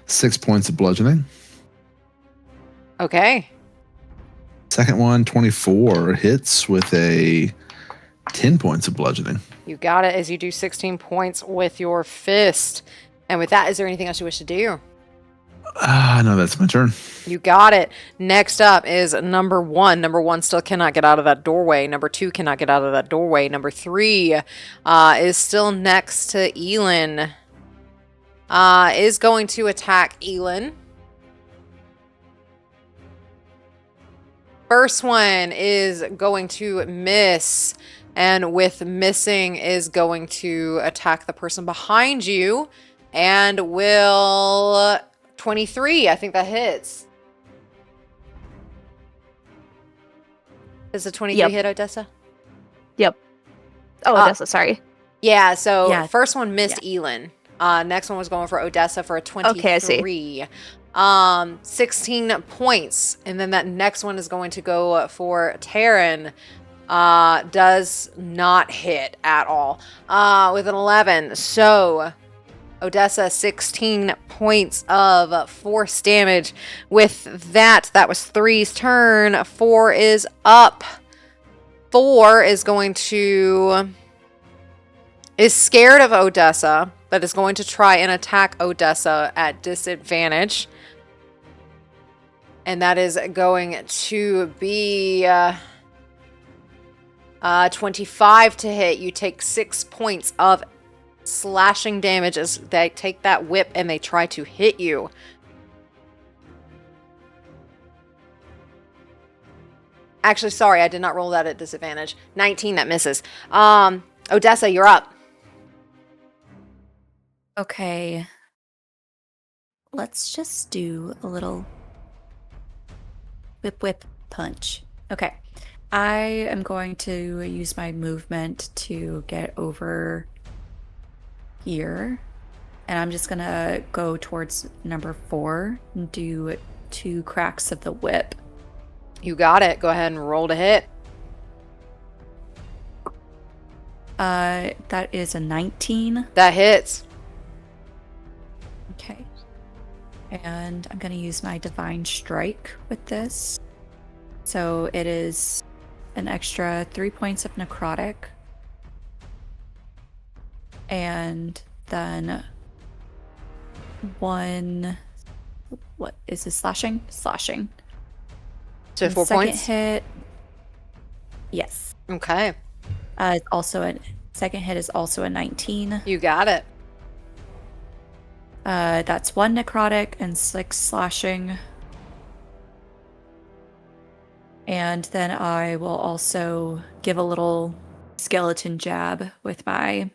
6 points of bludgeoning. Okay. Second one, 24, hits with a 10 points of bludgeoning. You got it as you do 16 points with your fist. And with that, is there anything else you wish to do? No, that's my turn. You got it. Next up is number 1. Number 1 still cannot get out of that doorway. Number 2 cannot get out of that doorway. Number 3 is still next to Elin. Is going to attack Elin. First one is going to miss, and with missing is going to attack the person behind you, and will 23. I think that hits. Does the 23 hit, Odessa? Yep. Oh, Odessa, sorry. Yeah, so Yeah. first one missed Elin. Next one was going for Odessa for a 23. Okay, I see. 16 points. And then that next one is going to go for Taryn. Does not hit at all. With an 11. So Odessa, 16 points of force damage. With that, that was 3's turn. 4 is up. 4 is going to... is scared of Odessa, but is going to try and attack Odessa at disadvantage. And that is going to be 25 to hit. You take 6 points of slashing damage as they take that whip and they try to hit you. Actually, sorry, I did not roll that at disadvantage. 19, that misses. Odessa, you're up. Okay. Let's just do a little whip whip punch. Okay. I am going to use my movement to get over here. And I'm just going to go towards number 4 and do 2 cracks of the whip. You got it. Go ahead and roll to hit. That is a 19. That hits. Okay. And I'm going to use my Divine Strike with this. So it is an extra 3 points of necrotic. And then 1... What is this? Slashing? Slashing. So 4 second points? Hit... Yes. Okay. It's also a... Second hit is also a 19. You got it. That's 1 necrotic and 6 slashing. And then I will also give a little skeleton jab with my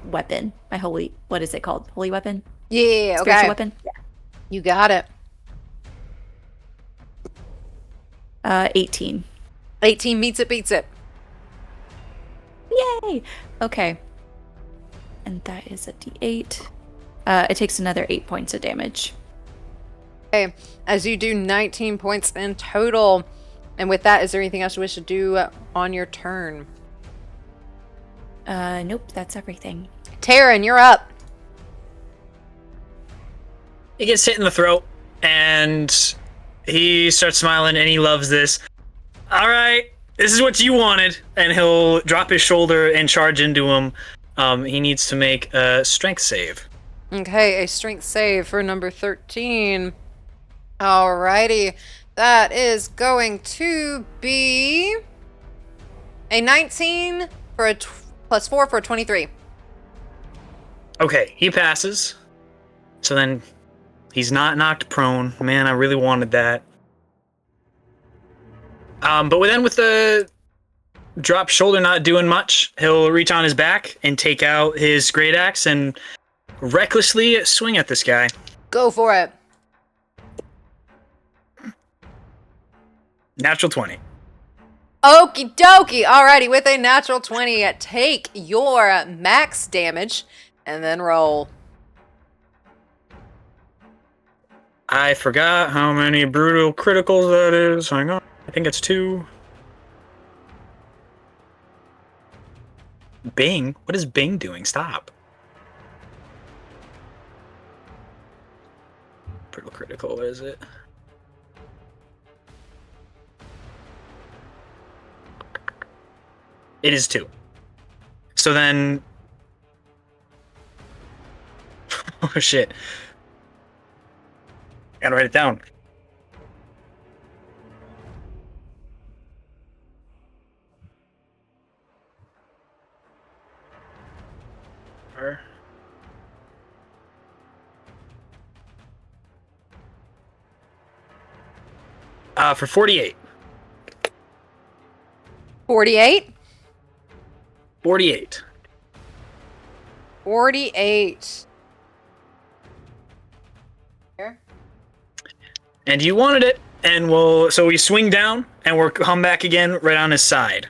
weapon. My holy, what is it called? Holy weapon? Yeah, Spiritual okay. weapon? You got it. 18. 18 meets it, beats it. Yay! Okay. And that is a d8. It takes another 8 points of damage. Okay, as you do 19 points in total. And with that, is there anything else you wish to do on your turn? Nope, that's everything. Taryn, you're up. He gets hit in the throat, and he starts smiling, and he loves this. All right, this is what you wanted. And he'll drop his shoulder and charge into him. He needs to make a strength save. Okay, a strength save for number 13. Alrighty. That is going to be a 19 for a plus 4 for a 23. Okay, he passes. So then he's not knocked prone. Man, I really wanted that. But then with the drop shoulder not doing much, he'll reach on his back and take out his great axe and recklessly swing at this guy. Go for it. Natural 20. Okie dokie. Alrighty, with a natural 20, take your max damage and then roll. I forgot how many brutal criticals that is. Hang on. I think it's 2. Bing? What is Bing doing? Stop. Brutal critical, what is it? It is 2. So then... oh shit. Gotta write it down. For 48. 48? 48. 48. Here. And you wanted it, and so we swing down, and we'll come back again right on his side.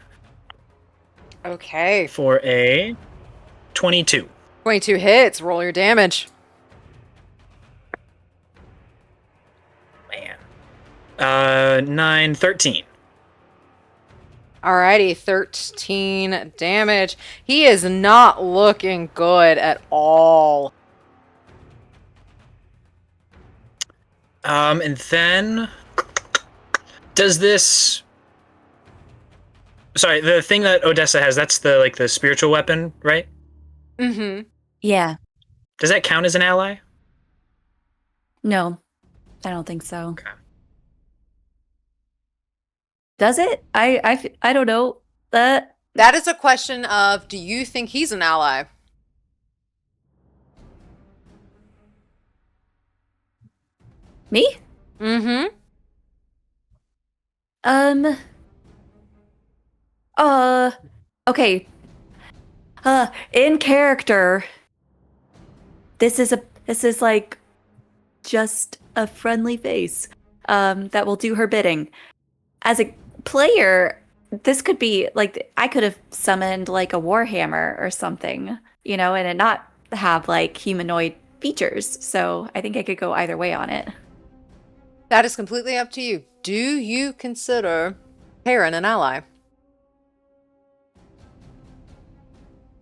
Okay. For a 22. 22 hits. Roll your damage. Man. 9, 13. Alrighty, 13 damage. He is not looking good at all. And then does this... Sorry, the thing that Odessa has, that's the spiritual weapon, right? Mm-hmm. Yeah. Does that count as an ally? No, I don't think so. Okay. Does it? I don't know. That is a question of, do you think he's an ally? Me? Mm-hmm. Okay. In character, this is like just a friendly face that will do her bidding. as a player, this could be like I could have summoned like a warhammer or something, you know, and it not have like humanoid features. So I think I could go either way on it. That is completely up to you. Do you consider Taryn an ally?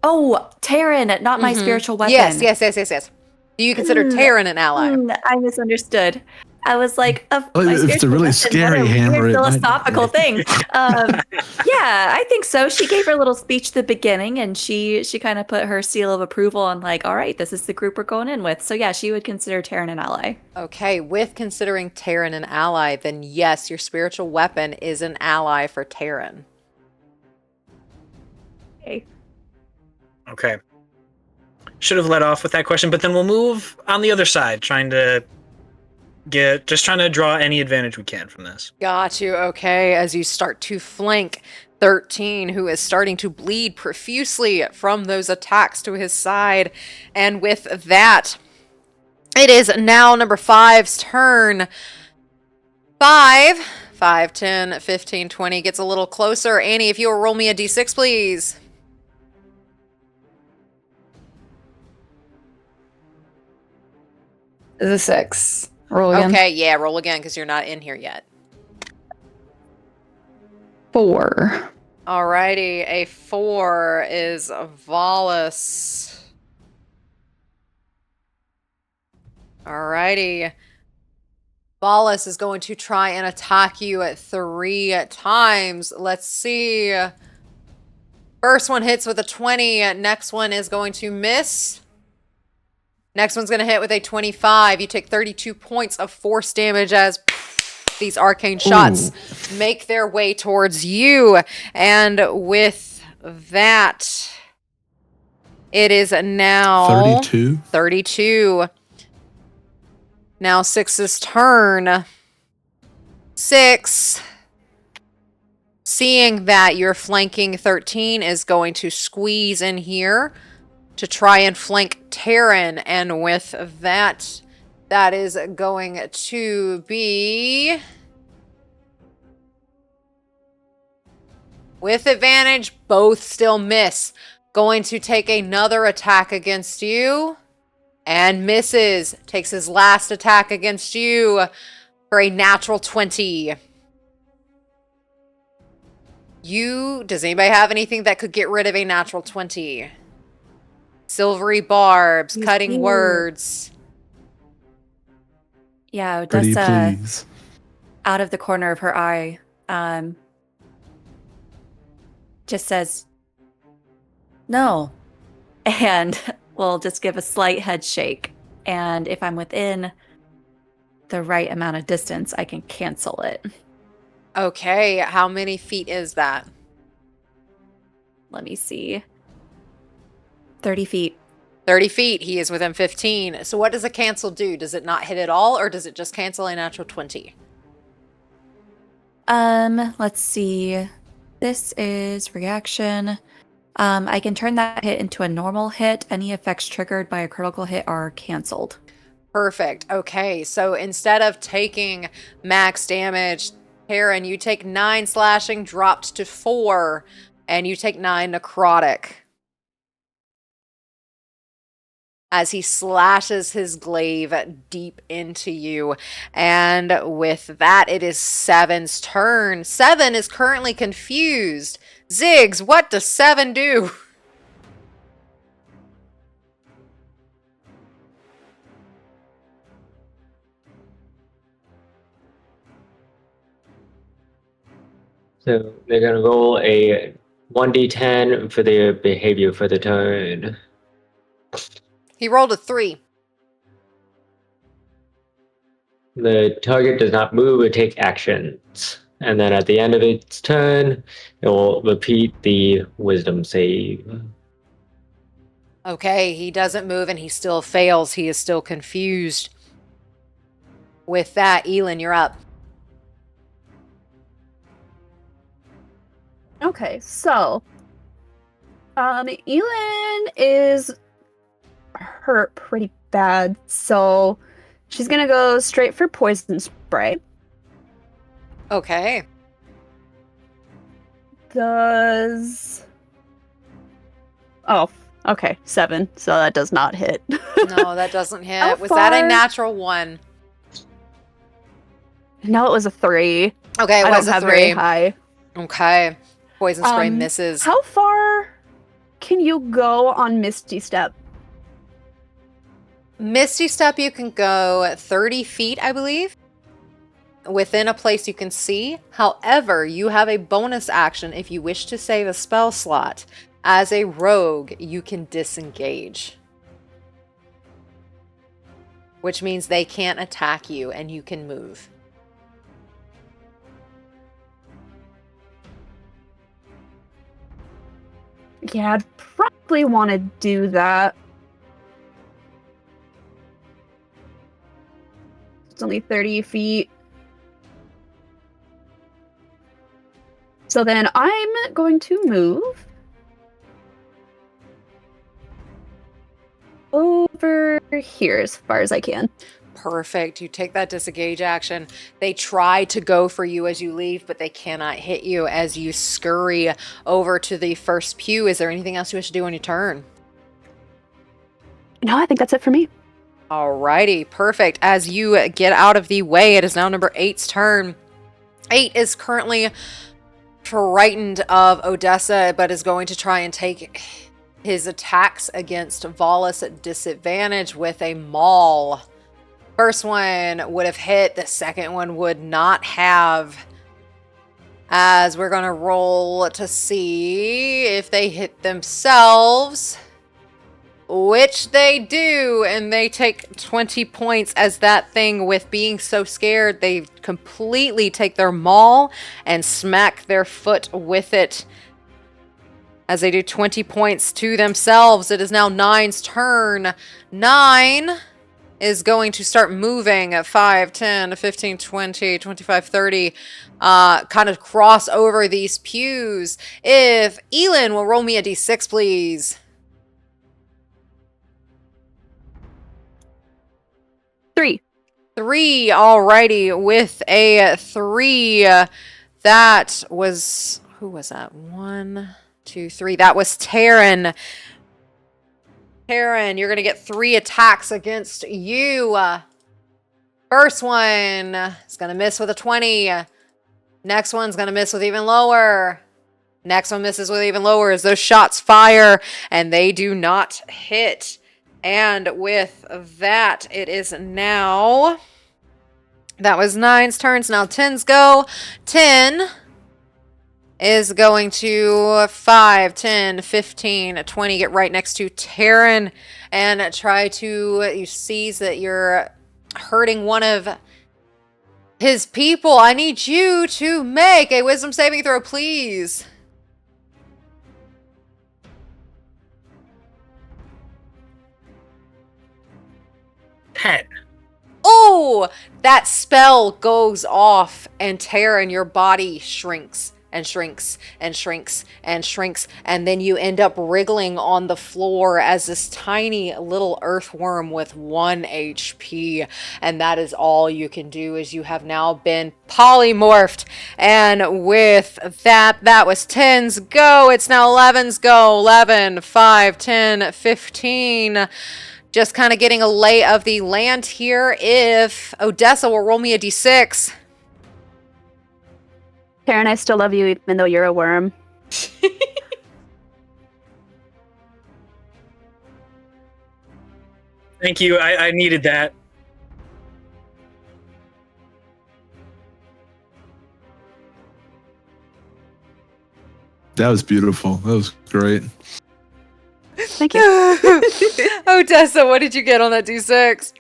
Oh, Taryn, not my spiritual weapon. Yes. Do you consider Taryn an ally? I misunderstood. I was like, my if it's a spiritual really weapon, scary what a hammer, weird it might philosophical not be. thing. Yeah, I think so. She gave her little speech at the beginning, and she kind of put her seal of approval on like, all right, this is the group we're going in with. So yeah, she would consider Taryn an ally. Okay, with considering Taryn an ally, then yes, your spiritual weapon is an ally for Taryn. Okay. Should have let off with that question, but then we'll move on the other side, trying to draw any advantage we can from this. Got you. Okay, as you start to flank 13, who is starting to bleed profusely from those attacks to his side. And with that, it is now number 5's turn. 5, 10, 15, 20 gets a little closer. Annie, if you will roll me a d6, please. Is a 6. Roll again. Okay, yeah, roll again because you're not in here yet. 4. Alrighty, a 4 is Valas. Alrighty. Valas is going to try and attack you at 3 times. Let's see. First one hits with a 20. Next one is going to miss. Next one's going to hit with a 25. You take 32 points of force damage as these arcane shots make their way towards you. And with that, it is now 32. Now 6's turn. 6, seeing that you're flanking 13, is going to squeeze in here to try and flank Taryn. And with that, that is going to be with advantage. Both still miss. Going to take another attack against you and misses. Takes his last attack against you for a natural 20. Does anybody have anything that could get rid of a natural 20? Silvery barbs, cutting words. Yeah, Pretty Odessa, please. out of the corner of her eye, just says, no. And we'll just give a slight head shake. And if I'm within the right amount of distance, I can cancel it. Okay, how many feet is that? Let me see. 30 feet. 30 feet. He is within 15. So what does a cancel do? Does it not hit at all, or does it just cancel a natural 20? Let's see. This is reaction. I can turn that hit into a normal hit. Any effects triggered by a critical hit are canceled. Perfect. Okay, so instead of taking max damage, Taryn, you take 9 slashing, dropped to 4, and you take 9 necrotic. As he slashes his glaive deep into you. And with that, it is 7's turn. 7 is currently confused. Ziggs, what does 7 do? So they're going to roll a 1d10 for their behavior for the turn. He rolled a 3. The target does not move or take actions. And then at the end of its turn, it will repeat the wisdom save. Okay, he doesn't move and he still fails. He is still confused. With that, Elin, you're up. Okay, so Elin is hurt pretty bad, so she's gonna go straight for poison spray. Okay. does... Oh, okay, 7. So that does not hit. No, that doesn't hit. How Was that a far- natural 1? No, it was a 3. Okay, it I was don't a have 3. very high. Okay. Poison spray misses. How far can you go on Misty Step? Misty Step, you can go 30 feet, I believe, within a place you can see. However, you have a bonus action if you wish to save a spell slot. As a rogue, you can disengage, which means they can't attack you and you can move. Yeah, I'd probably want to do that. It's only 30 feet. So then I'm going to move over here as far as I can. Perfect. You take that disengage action. They try to go for you as you leave, but they cannot hit you as you scurry over to the first pew. Is there anything else you wish to do on your turn? No, I think that's it for me. Alrighty, perfect. As you get out of the way, it is now number 8's turn. 8 is currently frightened of Odessa, but is going to try and take his attacks against Valas at disadvantage with a maul. First one would have hit, the second one would not have. As we're going to roll to see if they hit themselves, which they do, and they take 20 points as that thing, with being so scared, they completely take their maul and smack their foot with it. As they do 20 points to themselves, it is now 9's turn. 9 is going to start moving at 5, 10, 15, 20, 25, 30, kind of cross over these pews. If Elin will roll me a d6, please. 3. 3, alrighty. With a 3, that was, who was that? 1, 2, 3. That was Taryn. Taryn, you're going to get 3 attacks against you. First one is going to miss with a 20. Next one's going to miss with even lower. Next one misses with even lower as those shots fire and they do not hit. And with that, it is now... That was 9's turns. Now 10's go. 10... is going to 5, 10, 15, 20, get right next to Taryn and try to, you see that you're hurting one of his people. I need you to make a wisdom saving throw, please. Oh, that spell goes off and Taryn, your body shrinks. And shrinks and shrinks and shrinks, and then you end up wriggling on the floor as this tiny little earthworm with 1 HP, and that is all you can do, is you have now been polymorphed. And with that, that was 10's go. It's now 11's go. 11, 5, 10, 15. Just kind of getting a lay of the land here. If Odessa will roll me a d6. Taryn, I still love you even though you're a worm. Thank you. I needed that. That was beautiful. That was great. Thank you. Odessa, what did you get on that d6?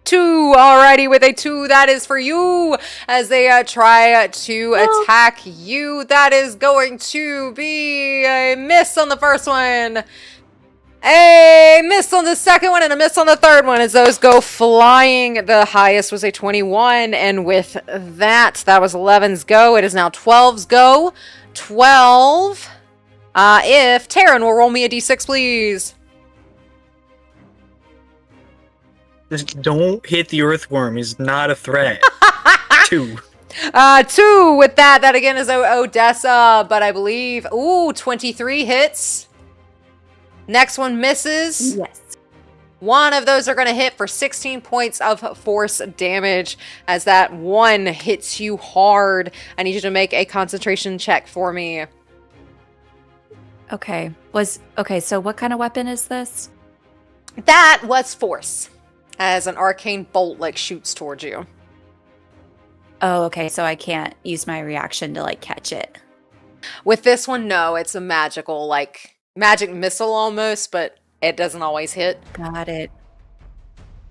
2. Alrighty, with a 2, that is for you. As they try to attack you, that is going to be a miss on the first one, a miss on the second one, and a miss on the third one as those go flying. The highest was a 21, and with that, that was 11's go. It is now 12's go. 12. If Taryn will roll me a d6, please. Just don't hit the earthworm. He's not a threat. 2. 2 with that. That again is Odessa, but I believe, 23 hits. Next one misses. Yes. One of those are going to hit for 16 points of force damage as that one hits you hard. I need you to make a concentration check for me. Okay. So what kind of weapon is this? That was force, as an arcane bolt like shoots towards you. Oh, okay. So I can't use my reaction to like catch it. With this one, no, it's a magical, like magic missile almost, but it doesn't always hit. Got it.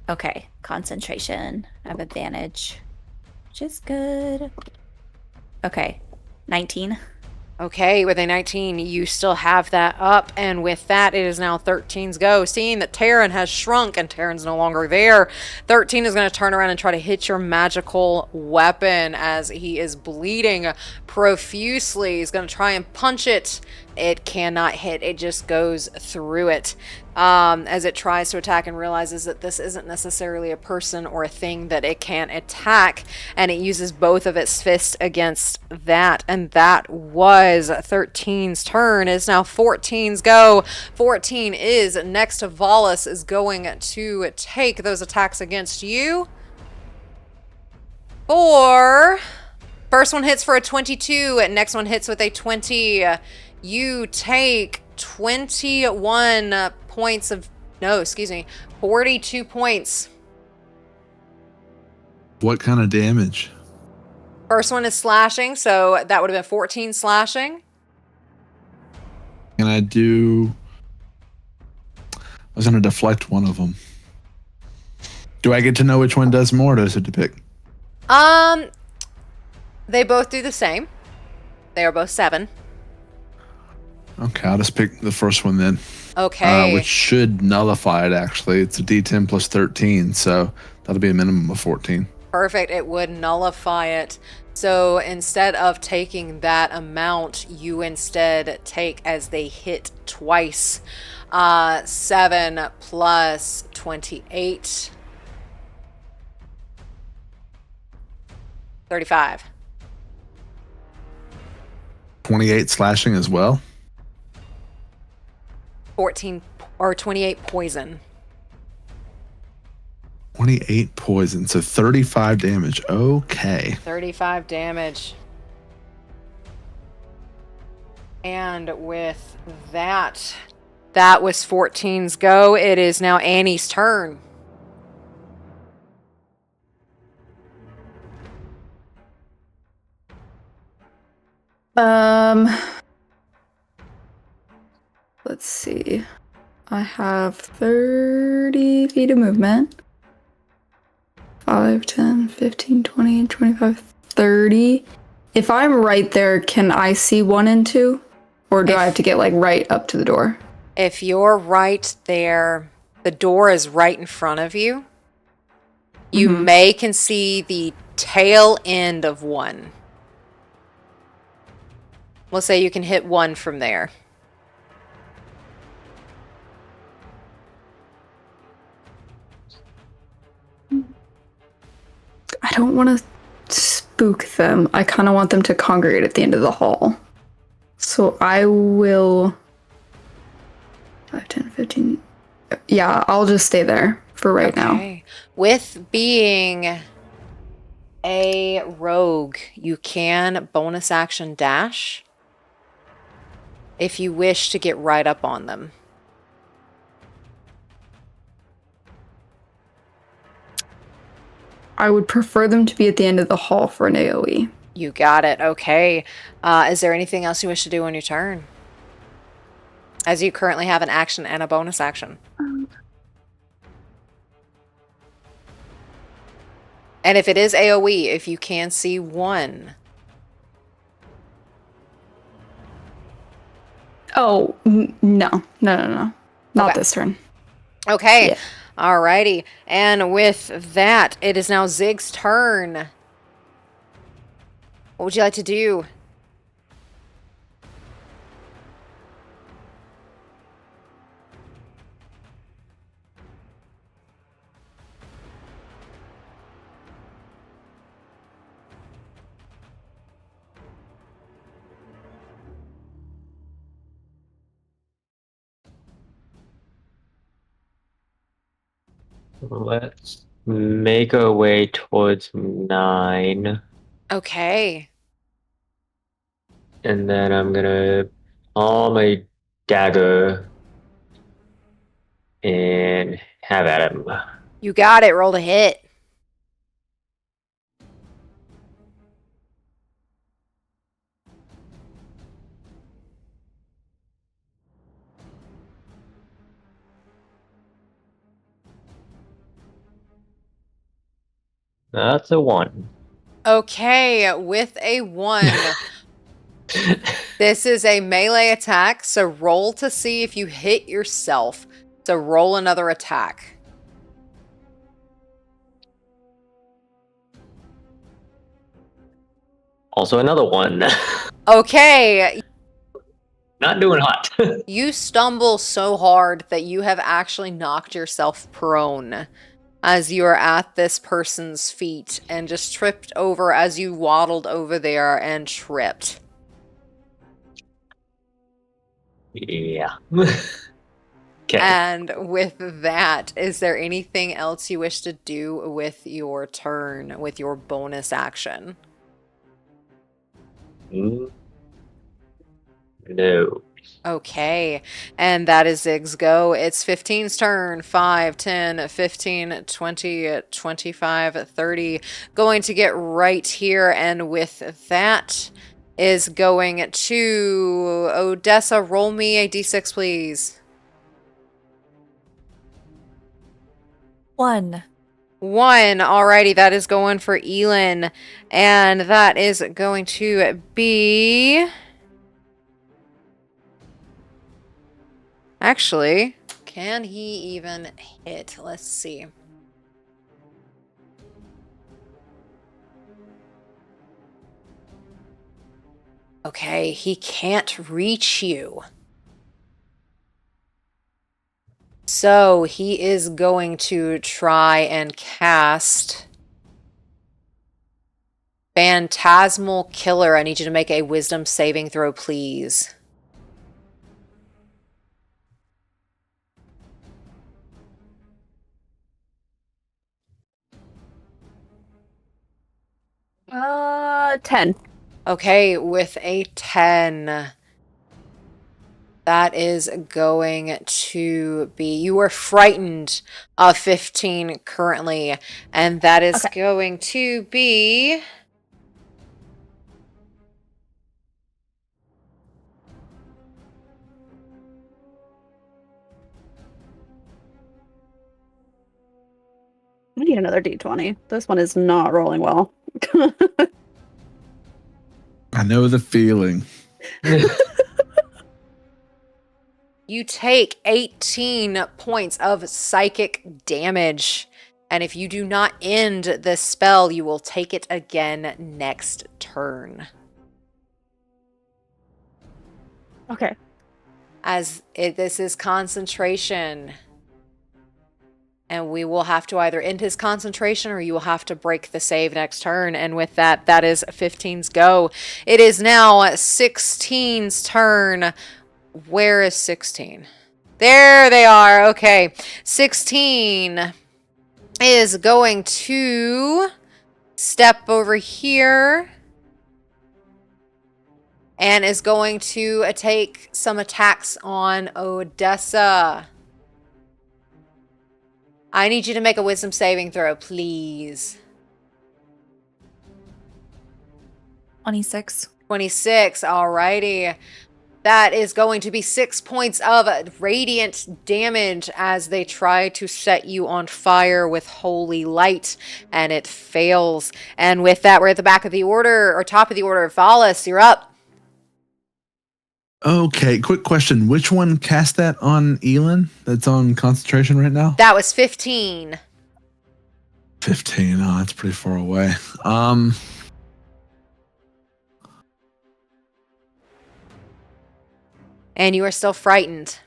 Okay. Concentration. I have advantage, which is good. Okay. 19. Okay, with a 19, you still have that up, and with that, it is now 13's go. Seeing that Taryn has shrunk and Taryn's no longer there, 13 is going to turn around and try to hit your magical weapon as he is bleeding profusely. He's going to try and punch it. It cannot hit. It just goes through it as it tries to attack and realizes that this isn't necessarily a person or a thing that it can attack, and it uses both of its fists against that, and that was 13's turn. It's now 14's go. 14 is next to Valas, is going to take those attacks against you. First one hits for a 22, next one hits with a 20. You take 21 points of... No, excuse me. 42 points. What kind of damage? First one is slashing, so that would have been 14 slashing. Can I do... I was going to deflect one of them. Do I get to know which one does more, or does it to pick? They both do the same. They are both 7. Okay, I'll just pick the first one then. Okay. Which should nullify it, actually. It's a D10 plus 13, so that'll be a minimum of 14. Perfect. It would nullify it. So instead of taking that amount, you instead take, as they hit twice, 7 plus 28. 35. 28 slashing as well? 14 or 28 poison. 28 poison, so 35 damage. Okay. 35 damage. And with that, that was 14's go. It is now Annie's turn. Let's see. I have 30 feet of movement. 5, 10, 15, 20, 25, 30. If I'm right there, can I see 1 and 2? Or do I have to get like right up to the door? If you're right there, the door is right in front of you. You can see the tail end of 1. We'll say you can hit 1 from there. I don't want to spook them. I kind of want them to congregate at the end of the hall. So I will... 5, 10, 15... Yeah, I'll just stay there for right now. With being a rogue, you can bonus action dash if you wish to get right up on them. I would prefer them to be at the end of the hall for an AoE. You got it. Okay. Is there anything else you wish to do on your turn? As you currently have an action and a bonus action. And if it is AoE, if you can see 1. Oh, no. Not this turn. Okay. Yeah. Alrighty. And with that, it is now Zig's turn. What would you like to do? Let's make our way towards 9. Okay. And then I'm gonna pull my dagger and have at him. You got it. Roll to hit. That's a 1. Okay, with a 1. This is a melee attack, so roll to see if you hit yourself. So roll another attack. Also another 1. Okay, Not doing hot. you stumble so hard that you have actually knocked yourself prone as you are at this person's feet and just tripped over as you waddled over there and tripped. Yeah. Okay. And with that, is there anything else you wish to do with your turn, with your bonus action? No. Okay, and that is Zig's go. It's 15's turn. 5, 10, 15, 20, 25, 30. Going to get right here, and with that is going to Odessa. Roll me a d6, please. 1. 1. Alrighty, that is going for Elin, and that is going to be... Actually, can he even hit? Let's see. Okay, he can't reach you. So he is going to try and cast Phantasmal Killer. I need you to make a wisdom saving throw, please. Uh, 10. Okay, with a 10, that is going to be... You are frightened of 15 currently, and that is going to be... We need another d20. This one is not rolling well. I know the feeling. You take 18 points of psychic damage. And if you do not end this spell, you will take it again next turn. Okay. This is concentration. And we will have to either end his concentration or you will have to break the save next turn. And with that, that is 15's go. It is now 16's turn. Where is 16? There they are. Okay. 16 is going to step over here and is going to take some attacks on Odessa. I need you to make a wisdom saving throw, please. 26. 26, alrighty. That is going to be 6 points of radiant damage as they try to set you on fire with holy light, and it fails. And with that, we're at the back of the order, or top of the order. Valas, you're up. Okay, quick question. Which one cast that on Elin that's on concentration right now? That was 15. 15. Oh, that's pretty far away. And you are still frightened.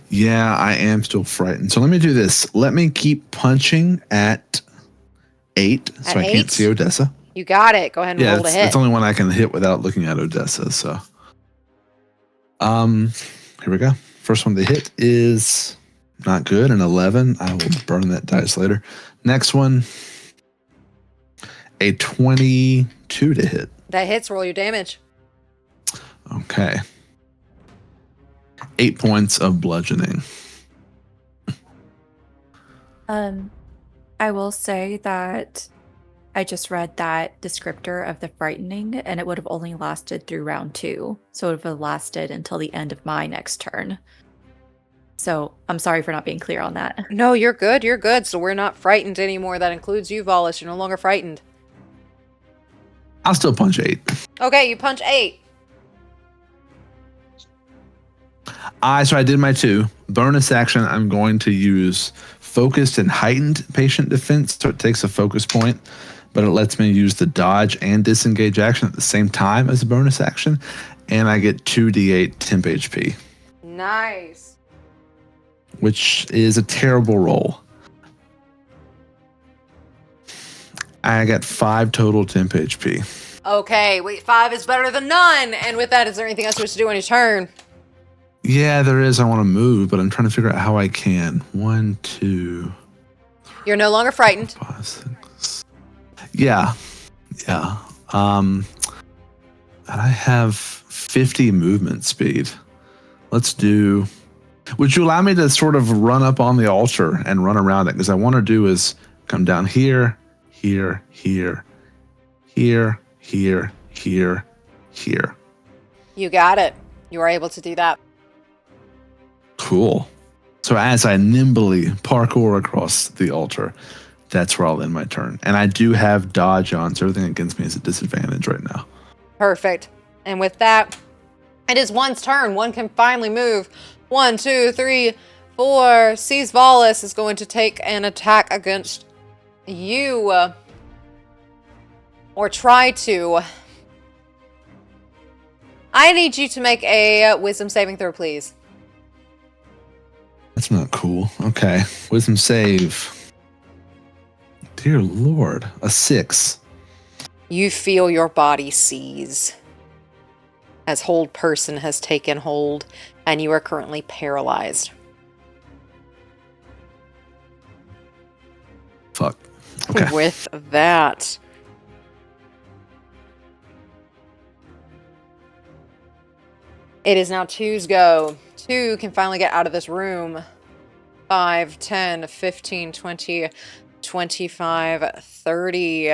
Yeah, I am still frightened. So let me do this. Let me keep punching at 8 so I can't see Odessa. You got it. Go ahead and roll to hit. It's only one I can hit without looking at Odessa, so. Here we go. First one to hit is Not good. An 11. I will burn that dice later. Next one. A 22 to hit. That hits. Roll your damage. Okay. 8 points of bludgeoning. I will say that I just read that descriptor of the frightening, and it would have only lasted through round 2. So it would have lasted until the end of my next turn. So I'm sorry for not being clear on that. No, you're good. You're good. So we're not frightened anymore. That includes you, Valas. You're no longer frightened. I'll still punch 8. Okay, you punch 8. So I did my 2. Bonus action, I'm going to use focused and heightened patient defense. So it takes a focus point, but it lets me use the dodge and disengage action at the same time as a bonus action. And I get 2d8 temp HP. Nice. Which is a terrible roll. I got 5 total temp HP. Okay, wait, 5 is better than none. And with that, is there anything else you wish to do on your turn? Yeah, there is. I want to move, but I'm trying to figure out how I can. 1, 2. You're no longer frightened. 5, 6. Yeah. And I have 50 movement speed. Let's do. Would you allow me to sort of run up on the altar and run around it? Because I want to do is come down here, here, here, here, here, here, here. You got it. You are able to do that. Cool. So as I nimbly parkour across the altar, that's where I'll end my turn. And I do have dodge on, so everything against me is a disadvantage right now. Perfect. And with that, it is one's turn. One can finally move. 1, 2, 3, 4. Sees Valas is going to take an attack against you. Or try to. I need you to make a wisdom saving throw, please. That's not cool. Okay. Wisdom save. Dear Lord. A 6. You feel your body seize as hold person has taken hold, and you are currently paralyzed. Fuck. Okay. With that, it is now 2's go. 2 can finally get out of this room. 5, 10, 15, 20, 25, 30.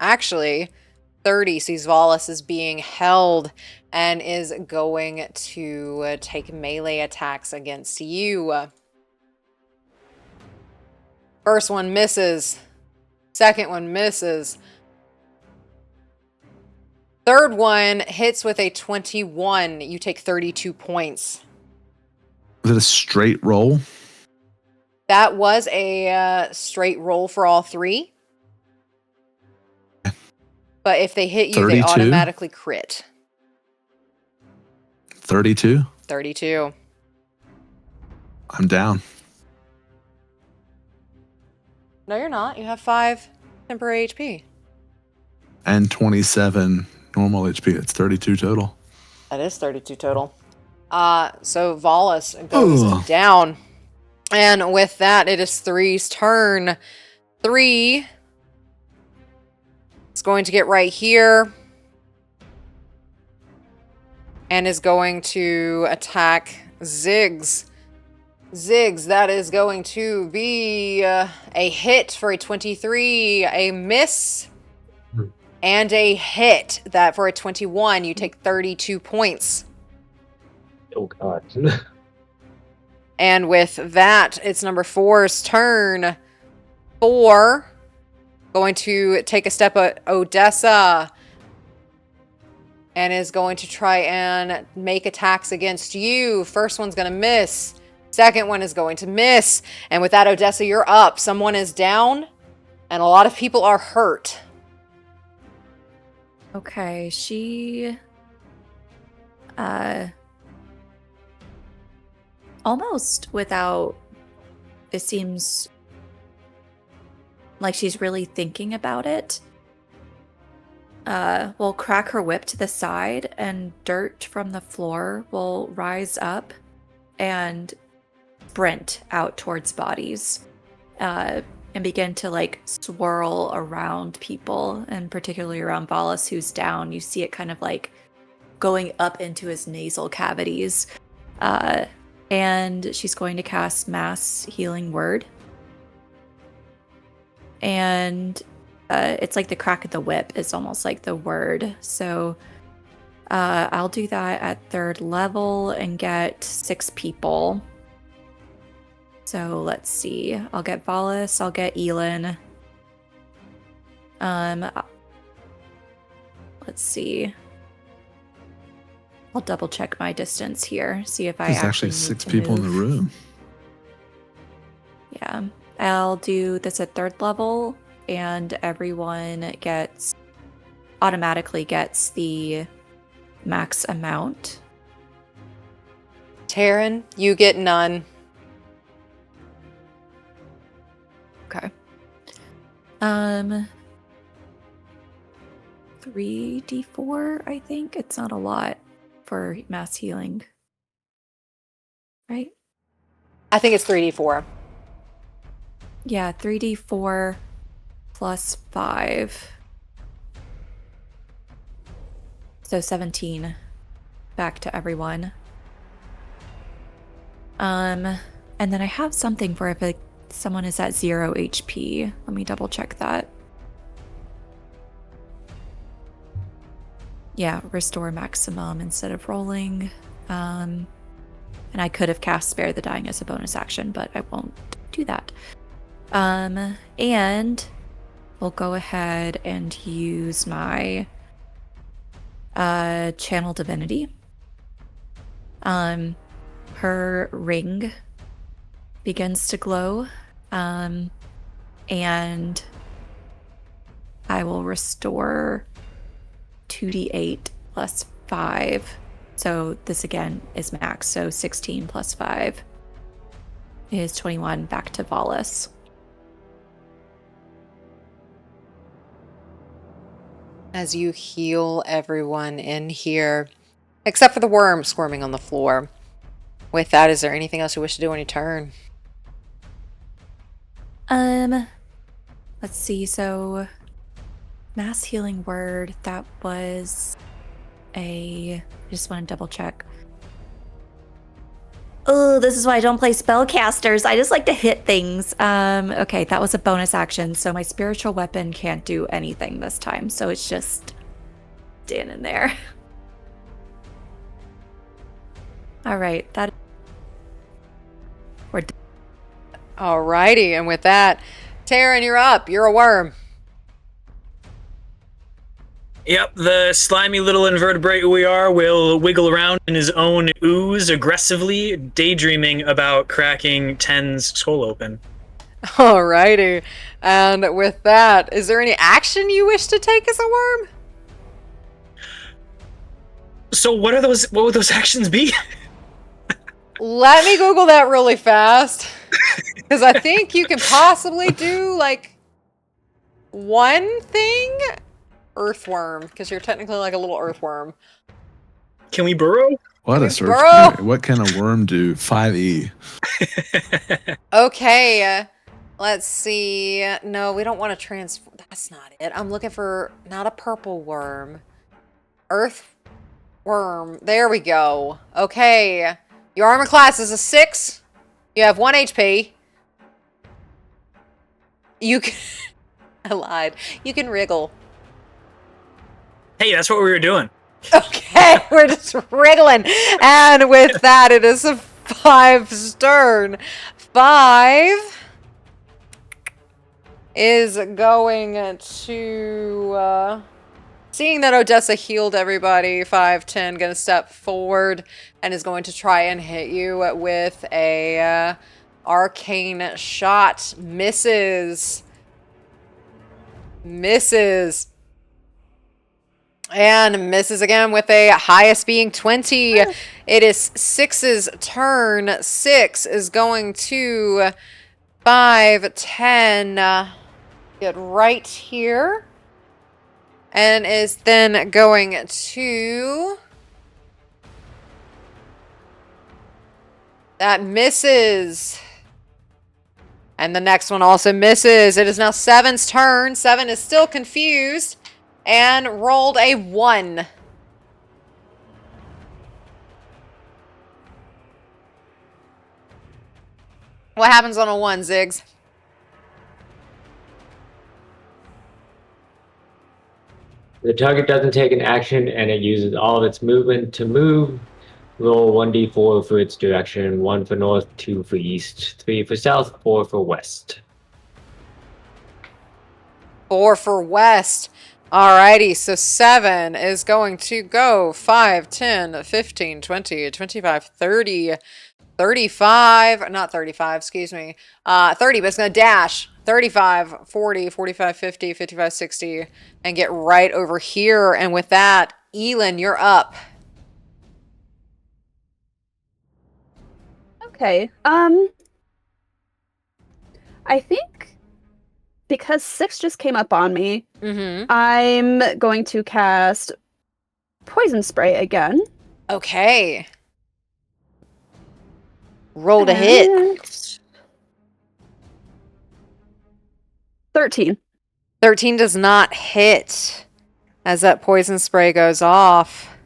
Actually, 30 sees Valas is being held and is going to take melee attacks against you. First one misses. Second one misses. Third one hits with a 21. You take 32 points. Was it a straight roll? That was a straight roll for all 3. But if they hit you, 32? they automatically crit. 32? 32. I'm down. No, you're not. You have 5 temporary HP. And 27 normal HP. It's 32 total. That is 32 total. So Valas goes down. And with that, it is 3's turn. 3 is going to get right here. And is going to attack Ziggs. Ziggs, that is going to be a hit for a 23, a miss, and a hit. That for a 21, you take 32 points. Oh god. And with that, it's number 4's turn. 4 going to take a step at Odessa and is going to try and make attacks against you. First one's going to miss. Second one is going to miss. And with that, Odessa, you're up. Someone is down, and a lot of people are hurt. Okay, she almost without, it seems like she's really thinking about it, will crack her whip to the side, and dirt from the floor will rise up and sprint out towards bodies and begin to like swirl around people, and particularly around Valas, who's down. You see it kind of like going up into his nasal cavities. And she's going to cast Mass Healing Word. And it's like the crack of the whip is almost like the word. So I'll do that at 3rd level and get 6 people. So let's see. I'll get Valas, I'll get Elin. Let's see. I'll double check my distance here, see if I There's actually 6 people in the room. Yeah. I'll do this at 3rd level, and everyone automatically gets the max amount. Taryn, you get none. Okay. 3d4, I think. It's not a lot for mass healing. Right? I think it's 3d4. Yeah, 3d4 plus 5. So 17 back to everyone. And then I have something for if someone is at 0 HP. Let me double check that. Yeah, restore maximum instead of rolling. And I could have cast Spare the Dying as a bonus action, but I won't do that. And we'll go ahead and use my Channel Divinity. Her ring begins to glow, and I will restore 2d8 plus 5. So this again is max, so 16 plus 5 is 21 back to Valas. As you heal everyone in here, except for the worm squirming on the floor. With that, is there anything else you wish to do on your turn? Let's see. So, Mass Healing Word, that was I just want to double check. Oh, this is why I don't play spellcasters. I just like to hit things. Okay, that was a bonus action. So my spiritual weapon can't do anything this time. So it's just standing there. All right, we're done. Alrighty, and with that, Taryn, you're up. You're a worm. Yep, the slimy little invertebrate we are will wiggle around in his own ooze aggressively, daydreaming about cracking Ten's skull open. Alrighty, and with that, is there any action you wish to take as a worm? So what would those actions be? Let me Google that really fast, because I think you can possibly do, like, one thing? Earthworm, because you're technically like a little earthworm. Can we burrow? What a search. What can a worm do? 5e. Okay, let's see. No, we don't want to transform. That's not it. I'm looking for not a purple worm. Earthworm. There we go. Okay. Your armor class is a 6. You have 1 HP. You can... I lied. You can wriggle. Hey, that's what we were doing. Okay, we're just wriggling. And with that, it is a 5 stern. 5 is going to... seeing that Odessa healed everybody, 5'10", going to step forward and is going to try and hit you with a arcane shot. Misses. And misses again with a highest being 20. It is 6's turn. 6 is going to 5, 10, get right here. And is then going to That misses. And the next one also misses. It is now Seven's turn. Seven is still confused and rolled a 1. What happens on a 1, Ziggs? The target doesn't take an action and it uses all of its movement to move. Roll 1d4 for its direction, 1 for north, 2 for east, 3 for south, 4 for west. 4 for west. Alrighty, so 7 is going to go 5, 10, 15, 20, 25, 30, 35, not 35, excuse me, 30, but it's going to dash 35, 40, 45, 50, 55, 60, and get right over here. And with that, Elin, you're up. Okay. I think because 6 just came up on me, I'm going to cast Poison Spray again. Okay. Roll to hit. 13. 13 does not hit as that poison spray goes off.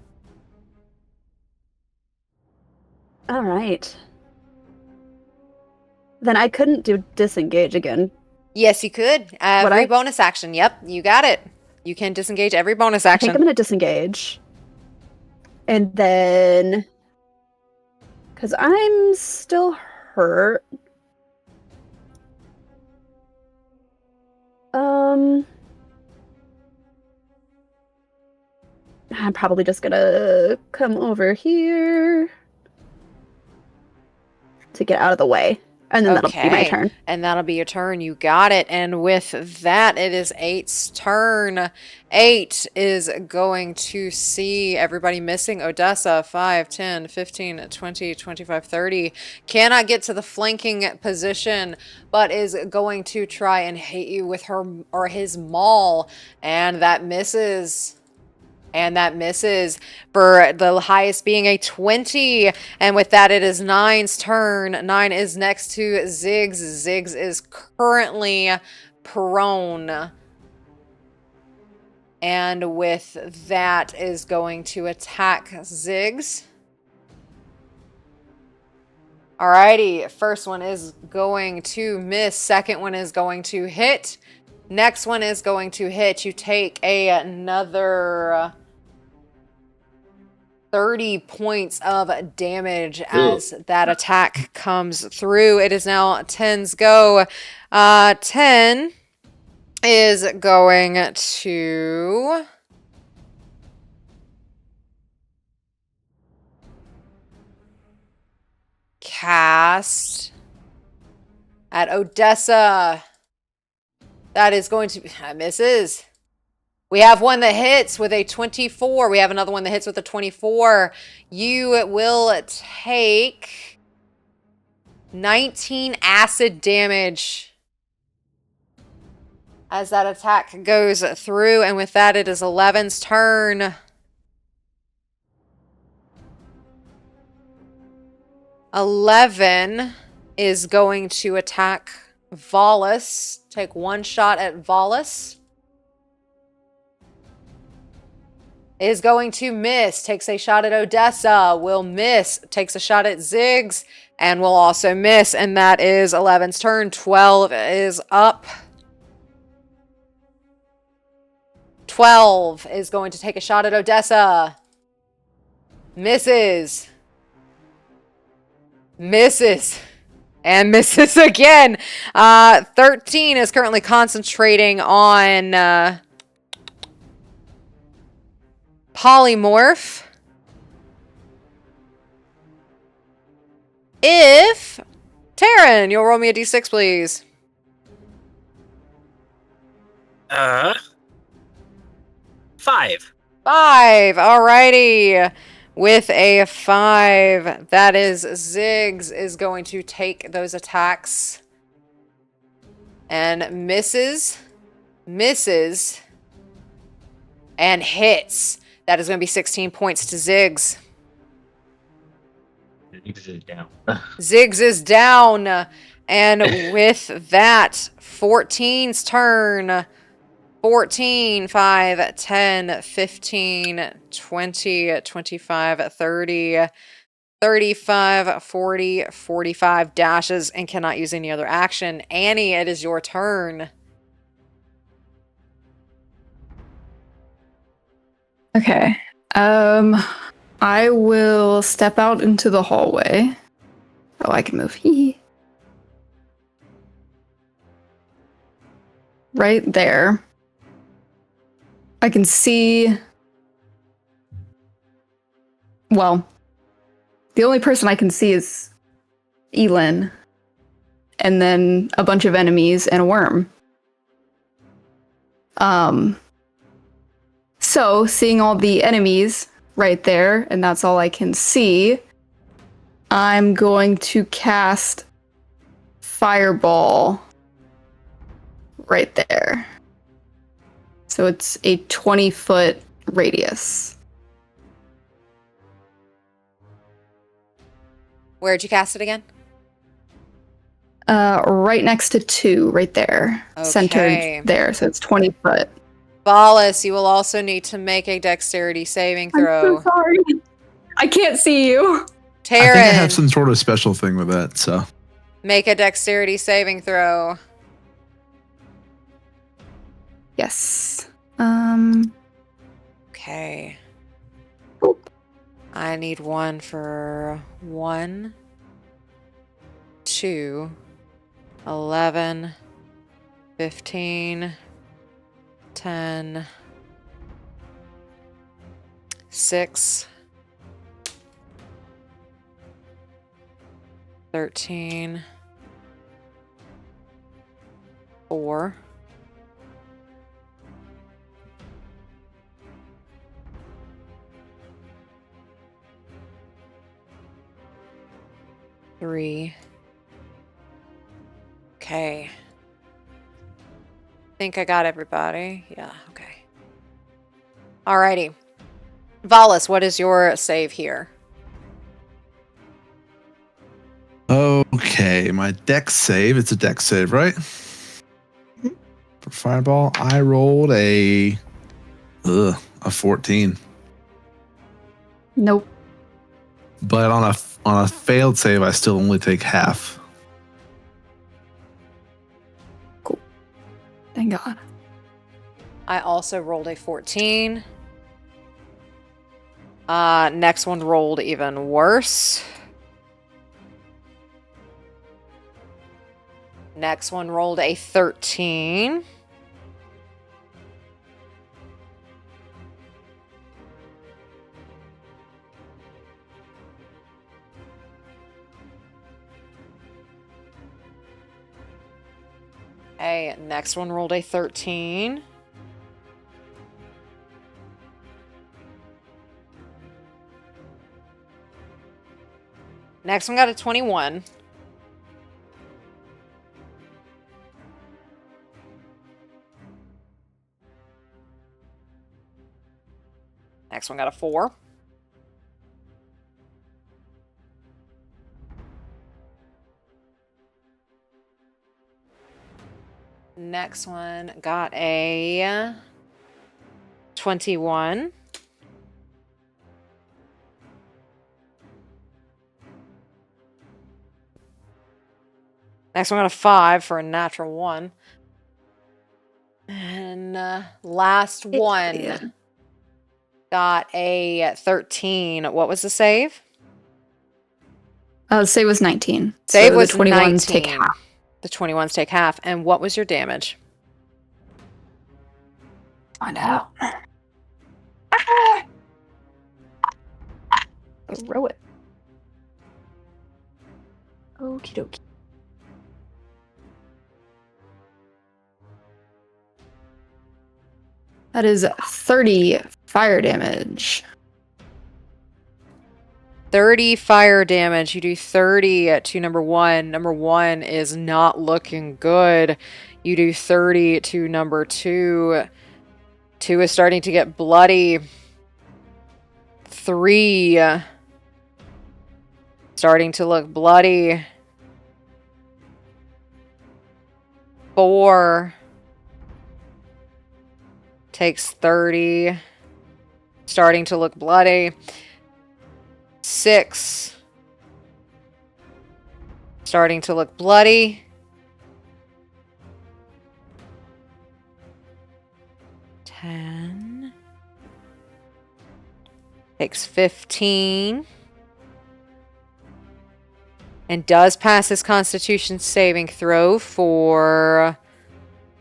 All right. Then I couldn't do disengage again. Yes, you could. Every bonus action. Yep, you got it. You can disengage every bonus action. I think I'm going to disengage. And then... because I'm still hurt. I'm probably just going to come over here to get out of the way. And then that'll be my turn. And that'll be your turn. You got it. And with that, it is 8's turn. 8 is going to see everybody missing. Odessa, 5, 10, 15, 20, 25, 30. Cannot get to the flanking position, but is going to try and hit you with her or his maul. And that misses. And that misses for the highest being a 20. And with that, it is 9's turn. 9 is next to Ziggs. Ziggs is currently prone. And with that is going to attack Ziggs. Alrighty, first one is going to miss. Second one is going to hit. Next one is going to hit. You take another 30 points of damage as that attack comes through. It is now 10's go. 10 is going to cast at Odessa. That is going to misses. We have one that hits with a 24. We have another one that hits with a 24. You will take 19 acid damage as that attack goes through. And with that, it is 11's turn. 11 is going to attack Valas. Take one shot at Valas. Is going to miss. Takes a shot at Odessa. Will miss. Takes a shot at Ziggs. And will also miss. And that is 11's turn. 12 is up. 12 is going to take a shot at Odessa. Misses. Misses. And misses again. 13 is currently concentrating on... polymorph. If Taryn, you'll roll me a d6, please. 5. 5. Alrighty. With a 5, that is Ziggs is going to take those attacks and misses, and hits. That is going to be 16 points to Ziggs. Ziggs is down. Ziggs is down. And with that, 14's turn. 14, 5, 10, 15, 20, 25, 30, 35, 40, 45 dashes and cannot use any other action. Annie, it is your turn. Okay. I will step out into the hallway. Oh, I can move. Hee. Right there. I can see. Well, the only person I can see is Elin, and then a bunch of enemies and a worm. So seeing all the enemies right there, and that's all I can see, I'm going to cast Fireball right there. So it's a 20-foot radius. Where'd you cast it again? Right next to 2, right there. Okay. Centered there, so it's 20 foot. Valas, you will also need to make a dexterity saving throw. I'm so sorry. I can't see you. Taryn, I think I have some sort of special thing with that, so. make a dexterity saving throw. Yes. Okay. Oh. I need one for 1, 2, 11, 15, 10, 6, 13, 4, 3. Okay. Think I got everybody. Yeah, okay. Alrighty. Valas, what is your save here? Okay, my dex save. It's a dex save, right? For Fireball, I rolled a 14. Nope. But on a failed save, I still only take half. Thank God. I also rolled a 14. Next one rolled even worse. Next one rolled a 13. Okay, next one rolled a 13. Next one got a 21. Next one got a 4. Next one got a 21. Next one got a 5 for a natural 1. And last one got a 13. What was the save? Save was 19. Save so was the 21s 19. take half. The 21s take half. And what was your damage? Find out. Throw it. Okie dokie. That is 30 fire damage. 30 fire damage. You do 30 to number 1. Number 1 is not looking good. You do 30 to number 2. 2 is starting to get bloody. 3. Starting to look bloody. 4 takes 30. Starting to look bloody. 6 starting to look bloody. 10 takes 15 and does pass his Constitution saving throw for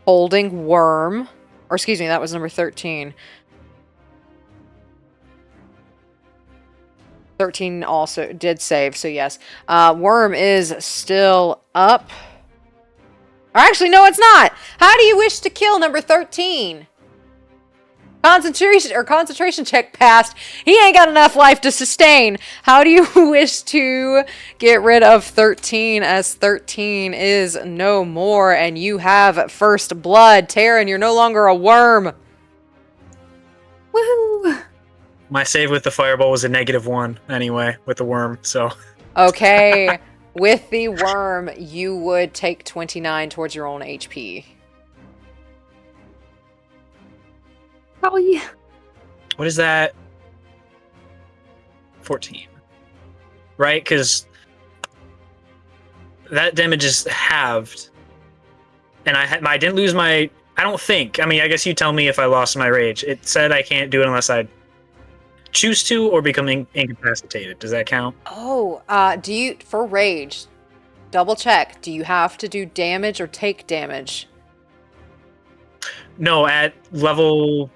holding worm. Or excuse me, that was number 13. 13 also did save, so yes. Worm is still up. Or actually, no, it's not. How do you wish to kill number 13? Concentration check passed. He ain't got enough life to sustain. How do you wish to get rid of 13, as 13 is no more and you have first blood? Taryn, you're no longer a worm. Woohoo! My save with the fireball was a -1 anyway, with the worm, so. Okay. With the worm, you would take 29 towards your own HP. Oh, yeah. What is that? 14. Right? Because that damage is halved. And I didn't lose my... I don't think. I mean, I guess you tell me if I lost my rage. It said I can't do it unless I choose to or become incapacitated. Does that count? Oh, do you... For rage, double check. Do you have to do damage or take damage? No, at level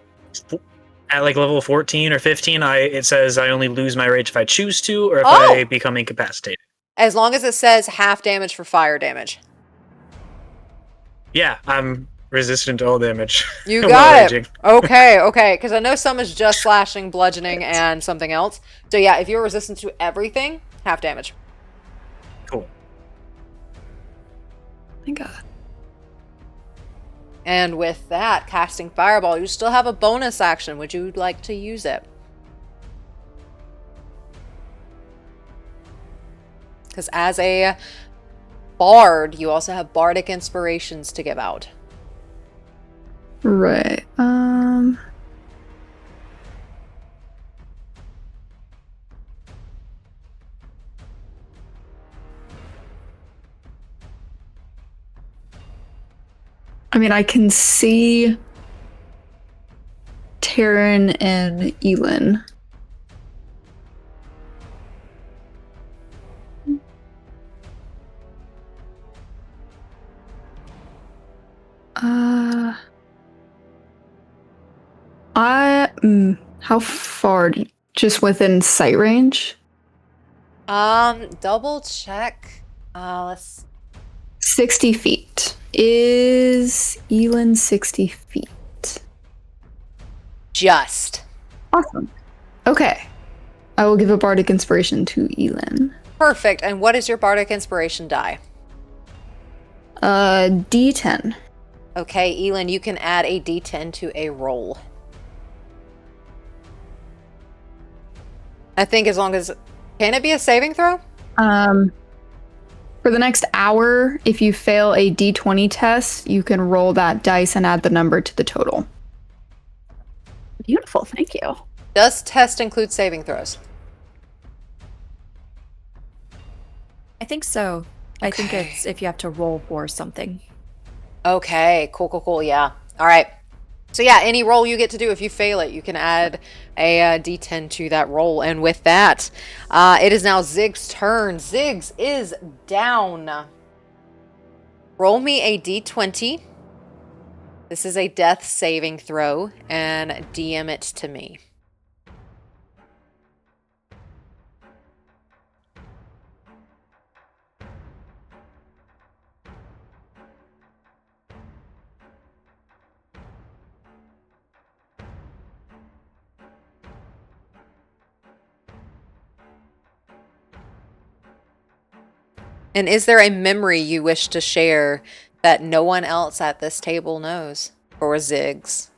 14 or 15, it says I only lose my rage if I choose to or if I become incapacitated. As long as it says half damage for fire damage. Yeah, I'm resistant to all damage. You while got it. raging. Okay. Because I know some is just slashing, bludgeoning, and something else. So yeah, if you're resistant to everything, half damage. Cool. Thank God. And with that, casting Fireball, you still have a bonus action. Would you like to use it? Because as a bard, you also have bardic inspirations to give out. Right. I mean, I can see Taryn and Elin. How far? Just within sight range? Double check. Let's 60 feet. Is Elin 60 feet? just. Awesome. Okay. I will give a bardic inspiration to Elin. Perfect. And what is your bardic inspiration die? D10. Okay, Elin, you can add a d10 to a roll. I think as long as... Can it be a saving throw? For the next hour, if you fail a d20 test, you can roll that dice and add the number to the total. Beautiful, thank you. Does test include saving throws? I think so. I think it's if you have to roll for something. Okay, cool, yeah. All right. So yeah, any roll you get to do, if you fail it, you can add a d10 to that roll. And with that, it is now Zig's turn. Ziggs is down. Roll me a d20. This is a death saving throw, and DM it to me. And is there a memory you wish to share that no one else at this table knows for Ziggs?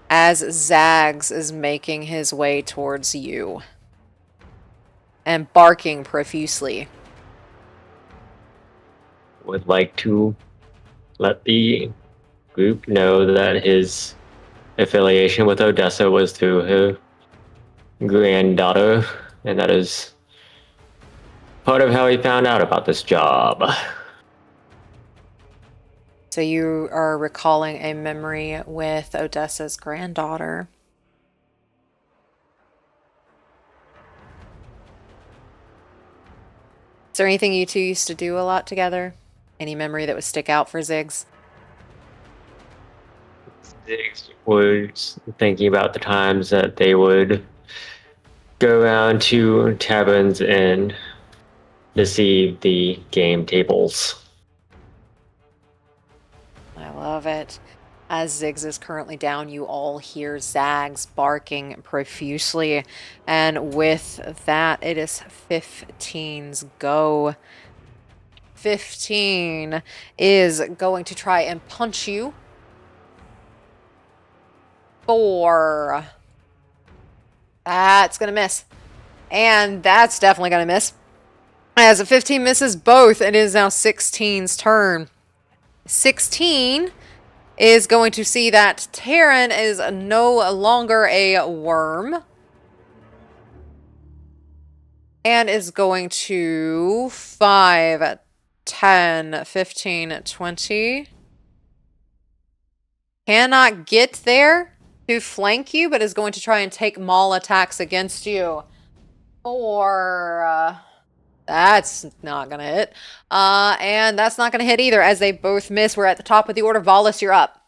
As Zags is making his way towards you. and barking profusely. Would like to let the group know that his affiliation with Odessa was through her granddaughter, and that is part of how he found out about this job. So you are recalling a memory with Odessa's granddaughter. Is there anything you two used to do a lot together? Any memory that would stick out for Ziggs? Ziggs was thinking about the times that they would go around to taverns and deceive the game tables. I love it. As Ziggs is currently down, you all hear Zags barking profusely. And with that, it is 15's go. 15 is going to try and punch you. 4. That's going to miss. And that's definitely going to miss. As a 15 misses both, it is now 16's turn. 16 is going to see that Taryn is no longer a worm. And is going to 5, 10, 15, 20. Cannot get there to flank you, but is going to try and take maul attacks against you. 4. That's not going to hit. And that's not going to hit either, as they both miss. We're at the top of the order. Valas, you're up.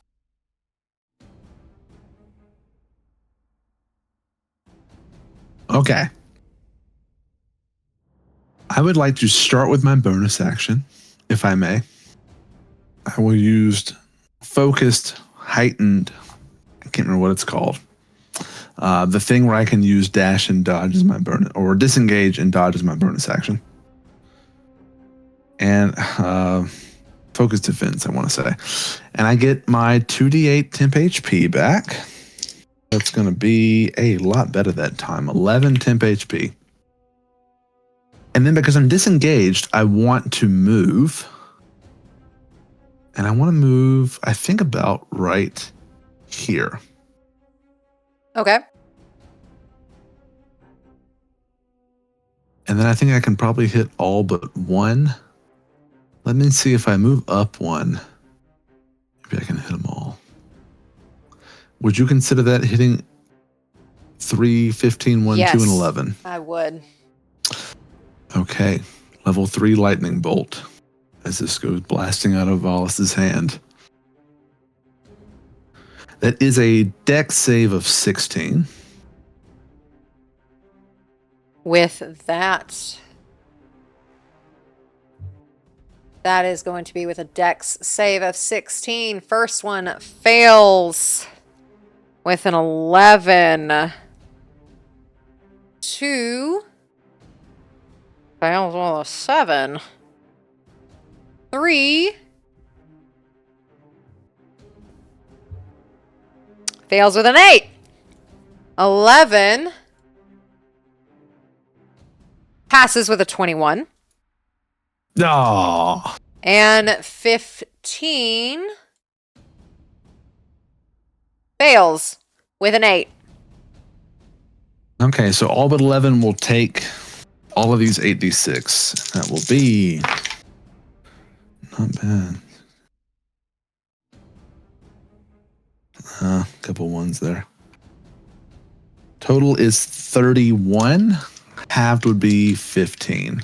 Okay. I would like to start with my bonus action, if I may. I will use focused, heightened, I can't remember what it's called. The thing where I can use dash and dodge as my bonus, or disengage and dodge as my bonus action. And focused defense, I want to say. And I get my 2d8 temp HP back. That's going to be a lot better that time. 11 temp HP. And then because I'm disengaged, I want to move. And I want to move, I think, about right here. Okay. And then I think I can probably hit all but 1. Let me see if I move up 1. Maybe I can hit them all. Would you consider that hitting 3, 15, 1, Yes, 2, and 11? I would. Okay. Level 3 lightning bolt. As this goes blasting out of Valas's hand. That is a dex save of 16. With that, that is going to be with a dex save of 16. First one fails with an 11. 2 fails with a 7. 3 fails with an 8. 11 passes with a 21. Oh. And 15 fails with an 8. Okay, so all but 11 will take all of these 8d6. That will be not bad. A couple ones there. Total is 31. Halved would be 15.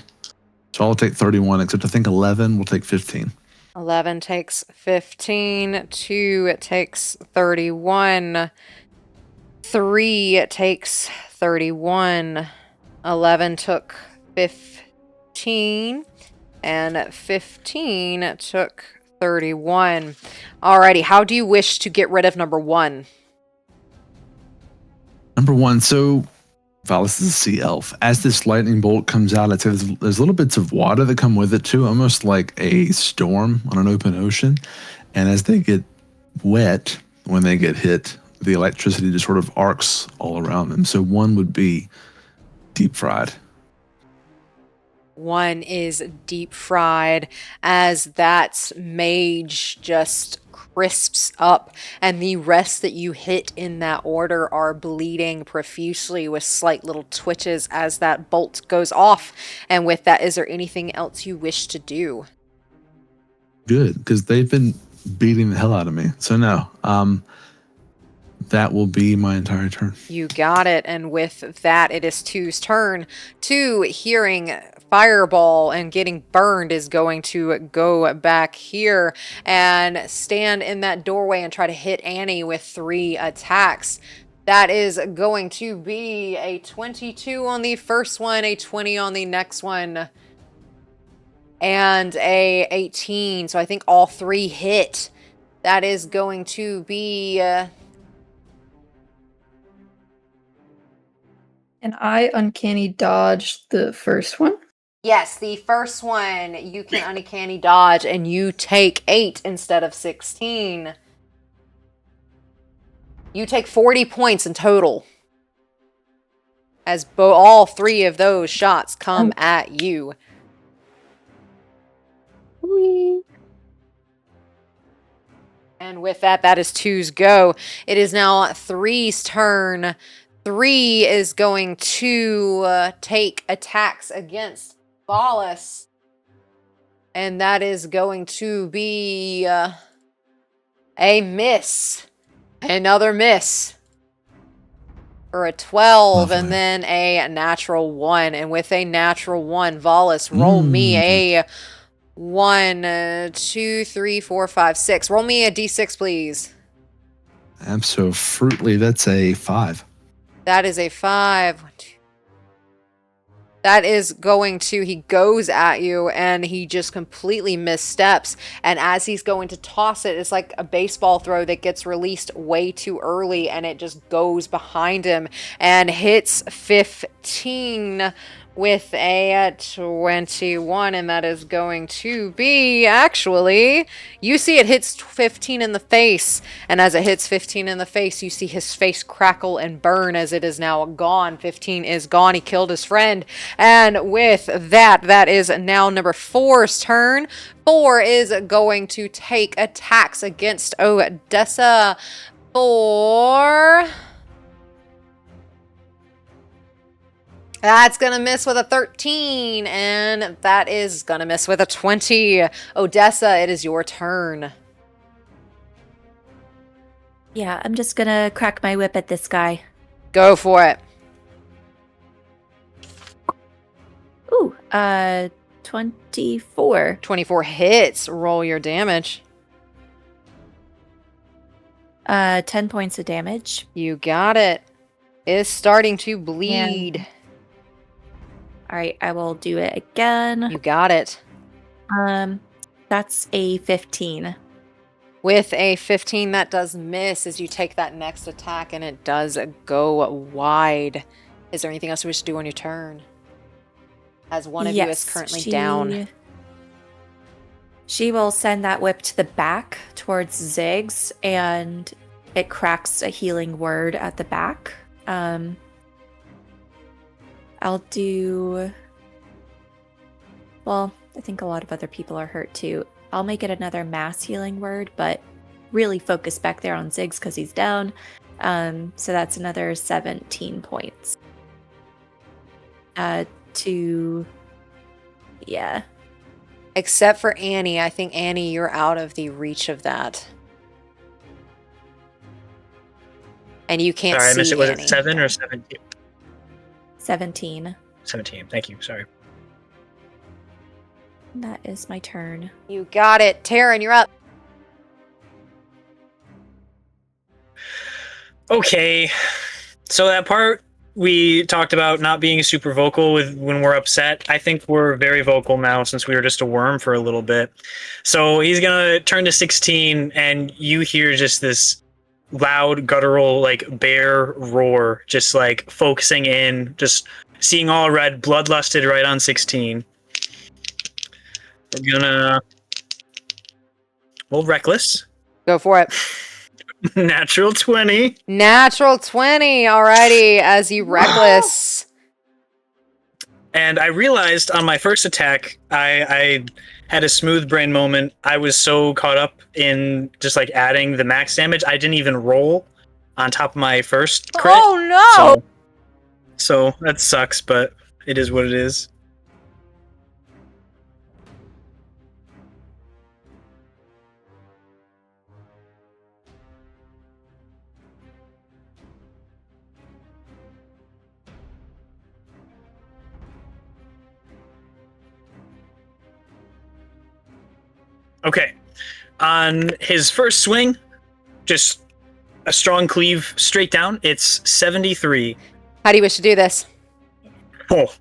So I'll take 31, except I think 11 will take 15. 11 takes 15. 2 takes 31. 3 takes 31. 11 took 15. And 15 took 31. Alrighty, how do you wish to get rid of number 1? Number 1, so Valas is a sea elf. As this lightning bolt comes out, I'd say there's little bits of water that come with it too, almost like a storm on an open ocean. And as they get wet, when they get hit, the electricity just sort of arcs all around them. So 1 would be deep fried. one is deep fried as that mage just crisps up, and the rest that you hit in that order are bleeding profusely with slight little twitches as that bolt goes off. And with that, is there anything else you wish to do? Good, because they've been beating the hell out of me. So no, that will be my entire turn. You got it. And with that, it is Two's turn. Two, hearing fireball and getting burned, is going to go back here and stand in that doorway and try to hit Annie with 3 attacks. That is going to be a 22 on the first one, a 20 on the next one, and a 18. So I think all 3 hit. That is going to be... And I uncanny dodged the first one. Yes, the first one you can uncanny dodge, and you take 8 instead of 16. You take 40 points in total, as all 3 of those shots come at you. Whee. And with that, that is 2's go. It is now 3's turn. 3 is going to take attacks against Valas. And that is going to be a miss. Another miss. For a 12, Lovely. and then a natural 1. And with a natural 1, Valas, roll me a 1, 2, 3, 4, 5, 6. Roll me a d6, please. Absolutely, that's a 5. That is a 5. That is going to, he goes at you and he just completely missteps. And as he's going to toss it, it's like a baseball throw that gets released way too early, and it just goes behind him and hits 15 with a 21. And that is going to be, actually, you see it hits 15 in the face. And as it hits 15 in the face, you see his face crackle and burn as it is now gone. 15 is gone. He killed his friend. And with that, that is now number 4's turn. 4 is going to take attacks against Odessa for... That's going to miss with a 13, and that is going to miss with a 20. Odessa, it is your turn. Yeah, I'm just gonna crack my whip at this guy. Go for it. Ooh, 24. 24 hits. Roll your damage. 10 points of damage. You got it. It's starting to bleed. All right, I will do it again. You got it. That's a 15. With a 15, that does miss as you take that next attack, and it does go wide. Is there anything else we should do on your turn? As one of you is currently down. She will send that whip to the back towards Ziggs, and it cracks a healing word at the back. I'll do... Well, I think a lot of other people are hurt too. I'll make it another mass healing word, but really focus back there on Ziggs because he's down. So that's another 17 points. Yeah. Except for Annie. I think, Annie, you're out of the reach of that. And you can't see Sorry, I missed it. Was Annie. it 7 or 17? 17. 17. Thank you. Sorry. That is my turn. You got it. Taryn, you're up. Okay. So that part we talked about not being super vocal with when we're upset. I think we're very vocal now since we were just a worm for a little bit. So he's gonna turn to 16, and you hear just this loud guttural like bear roar, just like focusing in, just seeing all red, bloodlusted right on 16. We're gonna roll reckless. Go for it. Natural 20. Natural 20. Alrighty. As you reckless. And I realized on my first attack, I had a smooth brain moment. I was so caught up in just like adding the max damage, I didn't even roll on top of my first crit. Oh no! So that sucks, but it is what it is. Okay. On his first swing, just a strong cleave straight down. It's 73. How do you wish to do this? Oh.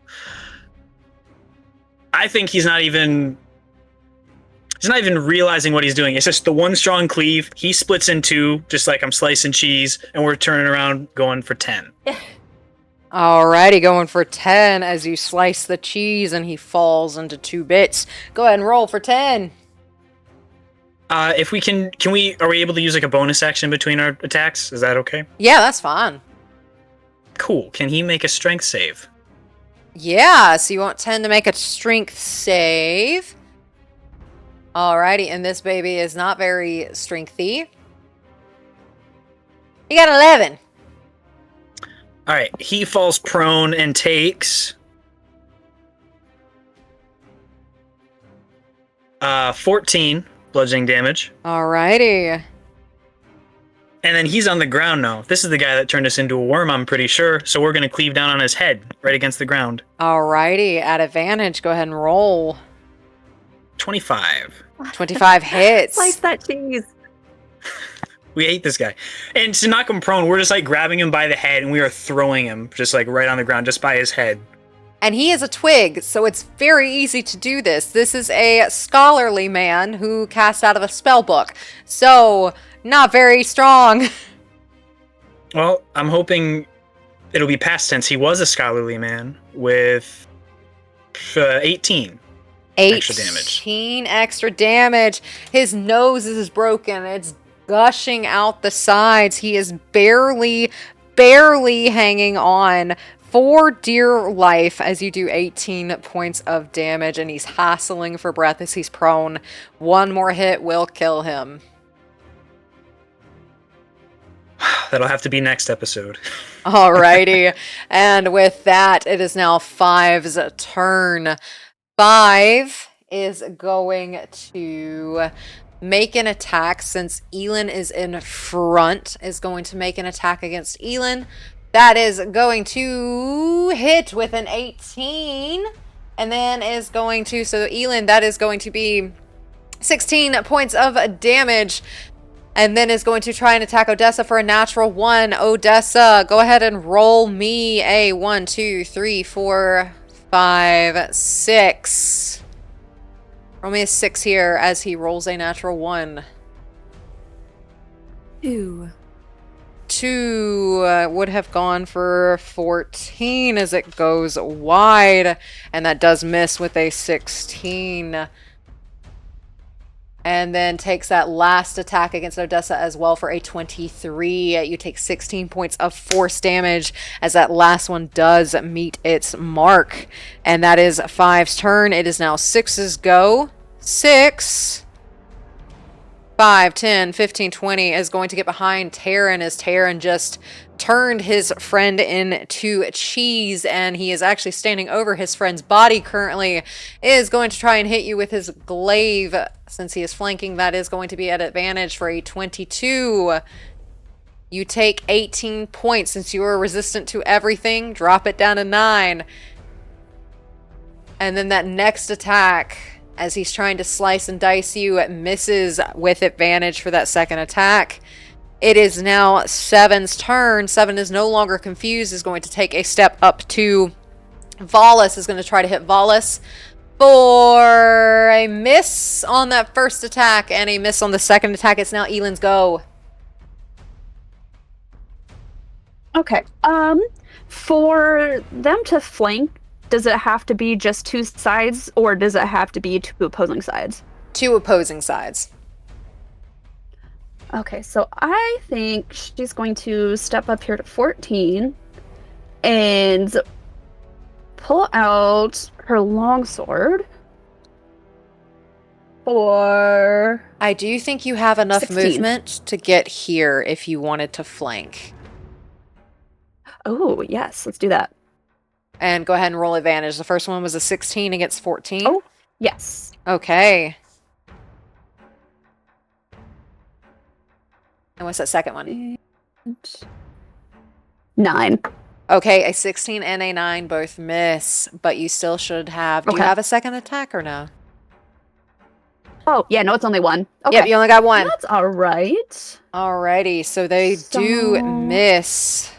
I think he's not even realizing what he's doing. It's just the one strong cleave. He splits in two, just like I'm slicing cheese, and we're turning around going for 10. Alrighty, going for 10 as you slice the cheese and he falls into 2 bits. Go ahead and roll for 10. If we are we able to use like a bonus action between our attacks? Is that okay? Yeah, that's fine. Cool. Can he make a strength save? Yeah, so you want 10 to make a strength save. Alrighty, and this baby is not very strengthy. You got 11. Alright, he falls prone and takes 14 bludgeoning damage. Alrighty. And then he's on the ground now. This is the guy that turned us into a worm, I'm pretty sure. So we're going to cleave down on his head, right against the ground. Alrighty, at advantage, go ahead and roll. 25. 25 hits. Slice that cheese. We hate this guy. And to knock him prone, we're just like grabbing him by the head and we are throwing him just like right on the ground, just by his head. And he is a twig, so it's very easy to do this. This is a scholarly man who cast out of a spell book. So, not very strong. Well, I'm hoping it'll be past tense. He was a scholarly man with 18 extra damage. 18 extra damage. His nose is broken. It's gushing out the sides. He is barely hanging on for dear life as you do 18 points of damage, and he's hassling for breath as he's prone. One more hit will kill him. That'll have to be next episode. Alrighty. And with that, it is now 5's turn. 5 is going to make an attack since Elin is in front, is going to make an attack against Elin. That is going to hit with an 18. And then is going to, so Elin, that is going to be 16 points of damage. And then is going to try and attack Odessa for a natural 1. Odessa, go ahead and roll me a 1, 2, 3, 4, 5, 6. Roll me a 6 here as he rolls a natural 1. 2. 2 would have gone for 14 as it goes wide. And that does miss with a 16. And then takes that last attack against Odessa as well for a 23. You take 16 points of force damage as that last one does meet its mark. And that is 5's turn. It is now 6's go. 6, 5, 10, 15, 20 is going to get behind Taryn as Taryn just turned his friend into cheese, and he is actually standing over his friend's body currently. Is going to try and hit you with his glaive since he is flanking. That is going to be at advantage for a 22. You take 18 points since you are resistant to everything. Drop it down to 9. And then that next attack, as he's trying to slice and dice you, it misses with advantage for that second attack. It is now 7's turn. 7 is no longer confused, is going to take a step up to Valas, is going to try to hit Valas for a miss on that first attack and a miss on the second attack. It's now Elin's go. Okay. For them to flank, does it have to be just 2 sides, or does it have to be 2 opposing sides? 2 opposing sides. Okay, so I think she's going to step up here to 14 and pull out her longsword for... I do think you have enough 16. movement to get here if you wanted to flank. Oh, yes, let's do that. And go ahead and roll advantage. The first one was a 16 against 14. Oh, yes. Okay. And what's that second one? 9. Okay, a 16 and a 9 both miss, but you still should have... Do you Okay. have a second attack or no? Oh, yeah, no, it's only 1. Okay. Yep, you only got one. That's all right. Alrighty, so they do miss.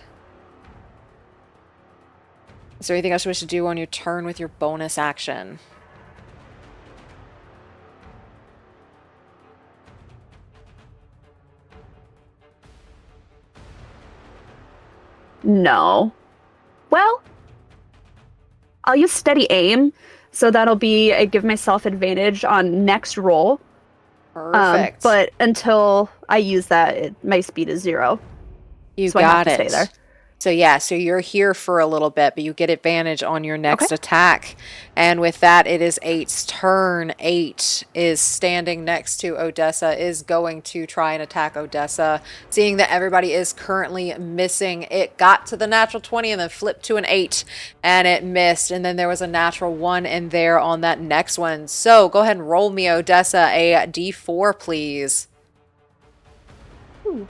Is there anything else you wish to do on your turn with your bonus action? No. Well, I'll use steady aim, so that'll be I give myself advantage on next roll. Perfect. But until I use that, my speed is 0. You so I have got to it. stay there. So yeah, so you're here for a little bit, but you get advantage on your next attack. And with that, it is 8's turn. 8 is standing next to Odessa, is going to try and attack Odessa. Seeing that everybody is currently missing, it got to the natural 20 and then flipped to an 8 and it missed. And then there was a natural 1 in there on that next one. So go ahead and roll me, Odessa, a d4, please. Ooh.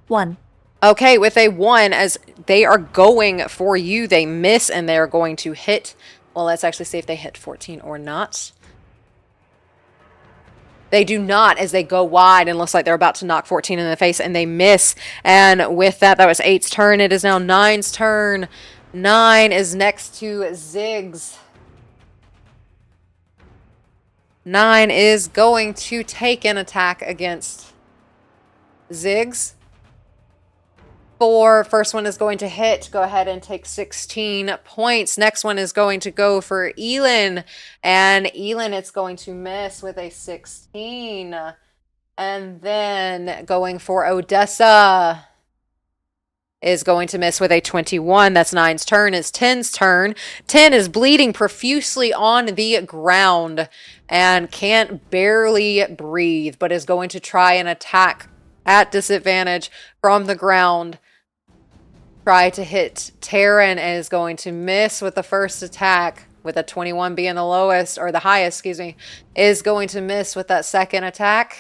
1. Okay, with a 1, as they are going for you, they miss and they're going to hit. Well, let's actually see if they hit 14 or not. They do not, as they go wide and looks like they're about to knock 14 in the face, and they miss. And with that, that was 8's turn. It is now 9's turn. 9 is next to Ziggs. 9 is going to take an attack against Ziggs. 4. First one is going to hit. Go ahead and take 16 points. Next one is going to go for Elin. And Elin, it's going to miss with a 16. And then going for Odessa is going to miss with a 21. That's 9's turn. It's 10's turn. 10 is bleeding profusely on the ground and can't barely breathe, but is going to try and attack at disadvantage from the ground. Try to hit Taryn and is going to miss with the first attack, with a 21 being the lowest, or the highest, excuse me, is going to miss with that second attack.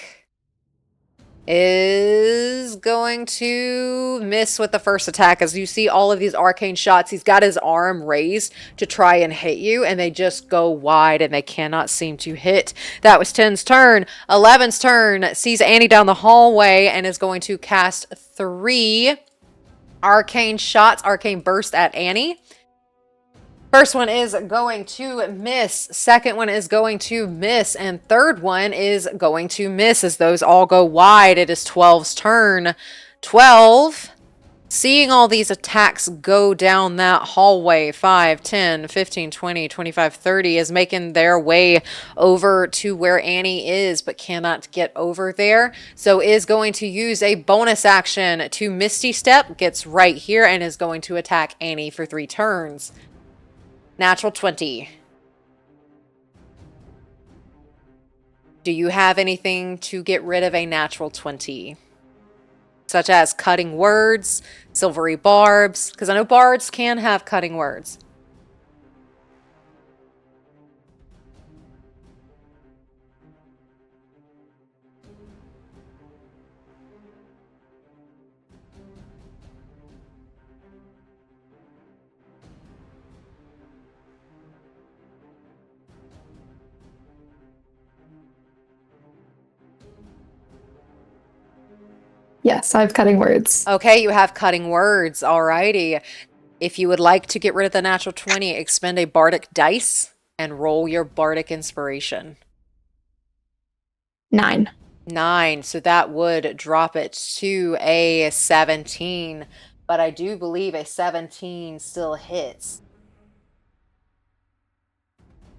Is going to miss with the first attack. As you see all of these arcane shots, he's got his arm raised to try and hit you, and they just go wide and they cannot seem to hit. That was 10's turn. 11's turn sees Annie down the hallway and is going to cast 3 arcane shots, arcane burst at Annie. First one is going to miss. Second one is going to miss. And third one is going to miss as those all go wide. It is 12's turn. 12, seeing all these attacks go down that hallway, 5, 10, 15, 20, 25, 30, is making their way over to where Annie is, but cannot get over there. So is going to use a bonus action to Misty Step, gets right here, and is going to attack Annie for 3 turns. Natural 20. Do you have anything to get rid of a natural 20? Such as cutting words, silvery barbs, because I know bards can have cutting words. Yes, I have cutting words. Okay, you have cutting words. Alrighty. If you would like to get rid of the natural 20, expend a bardic dice and roll your bardic inspiration. 9. 9. So that would drop it to a 17. But I do believe a 17 still hits.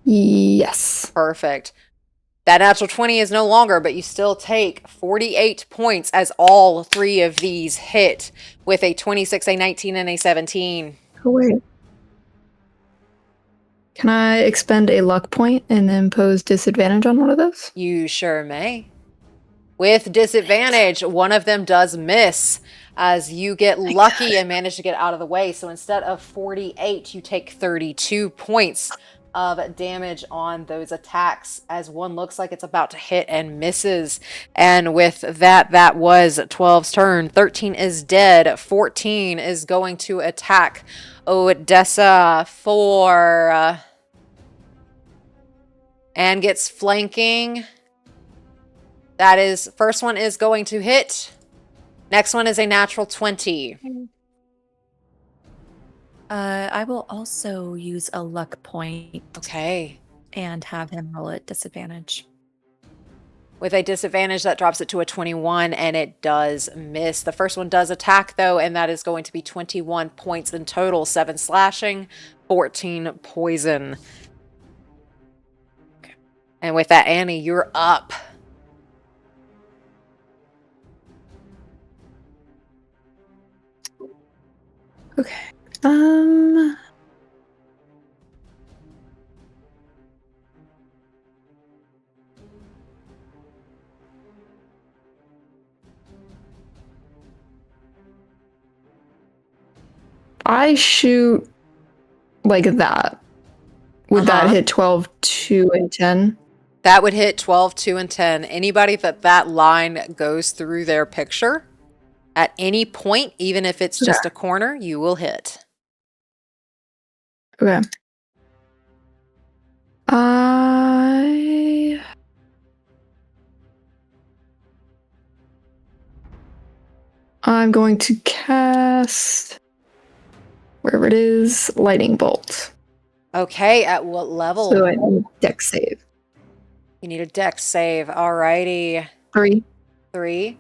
Yes. Perfect. That natural 20 is no longer, but you still take 48 points as all 3 of these hit with a 26, a 19, and a 17. Oh, wait. Can I expend a luck point and impose disadvantage on one of those? You sure may. With disadvantage, one of them does miss as you get lucky and manage to get out of the way. So instead of 48, you take 32 points of damage on those attacks as one looks like it's about to hit and misses. And with that, that was 12's turn. 13 is dead. 14 is going to attack Odessa for... and gets flanking. That is, first one is going to hit. Next one is a natural 20. I will also use a luck point. Okay. And have him roll at disadvantage. With a disadvantage, that drops it to a 21, and it does miss. The first one does attack, though, and that is going to be 21 points in total. 7 slashing, 14 poison. Okay. And with that, Annie, you're up. Okay. I shoot like that. Would that hit 12, 2, and 10? That would hit 12, 2, and 10. Anybody that line goes through their picture at any point, even if it's just a corner, you will hit. Okay. I'm going to cast, wherever it is, Lightning Bolt. Okay, at what level? So I need Dex save. You need a Dex save. Alrighty. 3. 3.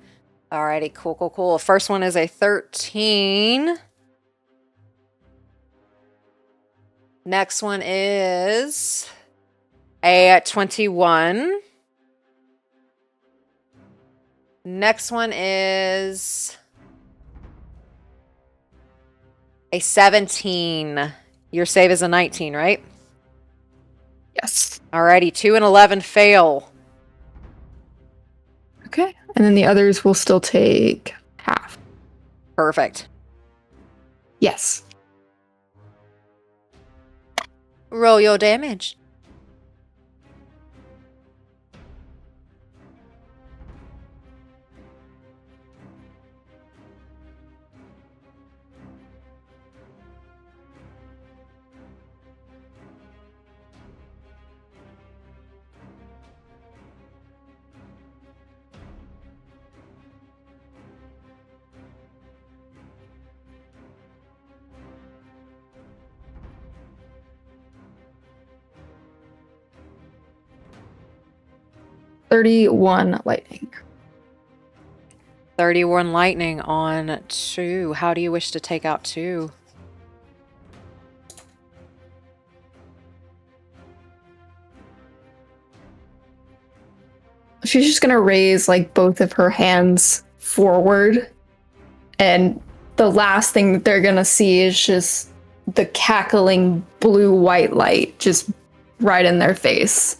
Alrighty, cool. First one is a 13. Next one is a 21. Next one is a 17. Your save is a 19, right? Yes. Alrighty, 2 and 11 fail. Okay. And then the others will still take half. Perfect. Yes. Roll your damage. $31 lightning. 31 lightning on 2. How do you wish to take out 2? She's just gonna raise like both of her hands forward, and the last thing that they're gonna see is just the cackling blue-white light just right in their face.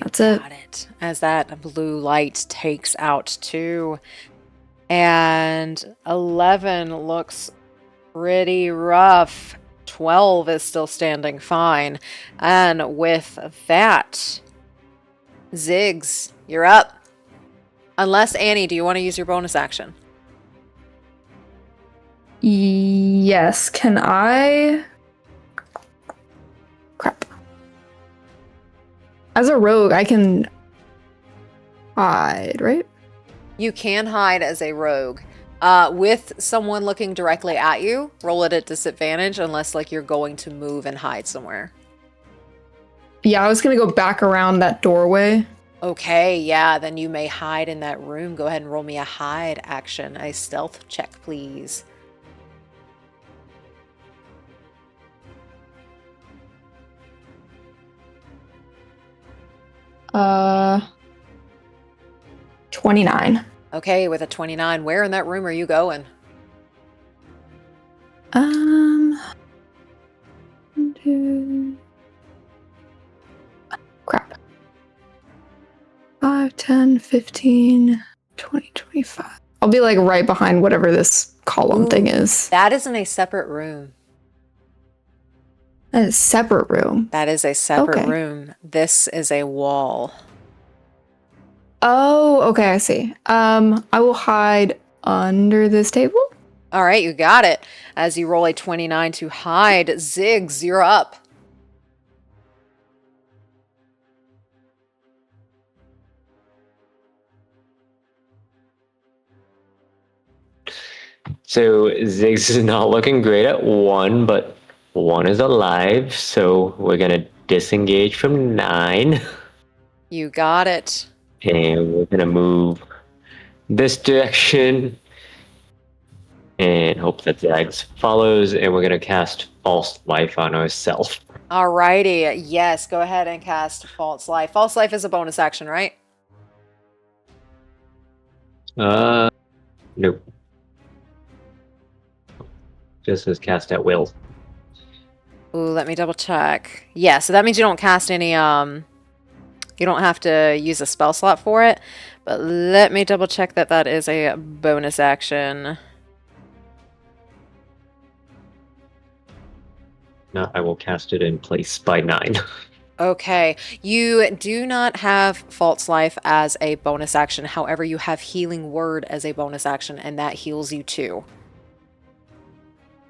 That's it. Got it. As that blue light takes out 2. And 11 looks pretty rough. 12 is still standing fine. And with that, Ziggs, you're up. Unless, Annie, do you want to use your bonus action? Yes. Can I? Crap. As a rogue, I can hide, right? You can hide as a rogue. With someone looking directly at you, roll it at disadvantage unless like you're going to move and hide somewhere. Yeah, I was gonna go back around that doorway. Okay, yeah, then you may hide in that room. Go ahead and roll me a hide action. A stealth check, please. 29. Okay, with a 29, where in that room are you going? Crap. 5, 10, 15, 20, 25. I'll be like right behind whatever this column thing is. That is in a separate room. A separate room. That is a separate Okay. room. This is a wall. Oh, okay, I see. I will hide under this table. All right, you got it. As you roll a 29 to hide, Ziggs, you're up. So Ziggs is not looking great at 1, but 1 is alive, so we're gonna disengage from 9. You got it. And we're gonna move this direction and hope that Zags follows, and we're gonna cast False Life on ourselves. Alrighty, yes, go ahead and cast False Life. False Life is a bonus action, right? Nope. Just as cast at will. Ooh, let me double check. Yeah, so that means you don't cast any, you don't have to use a spell slot for it, but let me double check that that is a bonus action. No, I will cast it in place by 9. Okay, you do not have False Life as a bonus action. However, you have Healing Word as a bonus action, and that heals you too.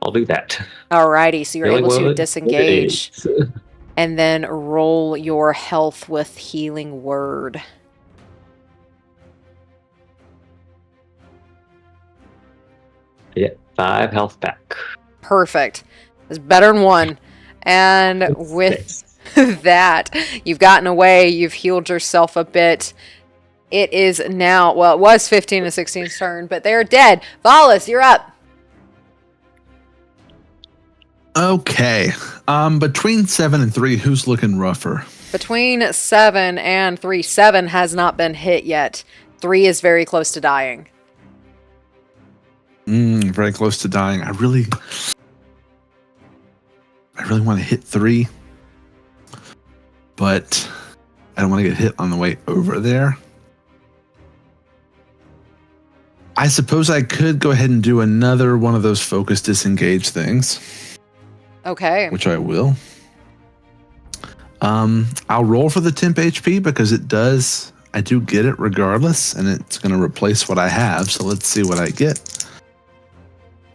I'll do that. Alrighty, so you're Healing able to Word disengage it is. and then roll your health with Healing Word. Yeah, 5 health back. Perfect. It's better than 1. And with that, you've gotten away, you've healed yourself a bit. It is now, well, it was 15 and 16's turn, but they're dead. Valas, you're up. Okay. Between 7 and 3, who's looking rougher? Between 7 and 3, 7 has not been hit yet. 3 is very close to dying. Very close to dying. I really want to hit 3, but I don't want to get hit on the way over there. I suppose I could go ahead and do another one of those focus disengage things. Okay. Which I will. I'll roll for the temp HP because I do get it regardless, and it's going to replace what I have. So let's see what I get.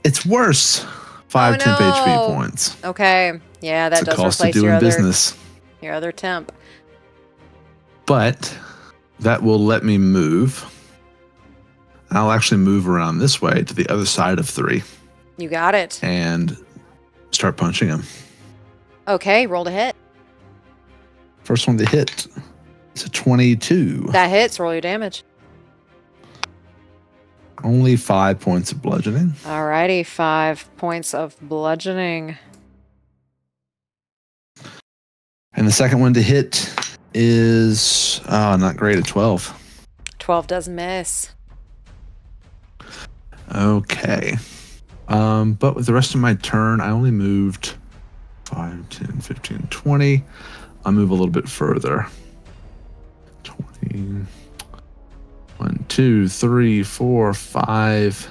It's worse. 5 temp HP points. Okay. Yeah, that it's does the cost replace of doing your business. Your other temp. But that will let me move. I'll actually move around this way to the other side of 3. You got it. And start punching him. Okay, roll to hit. First one to hit. It's a 22. That hits. Roll your damage. Only 5 points of bludgeoning. Alrighty, 5 points of bludgeoning. And the second one to hit is not great, a 12. 12 does miss. Okay. But with the rest of my turn, I only moved 5, 10, 15, 20. I'll move a little bit further. 20. 1, 2, 3, 4, 5,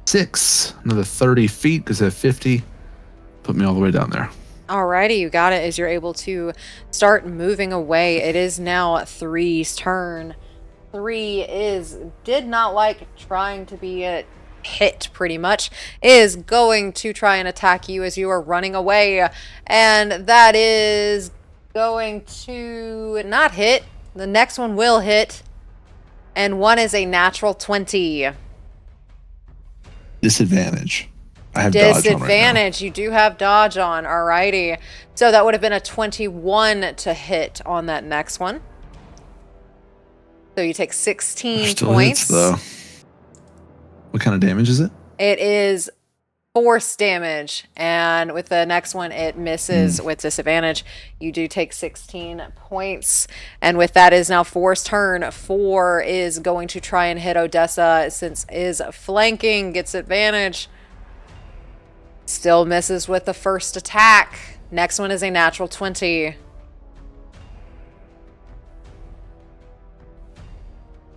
6. Another 30 feet because I have 50. Put me all the way down there. Alrighty, you got it as you're able to start moving away. It is now 3's turn. 3 did not like trying to be hit pretty much, is going to try and attack you as you are running away. And that is going to not hit. The next one will hit. And 1 is a natural 20. Disadvantage. I have dodge on right now. Disadvantage. You do have dodge on. Alrighty. So that would have been a 21 to hit on that next one. So you take 16 still points. Hits, though. What kind of damage is it? It is force damage. And with the next one, it misses with disadvantage. You do take 16 points. And with that is now 4's turn. 4 is going to try and hit Odessa since is flanking, gets advantage. Still misses with the first attack. Next one is a natural 20.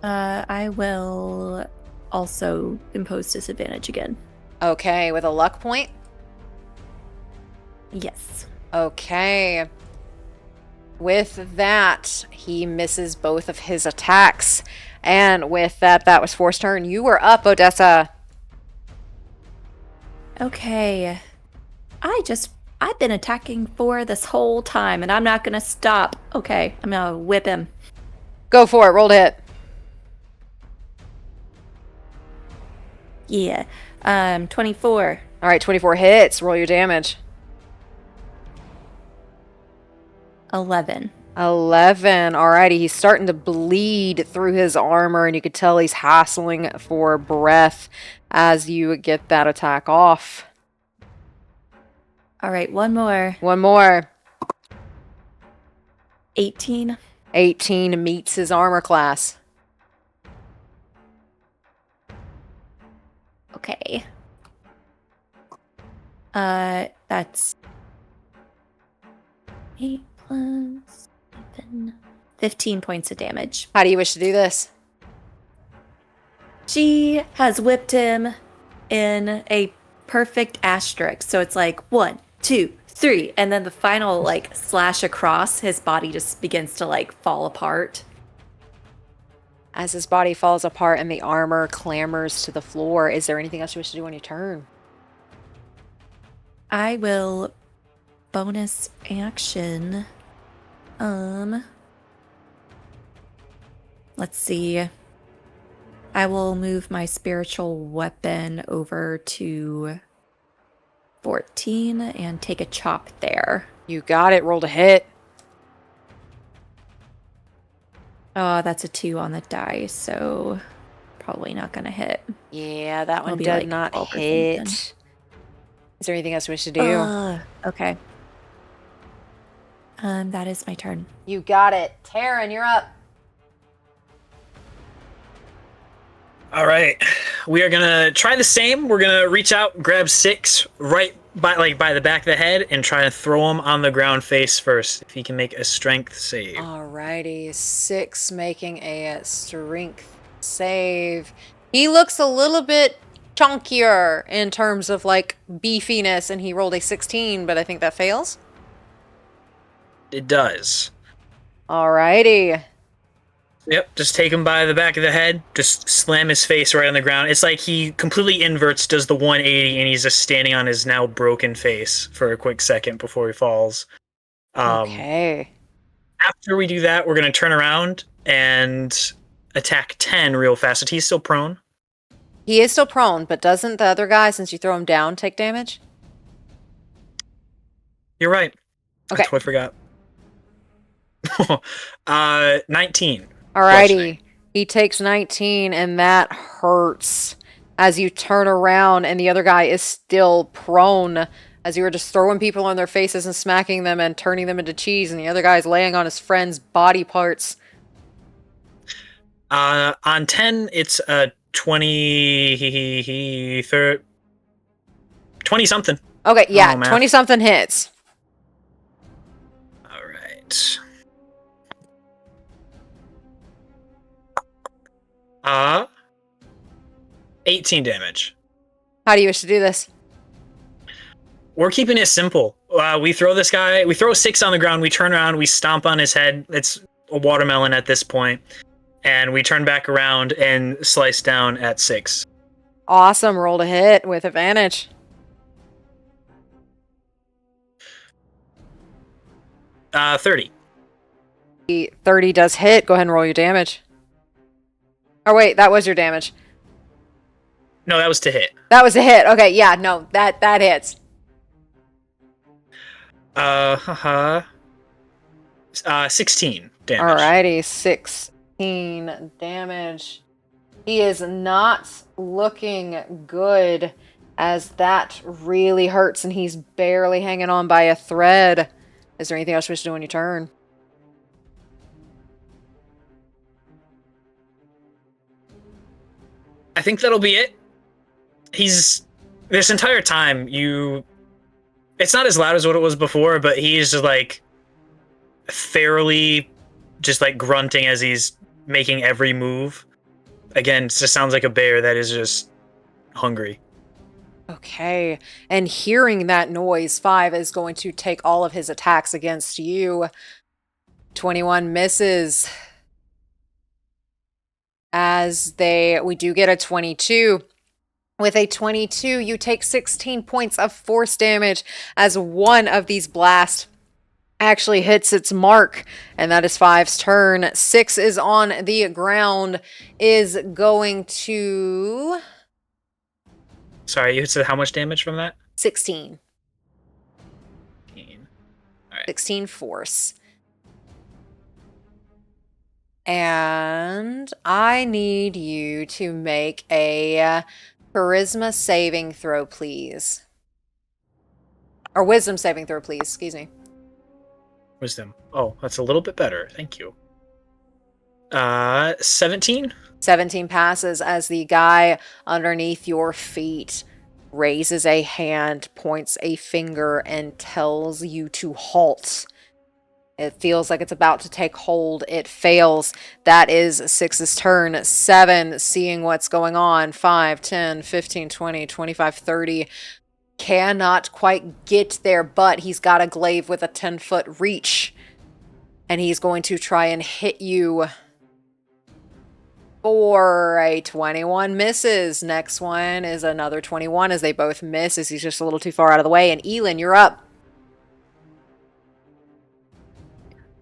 I will also impose disadvantage again. Okay, with a luck point? Yes. Okay. With that, he misses both of his attacks. And with that, that was 4's turn. You were up, Odessa. Okay. I've been attacking 4 this whole time, and I'm not gonna stop. Okay, I'm gonna whip him. Go for it. Roll to hit. Yeah. 24. All right, 24 hits. Roll your damage. 11. 11. Alrighty, he's starting to bleed through his armor, and you could tell he's hassling for breath as you get that attack off. All right, one more. One more. 18. 18 meets his armor class. Okay. That's 8 plus 7. 15 points of damage. How do you wish to do this? She has whipped him in a perfect asterisk. So it's like 1, 2, 3. And then the final like slash across, his body just begins to like fall apart. As his body falls apart and the armor clambers to the floor, is there anything else you wish to do on your turn? I will bonus action. Let's see. I will move my spiritual weapon over to 14 and take a chop there. You got it. Roll to hit. Oh, that's a 2 on the die, so probably not gonna hit. Yeah, that one It'll be did like not 12 or hit. something. Is there anything else you wish to do? Okay. That is my turn. You got it. Taryn, you're up. All right, we are gonna try the same. We're gonna reach out, grab 6 right by the back of the head, and try to throw him on the ground face first. If he can make a strength save. Alrighty, 6 making a strength save. He looks a little bit chunkier in terms of like beefiness, and he rolled a 16, but I think that fails. It does. Alrighty. Yep, just take him by the back of the head, just slam his face right on the ground. It's like he completely inverts, does the 180, and he's just standing on his now broken face for a quick second before he falls. Okay. After we do that, we're going to turn around and attack 10 real fast. He's still prone. He is still prone, but doesn't the other guy, since you throw him down, take damage? You're right. Okay. I totally forgot. 19. Alrighty. He takes 19, and that hurts as you turn around, and the other guy is still prone as you were just throwing people on their faces and smacking them and turning them into cheese, and the other guy's laying on his friend's body parts. On 10, it's a 20 something. Okay, yeah, Oh, math. 20-something hits. All right. 18 damage. How do you wish to do this? We're keeping it simple. We throw 6 on the ground, we turn around, we stomp on his head. It's a watermelon at this point. And we turn back around and slice down at 6. Awesome. Roll to hit with advantage. 30. 30 does hit. Go ahead and roll your damage. Oh, wait, that was your damage. No, that was to hit. That was a hit. Okay, yeah, no, that hits. 16 damage. Alrighty, 16 damage. He is not looking good as that really hurts and he's barely hanging on by a thread. Is there anything else you wish to do on your turn? I think that'll be it. This entire time, it's not as loud as what it was before, but he's just like fairly just like grunting as he's making every move. Again, it just sounds like a bear that is just hungry. Okay, and hearing that noise, 5 is going to take all of his attacks against you. 21 misses. We do get a 22. With a 22, you take 16 points of force damage as one of these blasts actually hits its mark, and that is 5's turn. 6 is on the ground, is going to... Sorry, you said how much damage from that? 16. 16. All right. 16 force. And I need you to make a charisma saving throw, please. Or wisdom saving throw, please. Excuse me. Wisdom. Oh, that's a little bit better. Thank you. 17? 17 passes as the guy underneath your feet raises a hand, points a finger, and tells you to halt. It feels like it's about to take hold. It fails. That is 6's turn. 7, seeing what's going on. 5, 10, 15, 20, 25, 30. Cannot quite get there, but he's got a glaive with a 10-foot reach. And he's going to try and hit you for a 21 misses. Next one is another 21 as they both miss as he's just a little too far out of the way. And Elin, you're up.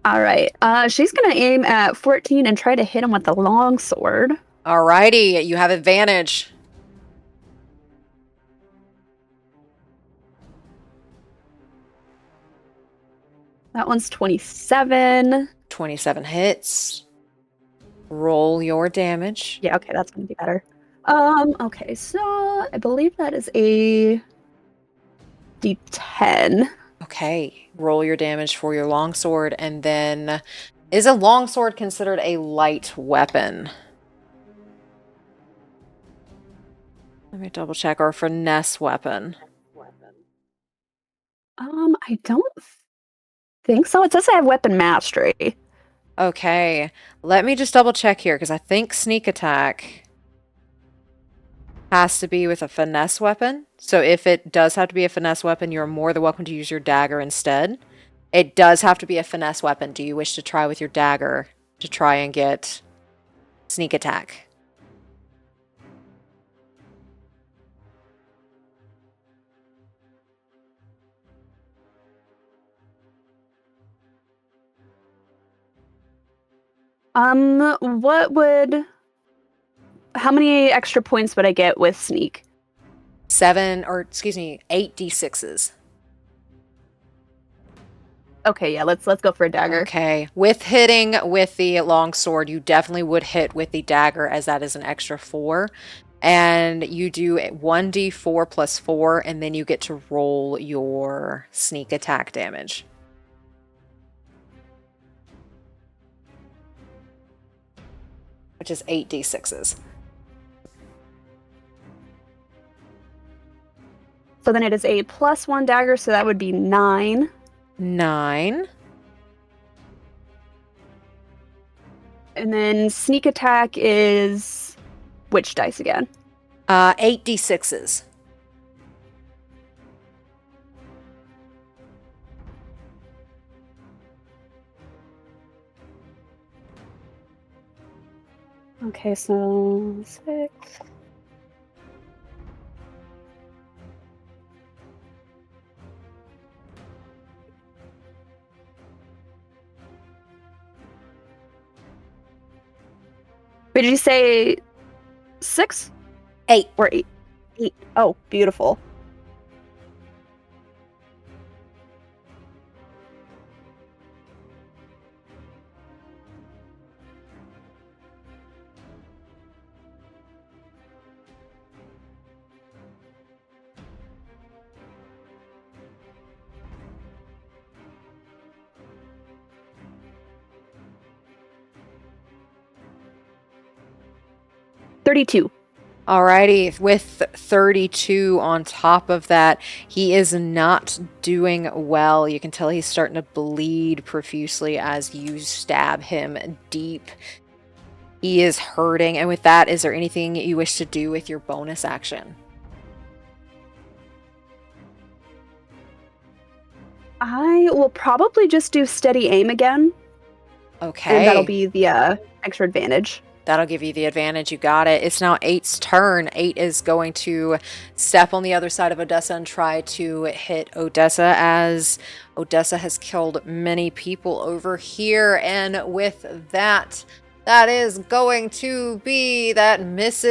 All right. She's going to aim at 14 and try to hit him with the long sword. Alrighty, you have advantage. That one's 27. 27 hits. Roll your damage. Yeah, okay, that's going to be better. Okay, so I believe that is a D10. Okay, roll your damage for your longsword, and then is a longsword considered a light weapon? Let me double check. Or a finesse weapon? I don't think so. It says I have weapon mastery. Okay, let me just double check here because I think sneak attack has to be with a finesse weapon. So if it does have to be a finesse weapon, you're more than welcome to use your dagger instead. It does have to be a finesse weapon. Do you wish to try with your dagger to try and get sneak attack? How many extra points would I get with sneak? 8 d6s. Okay, yeah, let's go for a dagger. Okay. With hitting with the longsword, you definitely would hit with the dagger as that is an extra 4. And you do 1d4 plus 4, and then you get to roll your sneak attack damage. Which is 8 d6s. So then it is a +1 dagger, so that would be 9. 9. And then sneak attack is which dice again? 8 d6s. Okay, so 6. Wait, did you say 6? 8. Or 8? 8. Oh, beautiful. 32. Alrighty, with 32 on top of that, he is not doing well. You can tell he's starting to bleed profusely as you stab him deep. He is hurting, and with that, is there anything you wish to do with your bonus action? I will probably just do steady aim again, Okay. and that'll be the extra advantage. That'll give you the advantage. You got it. It's now 8's turn. 8 is going to step on the other side of Odessa and try to hit Odessa, as Odessa has killed many people over here. And with that, that is going to be... That misses.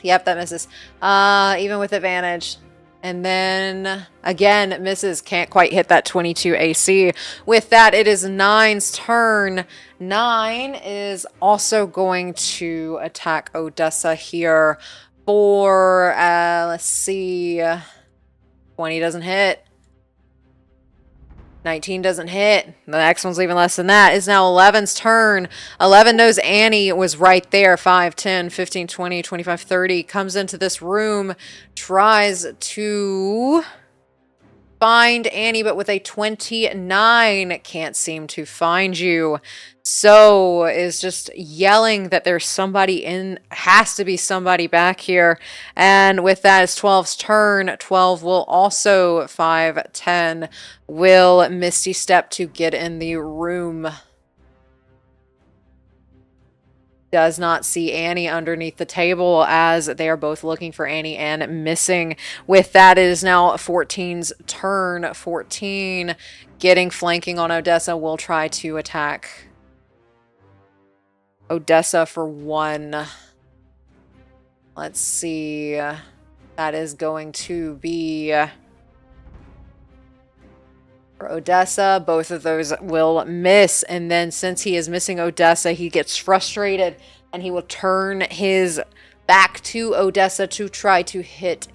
Yep, that misses. Even with advantage. And then, again, misses. Can't quite hit that 22 AC. With that, it is 9's turn. 9 is also going to attack Odessa here for, let's see, 20 doesn't hit. 19 doesn't hit. The next one's even less than that. It's now 11's turn. 11 knows Annie was right there. 5, 10, 15, 20, 25, 30. Comes into this room. Tries to find Annie, but with a 29. Can't seem to find you. So is just yelling that there's somebody has to be somebody back here. And with that, it's 12's turn. 12 will also 5, 10 will Misty Step to get in the room. Does not see Annie underneath the table, as they are both looking for Annie and missing. With that, it is now 14's turn. 14 getting flanking on Odessa will try to attack Odessa for 1. Let's see. That is going to be for Odessa. Both of those will miss. And then since he is missing Odessa, he gets frustrated and he will turn his back to Odessa to try to hit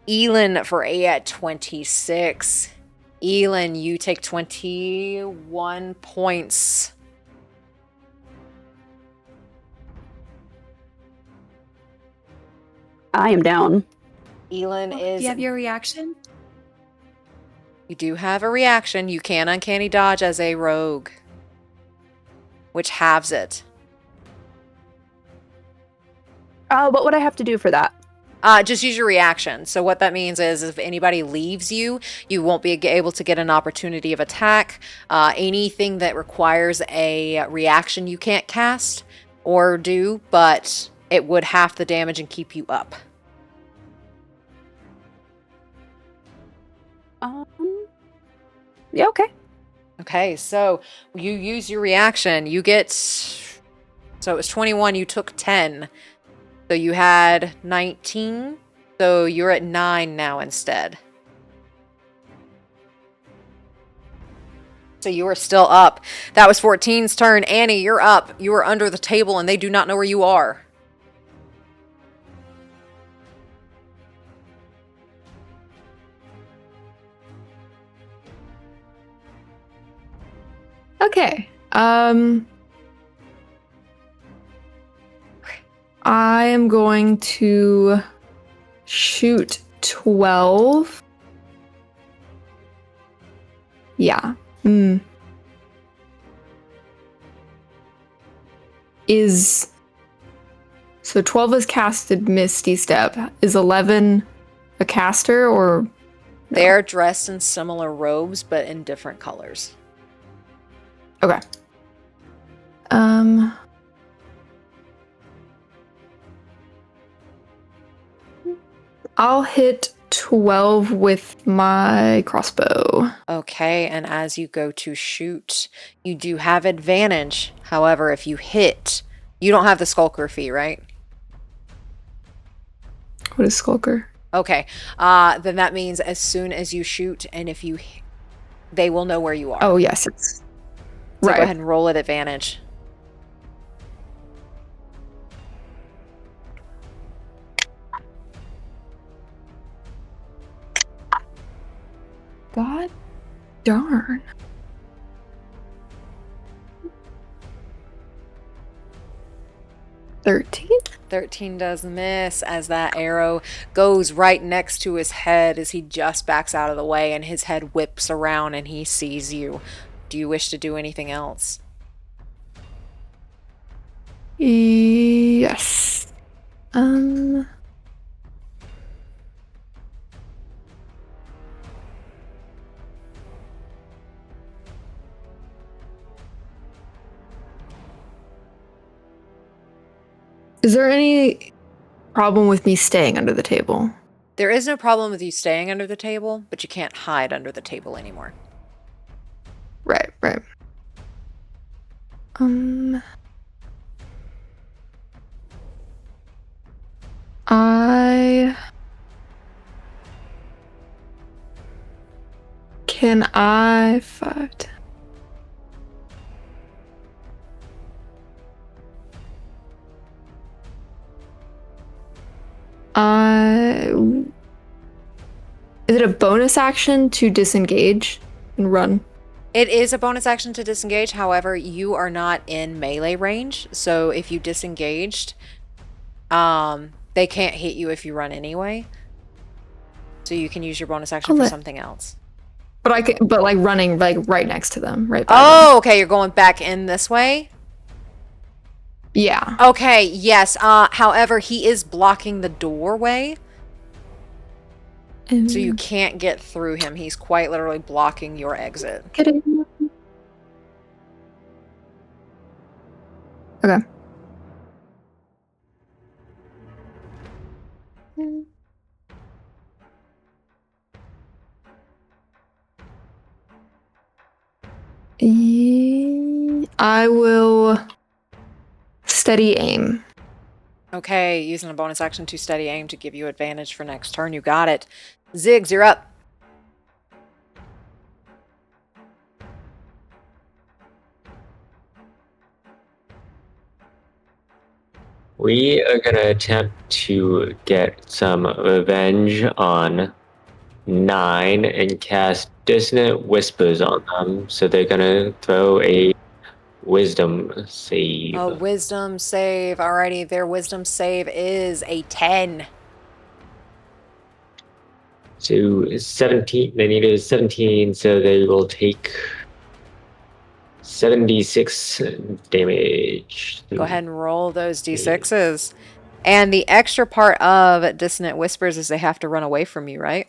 Elin for a 26. Elin, you take 21 points. I am down. Elin is... Do you have your reaction? You do have a reaction. You can uncanny dodge as a rogue, which halves it. What would I have to do for that? Just use your reaction. So what that means is if anybody leaves you, you won't be able to get an opportunity of attack. Anything that requires a reaction you can't cast or do, but it would half the damage and keep you up. Yeah, okay. Okay, so you use your reaction. You get... So it was 21, you took 10. So you had 19. So you're at 9 now instead. So you are still up. That was 14's turn. Annie, you're up. You are under the table and they do not know where you are. Okay. I am going to shoot 12. Yeah. So 12 is casted Misty Step. Is 11 a caster or no? They're dressed in similar robes but in different colors. Okay. I'll hit 12 with my crossbow. Okay, and as you go to shoot, you do have advantage. However, if you hit, you don't have the Skulker fee, right? What is Skulker? Okay, then that means as soon as you shoot, and if you, they will know where you are. Oh, yes. It's So right. go ahead and roll at advantage. God darn. 13? 13 does miss as that arrow goes right next to his head as he just backs out of the way and his head whips around and he sees you. Do you wish to do anything else? Yes. Is there any problem with me staying under the table? There is no problem with you staying under the table, but you can't hide under the table anymore. Right. Can I 5, 10? Is it a bonus action to disengage and run? It is a bonus action to disengage. However, you are not in melee range. So if you disengaged, they can't hit you if you run anyway. So you can use your bonus action for something else. But like running like right next to them, right? Oh, okay. You're going back in this way? Yeah. Okay, yes. However, he is blocking the doorway. So you can't get through him. He's quite literally blocking your exit. Okay. I will steady aim. Okay, using a bonus action to steady aim to give you advantage for next turn. You got it. Ziggs, you're up. We are going to attempt to get some revenge on 9 and cast Dissonant Whispers on them. So they're going to throw a wisdom save. A wisdom save. Alrighty, their wisdom save is a 10. So 17. They need a 17, so they will take 76 damage. Go ahead and roll those d6s. And the extra part of Dissonant Whispers is they have to run away from you, right?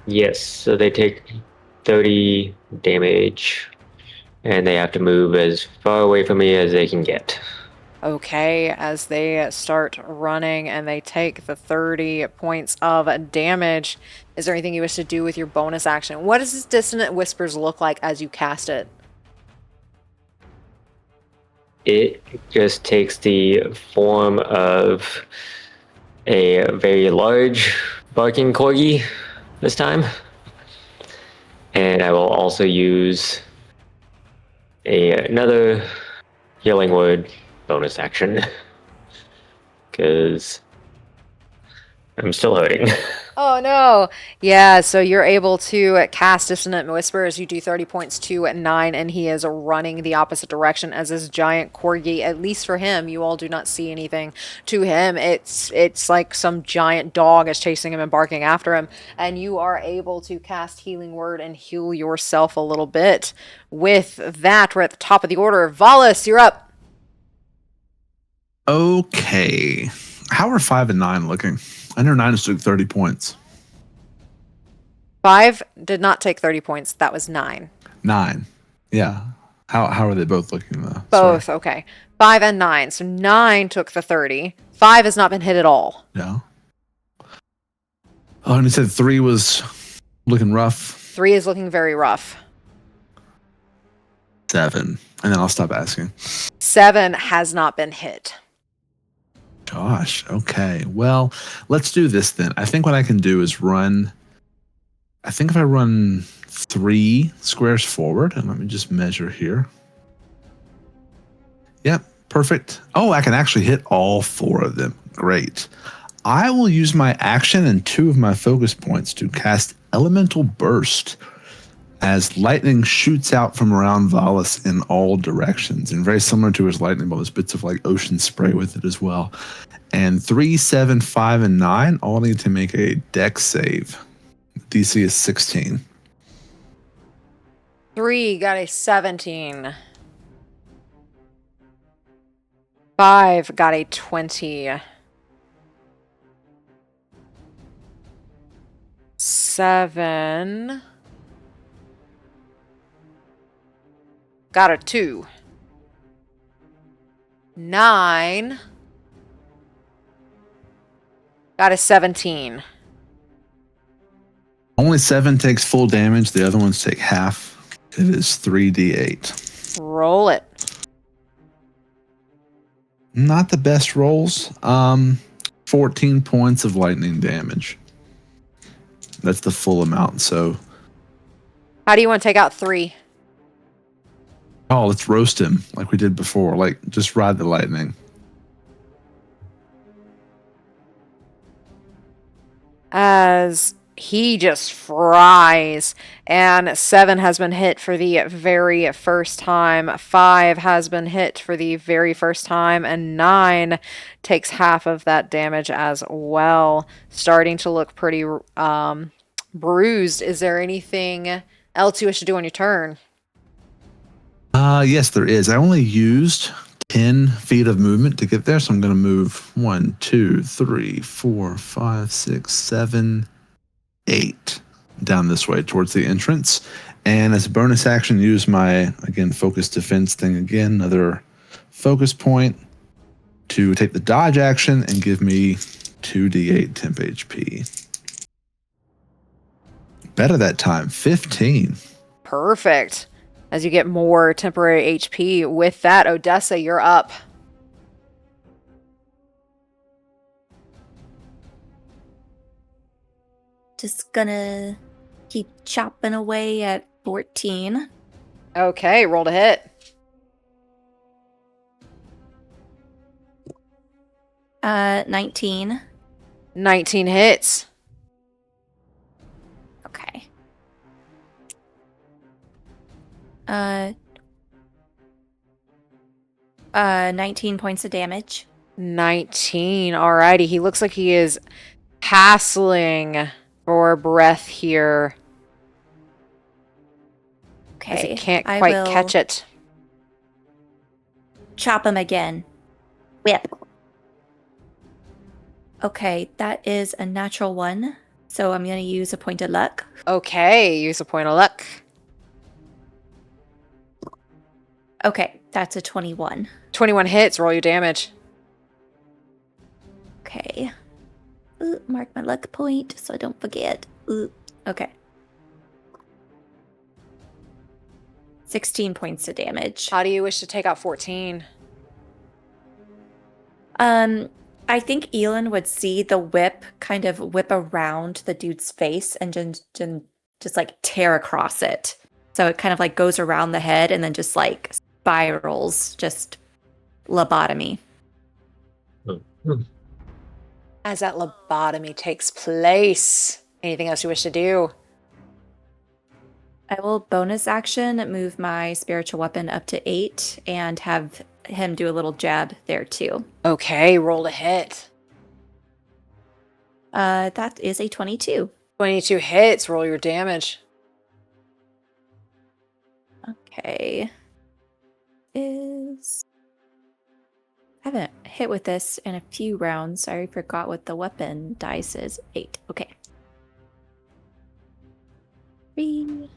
Yes, so they take 30 damage. And they have to move as far away from me as they can get. Okay, as they start running and they take the 30 points of damage, is there anything you wish to do with your bonus action? What does this Dissonant Whispers look like as you cast it? It just takes the form of a very large barking corgi this time. And I will also use another healing word bonus action because I'm still hurting. Oh no! Yeah, so you're able to cast Dissonant Whispers. You do 30 points to 9, and he is running the opposite direction as this giant corgi. At least for him, you all do not see anything to him. It's like some giant dog is chasing him and barking after him, and you are able to cast Healing Word and heal yourself a little bit. With that, we're at the top of the order. Valas, you're up. Okay. How are 5 and 9 looking? I know 9 took 30 points. 5 did not take 30 points. That was 9. 9. Yeah. How are they both looking though? Both, Sorry. okay. 5 and 9. So 9 took the 30. 5 has not been hit at all. Yeah. Oh, and you said 3 was looking rough. 3 is looking very rough. 7. And then I'll stop asking. 7 has not been hit. Gosh, okay. Well, let's do this then. I think what I can do is if I run 3 squares forward, and let me just measure here. Yep, perfect. Oh, I can actually hit all 4 of them. Great. I will use my action and 2 of my focus points to cast Elemental Burst as lightning shoots out from around Valas in all directions, and very similar to his lightning bolt, there's bits of like ocean spray with it as well. And 3, 7, 5, and 9 all need to make a dex save. DC is 16. 3 got a 17. 5 got a 20. 7 got a 2. 9 got a 17. Only 7 takes full damage. The other ones take half. It is 3d8. Roll it. Not the best rolls. 14 points of lightning damage. That's the full amount. So, How do you want to take out 3? oh, let's roast him like we did before. Like, just ride the lightning. As he just fries, and 7 has been hit for the very first time, 5 has been hit for the very first time, and 9 takes half of that damage as well, starting to look pretty bruised. Is there anything else you wish to do on your turn? Yes, there is. I only used 10 feet of movement to get there, so I'm going to move 1, 2, 3, 4, 5, 6, 7, 8 down this way towards the entrance. And as a bonus action, use my, again, focus defense thing again, another focus point to take the dodge action and give me 2d8 temp HP. Better that time, 15. Perfect. As you get more temporary HP. With that, Odessa, you're up. Just gonna keep chopping away at 14. Okay, roll to hit. 19. 19 hits. Okay. 19 points of damage. 19. Alrighty. He looks like he is hassling for breath here. As Okay. he can't I quite will catch it. chop him again. Whip. Okay, that is a natural 1. So I'm going to use a point of luck. Okay, use a point of luck. Okay, that's a 21. 21 hits. Roll your damage. Okay. Ooh, mark my luck point so I don't forget. Ooh, okay. 16 points of damage. How do you wish to take out 14? I think Elin would see the whip kind of whip around the dude's face and just like tear across it. So it kind of like goes around the head and then just like spirals, just lobotomy. As that lobotomy takes place, anything else you wish to do? I will bonus action move my spiritual weapon up to 8 and have him do a little jab there too. Okay, roll to hit. That is a 22. 22 hits. Roll your damage. Okay. I haven't hit with this in a few rounds. I already forgot what the weapon dice is. 8. Okay. 3,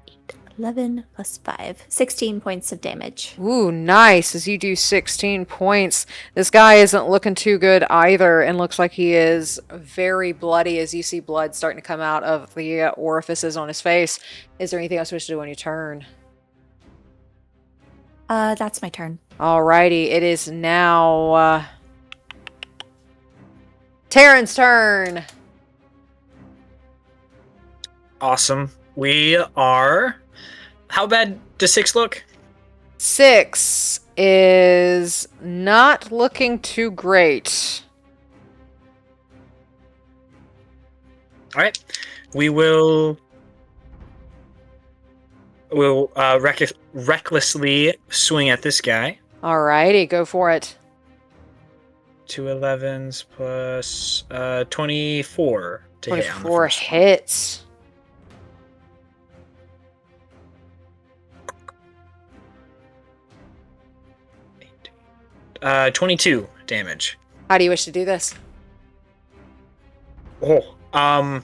8, 11 plus 5. 16 points of damage. Ooh, nice. As you do 16 points. This guy isn't looking too good either and looks like he is very bloody as you see blood starting to come out of the orifices on his face. Is there anything else you wish to do on your turn? That's my turn. Alrighty, it is now Taryn's turn. Awesome. We are. How bad does 6 look? 6 is not looking too great. All right. We will will recklessly swing at this guy. Alrighty, go for it. 2 11s plus 24 to hit on the 24 first one. hits. Uh, 22 damage. How do you wish to do this? Oh, I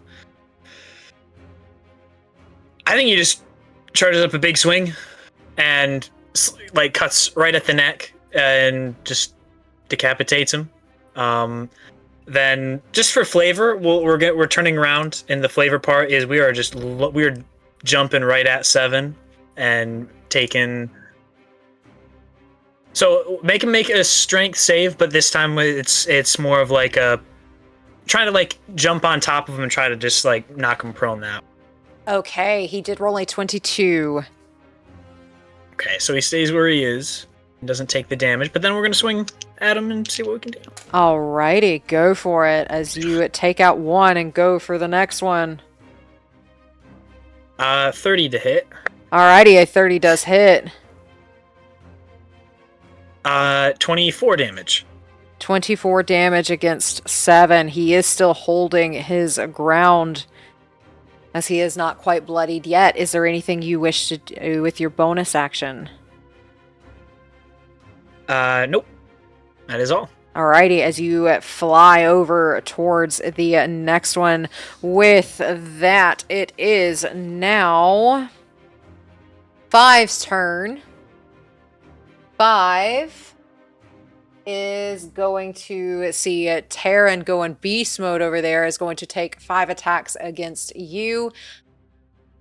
think he just charges up a big swing and like cuts right at the neck and just decapitates him. Then just for flavor, we're turning around, and the flavor part is we are jumping right at 7 and taking. So make him make a strength save, but this time it's more of like a trying to like jump on top of him and try to just like knock him prone now. Okay, he did roll a 22. Okay, so he stays where he is and doesn't take the damage, but then we're gonna swing at him and see what we can do. Alrighty, go for it as you take out one and go for the next one. 30 to hit. Alrighty, a 30 does hit. 24 damage. 24 damage against 7. He is still holding his ground as he is not quite bloodied yet. Is there anything you wish to do with your bonus action? Nope. That is all. Alrighty, as you fly over towards the next one. With that, it is now 5's turn. 5 is going to see Taryn go in beast mode over there, is going to take 5 attacks against you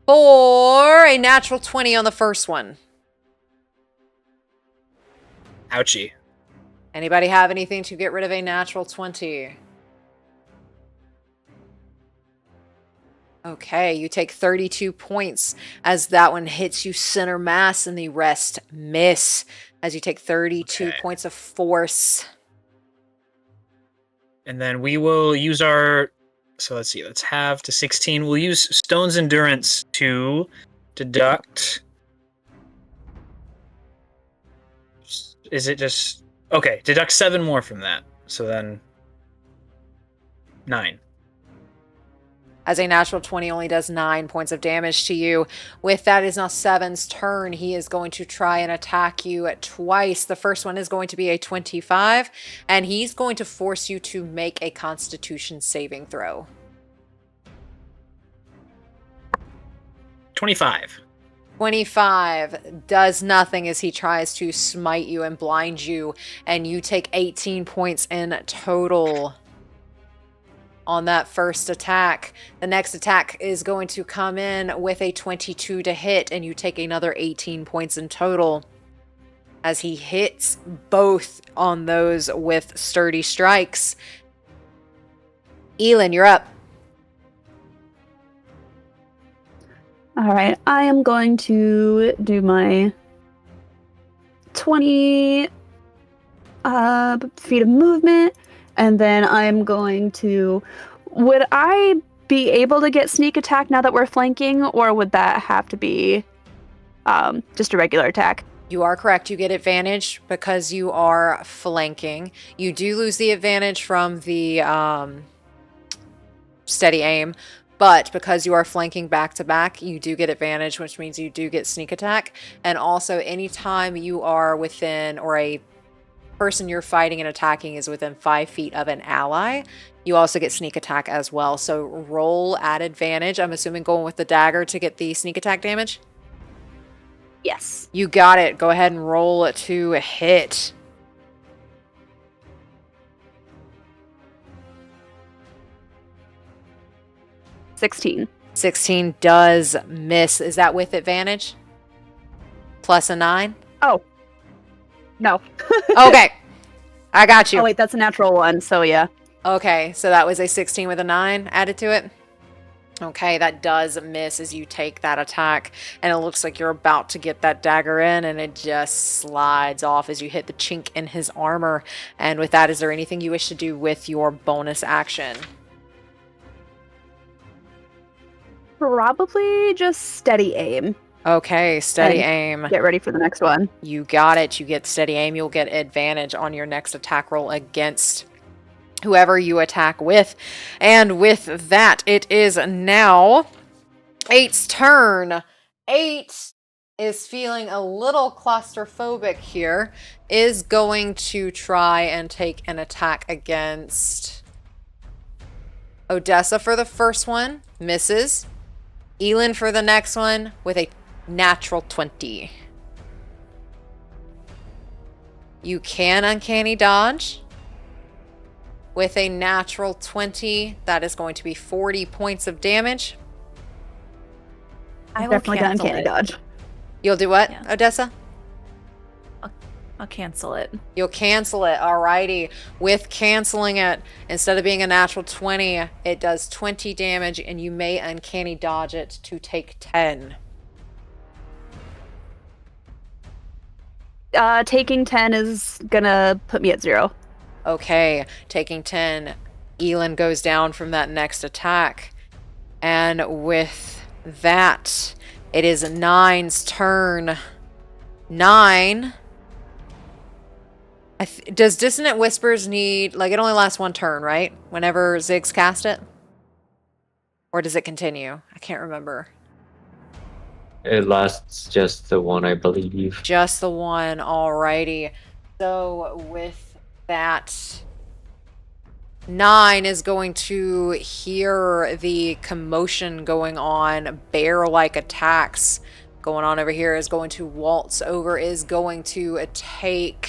for a natural 20 on the first one. Ouchie. Anybody have anything to get rid of a natural 20? Okay, you take 32 points as that one hits you center mass, and the rest miss as you take 32 points of force. And then we will use our... So let's see, let's halve to 16. We'll use Stone's Endurance to deduct... Is it just... Okay, deduct 7 more from that. So then... 9. As a natural 20 only does 9 points of damage to you. With that, is now 7's turn. He is going to try and attack you twice. The first one is going to be a 25, and he's going to force you to make a Constitution saving throw. 25. 25 does nothing as he tries to smite you and blind you, and you take 18 points in total on that first attack. The next attack is going to come in with a 22 to hit, and you take another 18 points in total as he hits both on those with sturdy strikes. Elin, you're up. All right, I am going to do my 20 feet of movement, and then I'm going to... Would I be able to get sneak attack now that we're flanking, or would that have to be just a regular attack? You are correct. You get advantage because you are flanking. You do lose the advantage from the steady aim, but because you are flanking back to back, you do get advantage, which means you do get sneak attack. And also, anytime you are within, or a person you're fighting and attacking is within 5 feet of an ally, you also get sneak attack as well. So roll at advantage. I'm assuming going with the dagger to get the sneak attack damage? Yes. You got it. Go ahead and roll to hit. $16. 16 does miss. Is that with advantage? Plus a 9? Oh. No. Okay. I got you. Oh, wait, that's a natural 1, so yeah. Okay, so that was a 16 with a 9 added to it? Okay, that does miss as you take that attack, and it looks like you're about to get that dagger in, and it just slides off as you hit the chink in his armor. And with that, is there anything you wish to do with your bonus action? Probably just steady aim. Okay, steady And aim. Get ready for the next one. You got it. You get steady aim. You'll get advantage on your next attack roll against whoever you attack with. And with that, it is now 8's turn. 8 is feeling a little claustrophobic here. Is going to try and take an attack against Odessa for the first one. Misses. Elin for the next one with a natural 20. You can uncanny dodge. With a natural 20, that is going to be 40 points of damage. I will Definitely got cancel uncanny it. dodge. You'll do what, Yeah. Odessa? I'll cancel it. You'll cancel it, alrighty. With canceling it, instead of being a natural 20, it does 20 damage, and you may uncanny dodge it to take 10. Taking 10 is gonna put me at 0. Okay, taking 10, Elin goes down from that next attack. And with that, it is 9's turn. 9. Does Dissonant Whispers need... Like, it only lasts one turn, right? Whenever Ziggs cast it? Or does it continue? I can't remember. It lasts just the one, I believe. Just the one, alrighty. So with that, 9 is going to hear the commotion going on, bear-like attacks going on over here, is going to waltz over, is going to take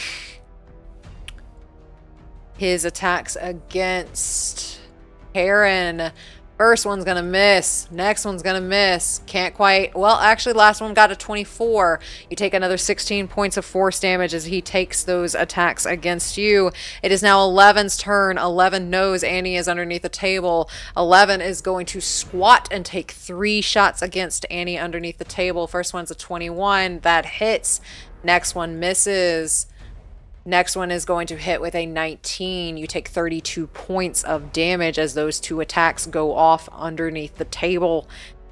his attacks against Taryn. First one's gonna miss. Next one's gonna miss. Can't quite. Well, actually, last one got a 24. You take another 16 points of force damage as he takes those attacks against you. It is now 11's turn. 11 knows Annie is underneath the table. 11 is going to squat and take 3 shots against Annie underneath the table. First one's a 21. That hits. Next one misses. Next one is going to hit with a 19. You take 32 points of damage as those 2 attacks go off underneath the table.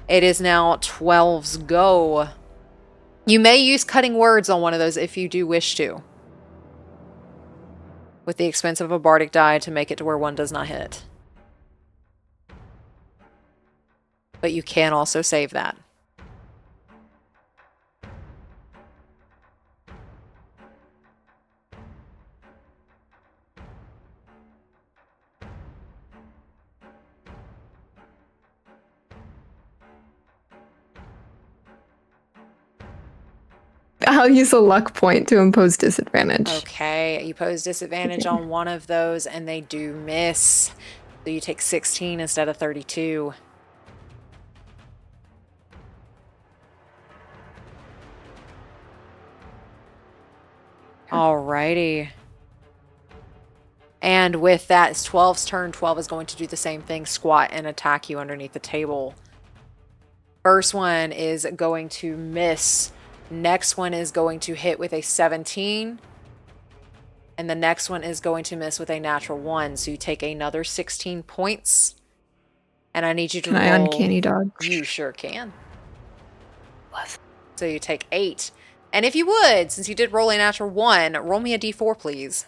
It is now 12's go. You may use cutting words on one of those if you do wish to, with the expense of a bardic die to make it to where one does not hit. But you can also save that. I'll use a luck point to impose disadvantage. Okay, you pose disadvantage on one of those, and they do miss. So you take 16 instead of 32. Alrighty. And with that, it's 12's turn. 12 is going to do the same thing, squat and attack you underneath the table. First one is going to miss. Next one is going to hit with a 17. And the next one is going to miss with a natural 1. So you take another 16 points. And I need you to Can roll. I uncanny dodge? You sure can. So you take 8. And if you would, since you did roll a natural 1, roll me a d4, please.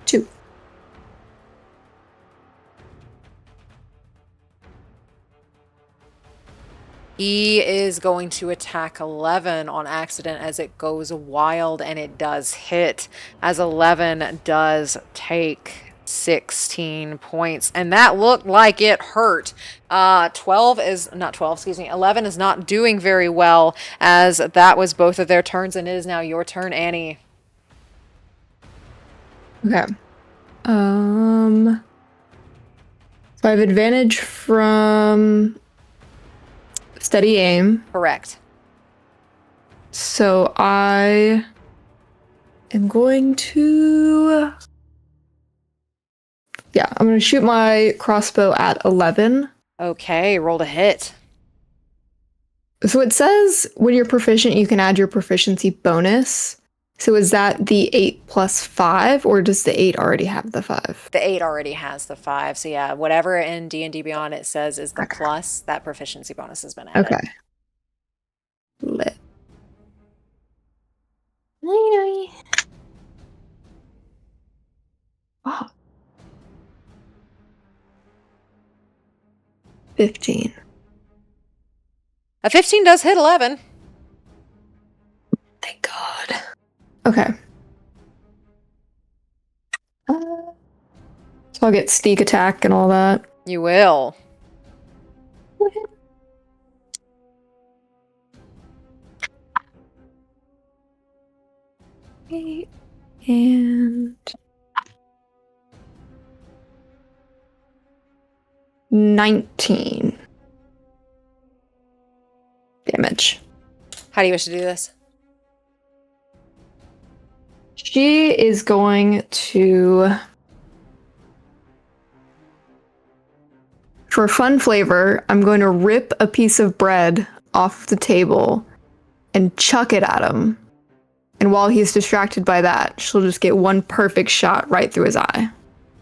Two. He is going to attack 11 on accident as it goes wild, and it does hit, as 11 does take 16 points, and that looked like it hurt. 11 is not doing very well, as that was both of their turns, and it is now your turn, Annie. Okay. So I have advantage from steady aim. Correct. So I am going to... Yeah, I'm going to shoot my crossbow at 11. Okay, roll to hit. So it says when you're proficient, you can add your proficiency bonus. So is that the 8 plus 5, or does the 8 already have the 5? The 8 already has the 5. So yeah, whatever in D&D Beyond it says is the Okay. plus, that proficiency bonus has been added. Okay. Lit. Wow. 15. A 15 does hit 11. Thank God. Okay. So I'll get sneak attack and all that. You will. And 19 damage. How do you wish to do this? She is going to, for fun flavor, I'm going to rip a piece of bread off the table and chuck it at him. And while he's distracted by that, she'll just get one perfect shot right through his eye.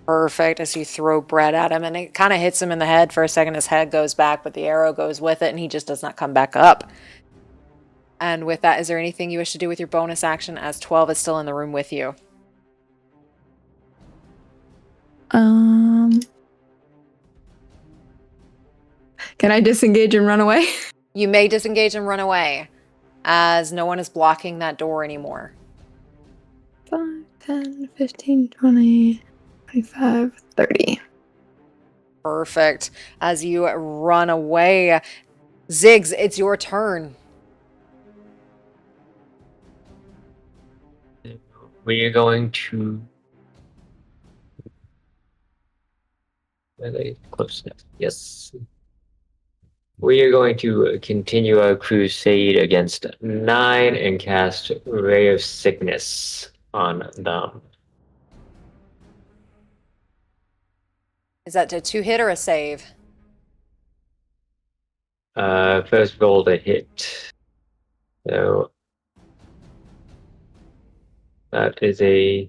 Perfect. As you throw bread at him, and it kind of hits him in the head for a second. His head goes back, but the arrow goes with it, and he just does not come back up. And with that, is there anything you wish to do with your bonus action as 12 is still in the room with you? Can I disengage and run away? You may disengage and run away, as no one is blocking that door anymore. 5, 10, 15, 20, 25, 30. Perfect. As you run away, Ziggs, it's your turn. We are going to. Are they close enough? Yes. We are going to continue our crusade against 9 and cast Ray of Sickness on them. Is that a 2 hit or a save? First roll to hit. So that is a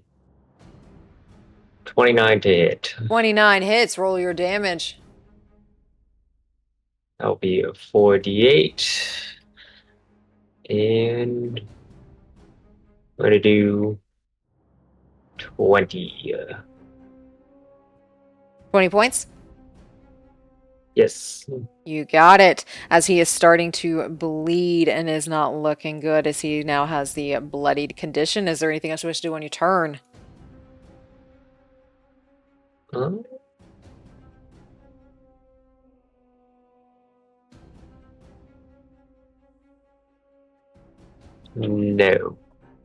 29 to hit. 29 hits. Roll your damage. That'll be a 4d8. And I'm going to do 20. 20 points? Yes. You got it. As he is starting to bleed and is not looking good, as he now has the bloodied condition. Is there anything else you wish to do on your turn? No.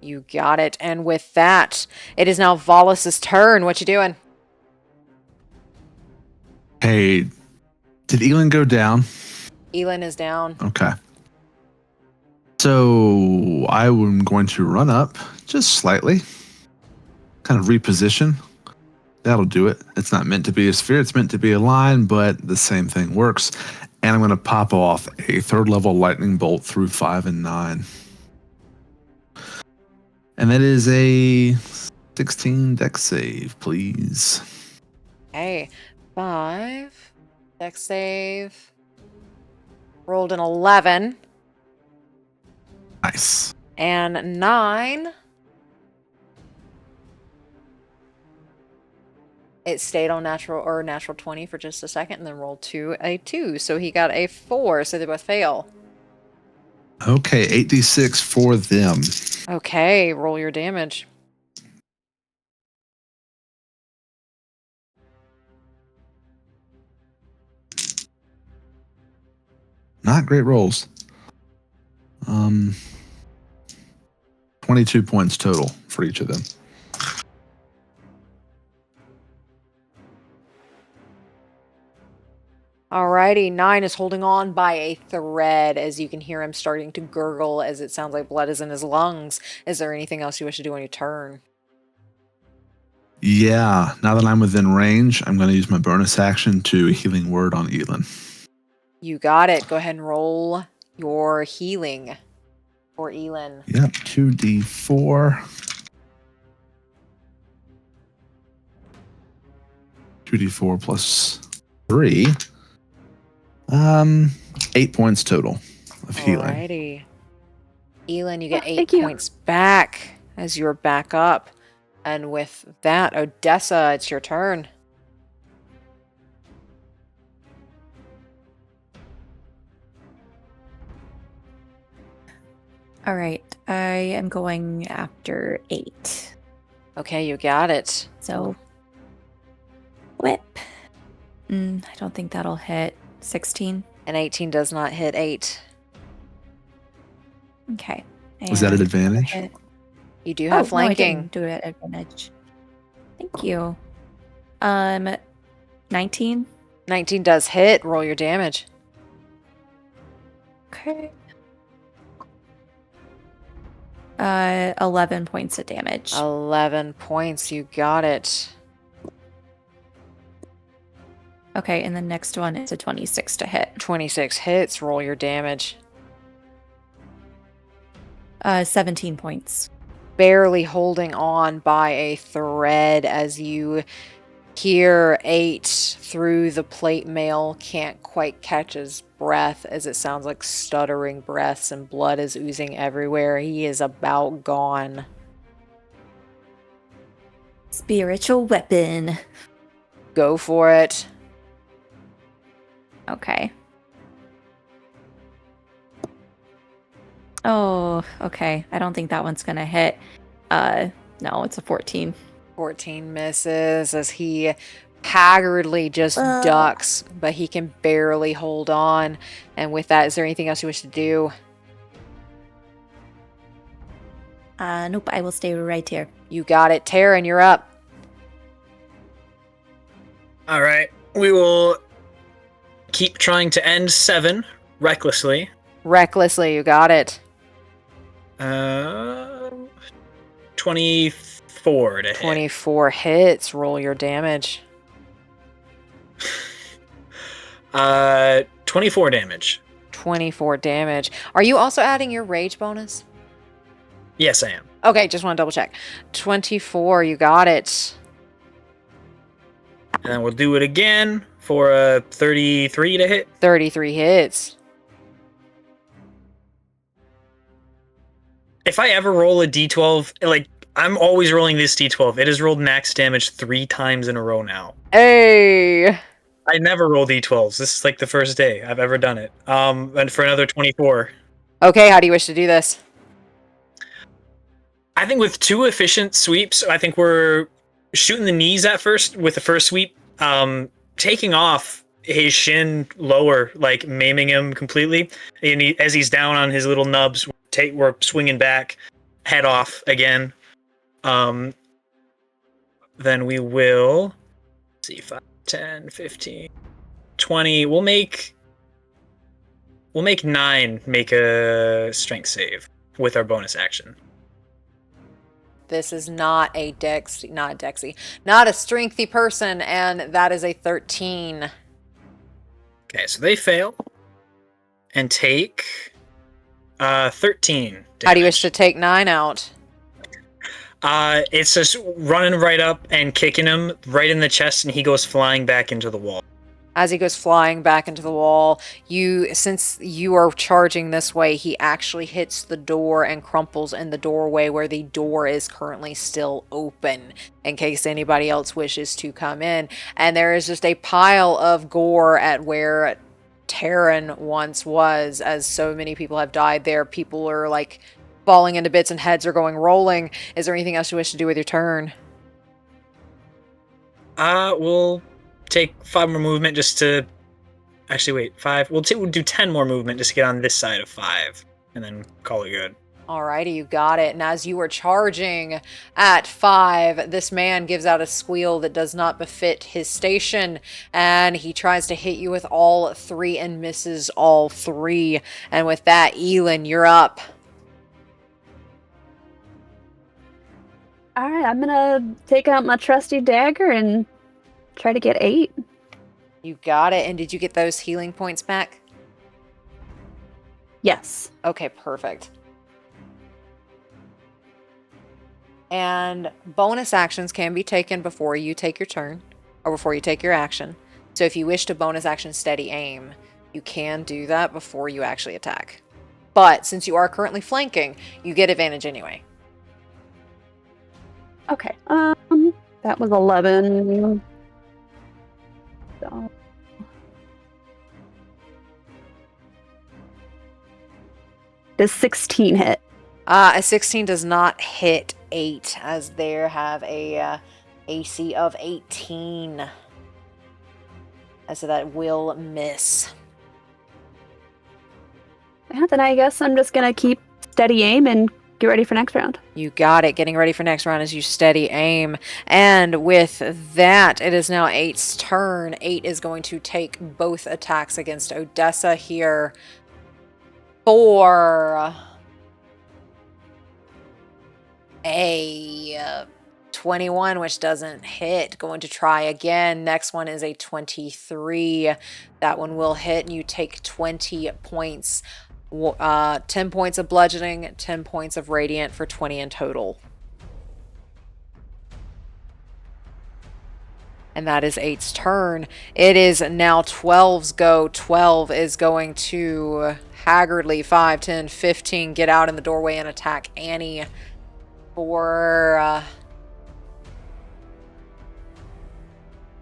You got it. And with that, it is now Valas' turn. What you doing? Hey, did Elin go down? Elin is down. Okay. So I am going to run up just slightly, kind of reposition. That'll do it. It's not meant to be a sphere, it's meant to be a line, but the same thing works. And I'm going to pop off a 3rd level lightning bolt through 5 and 9. And that is a 16 dex save, please. Okay. 5. Dex save. Rolled an 11. Nice. And 9. It stayed on natural 20 for just a second and then rolled a 2. So he got a 4. So they both fail. Okay, 8d6 for them. Okay, roll your damage. Not great rolls. 22 points total for each of them. Alrighty, 9 is holding on by a thread as you can hear him starting to gurgle as it sounds like blood is in his lungs. Is there anything else you wish to do on your turn? Yeah, now that I'm within range, I'm going to use my bonus action to Healing Word on Elin. You got it. Go ahead and roll your healing. for Elin. Yep, 2d4. 2d4 plus 3. 8 points total of healing. Alrighty. Elin, you get Oh, 8 thank you. points back as you're back up. And with that, Odessa, it's your turn. All right. I am going after 8. Okay, you got it. So, whip. I don't think that'll hit. 16. An 18 does not hit 8. Okay. Was that an And advantage? hit- You do Oh, have no, I flanking. didn't do it at advantage. Thank you. 19. 19 does hit. Roll your damage. Okay. 11 points of damage. 11 points. You got it. Okay, and the next one is a 26 to hit. 26 hits. Roll your damage. 17 points. Barely holding on by a thread as you hear 8 through the plate mail. Can't quite catch his breath as it sounds like stuttering breaths and blood is oozing everywhere. He is about gone. Spiritual weapon. Go for it. Okay. Oh, okay. I don't think that one's gonna hit. No, it's a 14. 14 misses as he haggardly just ducks, but he can barely hold on. And with that, is there anything else you wish to do? Nope, I will stay right here. You got it. Taryn, you're up. All right. We will keep trying to end 7 recklessly. Recklessly, you got it. 24 to hit. 24 hits. Roll your damage. 24 damage. 24 damage. Are you also adding your rage bonus? Yes, I am. Okay, just want to double check. 24, you got it. And then we'll do it again for a 33 to hit. 33 hits. If I ever roll a d12, like, I'm always rolling this d12. It has rolled max damage 3 times in a row now. Hey! I never roll d12s. This is like the first day I've ever done it. And for another 24. Okay, how do you wish to do this? I think with 2 efficient sweeps, I think we're shooting the knees at first with the first sweep, taking off his shin lower, like maiming him completely. And as he's down on his little nubs, we're swinging back, head off again. Then we will see 5, 10, 15, 20. We'll make 9 make a strength save with our bonus action. This is not a not a strengthy person, and that is a 13. Okay, so they fail and take 13 damage. How do you wish to take 9 out? It's just running right up and kicking him right in the chest, and he goes flying back into the wall. As he goes flying back into the wall, since you are charging this way, he actually hits the door and crumples in the doorway where the door is currently still open in case anybody else wishes to come in. And there is just a pile of gore at where Taryn once was, as so many people have died there. People are like falling into bits and heads are going rolling. Is there anything else you wish to do with your turn? We'll take 5 more movement just to... Actually, wait, 5. We'll do 10 more movement just to get on this side of 5, and then call it good. Alrighty, you got it. And as you are charging at 5, this man gives out a squeal that does not befit his station, and he tries to hit you with all 3 and misses all 3. And with that, Elin, you're up. All right, I'm gonna take out my trusty dagger and try to get 8. You got it. And did you get those healing points back? Yes. Okay, perfect. And bonus actions can be taken before you take your turn or before you take your action. So if you wish to bonus action steady aim, you can do that before you actually attack. But since you are currently flanking, you get advantage anyway. Okay. That was 11. So. Does 16 hit? A 16 does not hit 8, as they have a AC of 18. So that will miss. Yeah, then I guess I'm just gonna keep steady aim and get ready for next round. You got it. Getting ready for next round as you steady aim. And with that, it is now 8's turn. 8 is going to take both attacks against Odessa here for a 21, which doesn't hit. Going to try again. Next one is a 23. That one will hit, and you take 20 points. 10 points of bludgeoning, 10 points of radiant for 20 in total. And that is 8's turn. It is now 12's go. 12 is going to haggardly 5, 10, 15 get out in the doorway and attack Annie for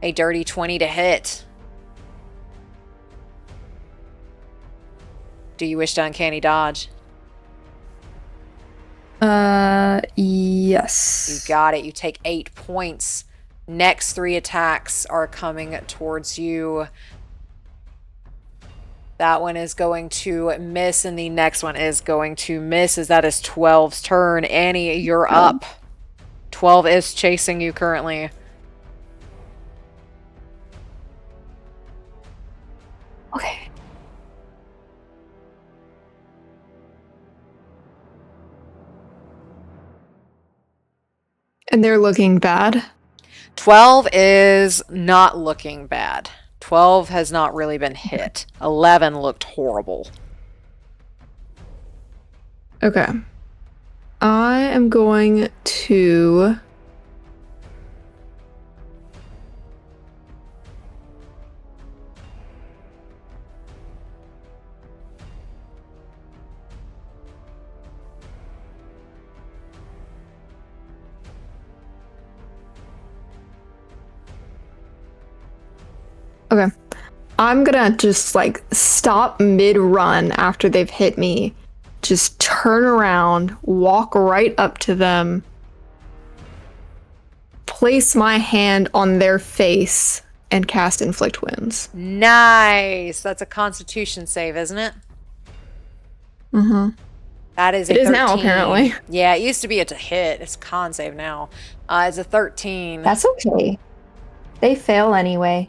a dirty 20 to hit. Do you wish to uncanny dodge? Yes. You got it. You take 8 points. Next 3 attacks are coming towards you. That one is going to miss, and the next one is going to miss, as that is 12's turn. Annie, you're up. 12 is chasing you currently. Okay. And they're looking bad? 12 is not looking bad. 12 has not really been hit. 11 looked horrible. Okay. I am going to... Okay. I'm gonna just like stop mid-run after they've hit me. Just turn around, walk right up to them, place my hand on their face, and cast Inflict Wounds. Nice. That's a Constitution save, isn't it? Mm-hmm. That is a It is 13. now, apparently. Yeah, it used to be a hit. It's a con save now. It's a 13. That's okay. They fail anyway.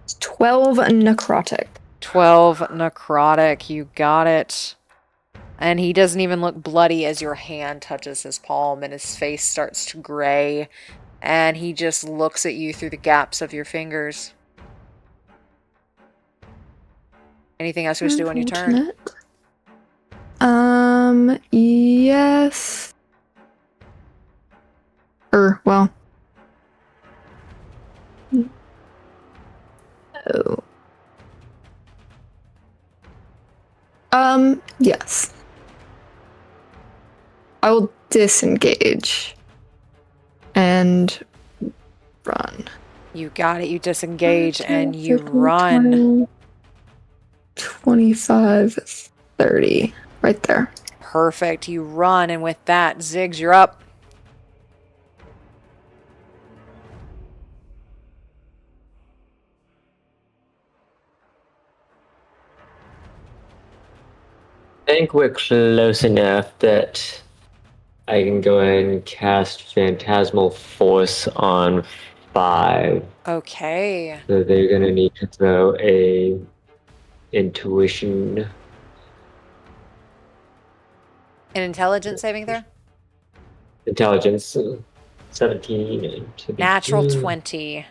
It's 12 necrotic. 12 necrotic. You got it. And he doesn't even look bloody as your hand touches his palm and his face starts to gray. And he just looks at you through the gaps of your fingers. Anything else you wish to do on your turn? Yes. Well. Oh. Yes. I will disengage and run. You got it. You disengage and you 15, run. 25, 30. Right there. Perfect. You run, and with that, Ziggs, you're up. I think we're close enough that I can go ahead and cast Phantasmal Force on 5. Okay. So they're going to need to throw a intuition. An intelligence saving throw? Intelligence 17 and 17. Natural 20.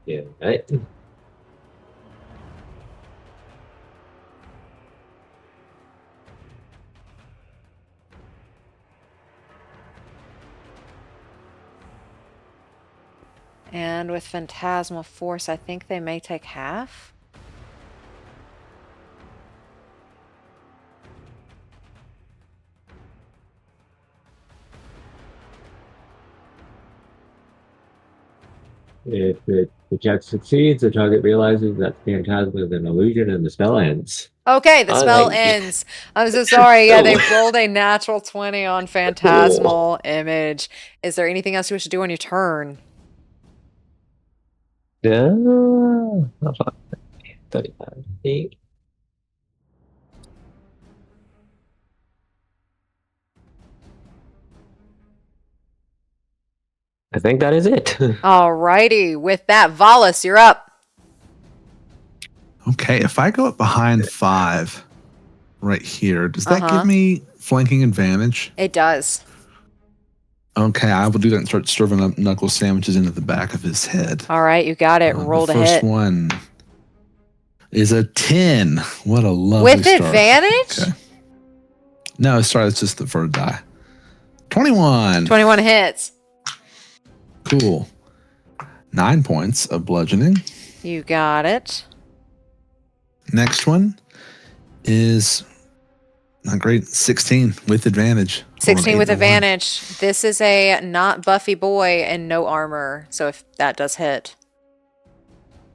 Yeah, right. And with Phantasmal Force, I think they may take half. If the check succeeds, the target realizes that the phantasm is an illusion and the spell ends. Okay, the spell Alright. ends. I'm so sorry. Yeah, they Oh. rolled a natural 20 on Phantasmal Image. Is there anything else you wish to do on your turn? Yeah. 35. 8. I think that is it. Alrighty. With that, Valas, you're up. Okay, if I go up behind 5 right here, does that give me flanking advantage? It does. Okay, I will do that and start serving up knuckle sandwiches into the back of his head. All right, you got it. Roll the to first hit. one is a 10. What a lovely With start. advantage? Okay. No, sorry, it's just the first die. 21. 21 hits. Cool. 9 points of bludgeoning. You got it. Next one is not great. 16 with advantage. 16 with 8 to 1. advantage. This is a not buffy boy and no armor. So if that does hit.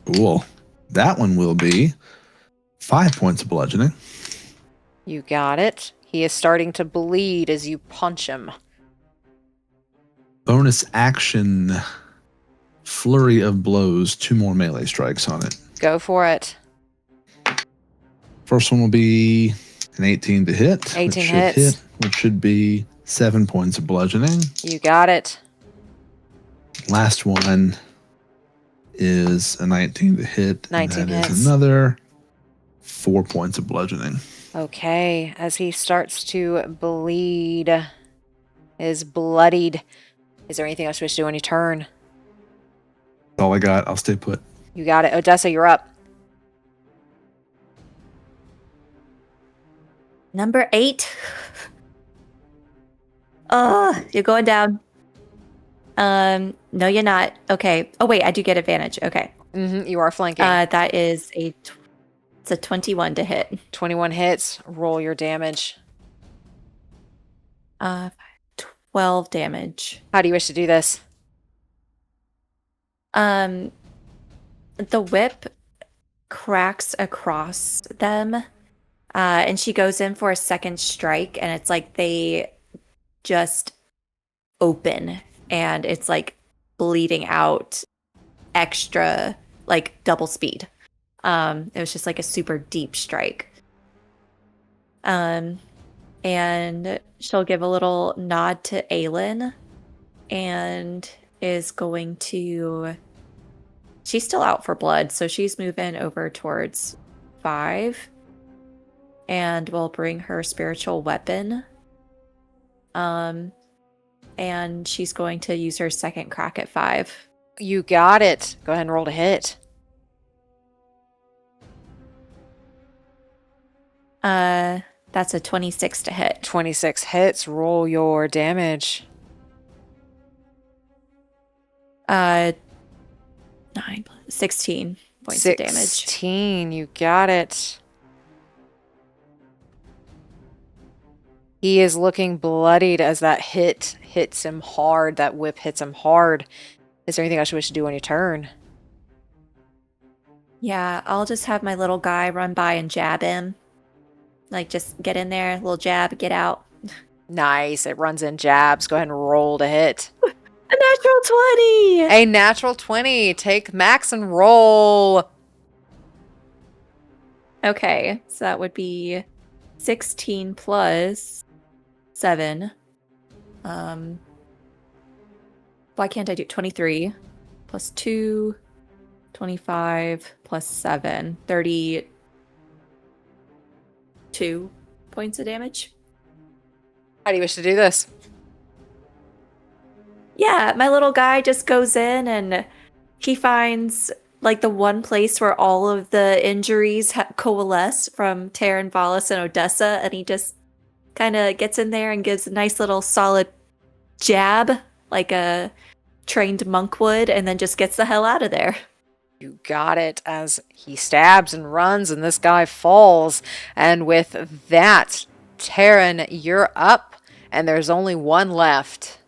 Cool. That one will be 5 points of bludgeoning. You got it. He is starting to bleed as you punch him. Bonus action, flurry of blows, 2 more melee strikes on it. Go for it. First one will be an 18 to hit. 18 which should hits. hit, which should be 7 points of bludgeoning. You got it. Last one is a 19 to hit. 19 and that hits. is another 4 points of bludgeoning. Okay, as he starts to bleed, is bloodied. Is there anything else you wish to do on your turn? That's all I got. I'll stay put. You got it. Odessa, you're up. Number 8. Oh, you're going down. No, you're not. Okay. Oh, wait, I do get advantage. Okay. You are flanking. That is it's a 21 to hit. 21 hits. Roll your damage. 12 damage. How do you wish to do this? The whip cracks across them, and she goes in for a second strike, and it's like they just open, and it's like bleeding out extra, like double speed. It was just like a super deep strike. And she'll give a little nod to Elin and is going to... She's still out for blood, so she's moving over towards 5. And will bring her spiritual weapon. And she's going to use her second crack at 5. You got it. Go ahead and roll to hit. That's a 26 to hit. 26 hits. Roll your damage. 16 points of damage. 16. You got it. He is looking bloodied as that hit hits him hard. That whip hits him hard. Is there anything else you wish to do on your turn? Yeah, I'll just have my little guy run by and jab him. Like, just get in there, little jab, get out. Nice. It runs in jabs. Go ahead and roll to hit. A natural 20! A natural 20. Take max and roll. Okay, so that would be 16 plus 7. Why can't I do 23 plus 2, 25 plus 7, 32 points of damage? How do you wish to do this? Yeah, my little guy just goes in and he finds like the one place where all of the injuries coalesce from Taryn, Valas, and Odessa, and he just kind of gets in there and gives a nice little solid jab, like a trained monk would, and then just gets the hell out of there. You got it, as he stabs and runs and this guy falls. And with that, Taryn, you're up, and there's only one left.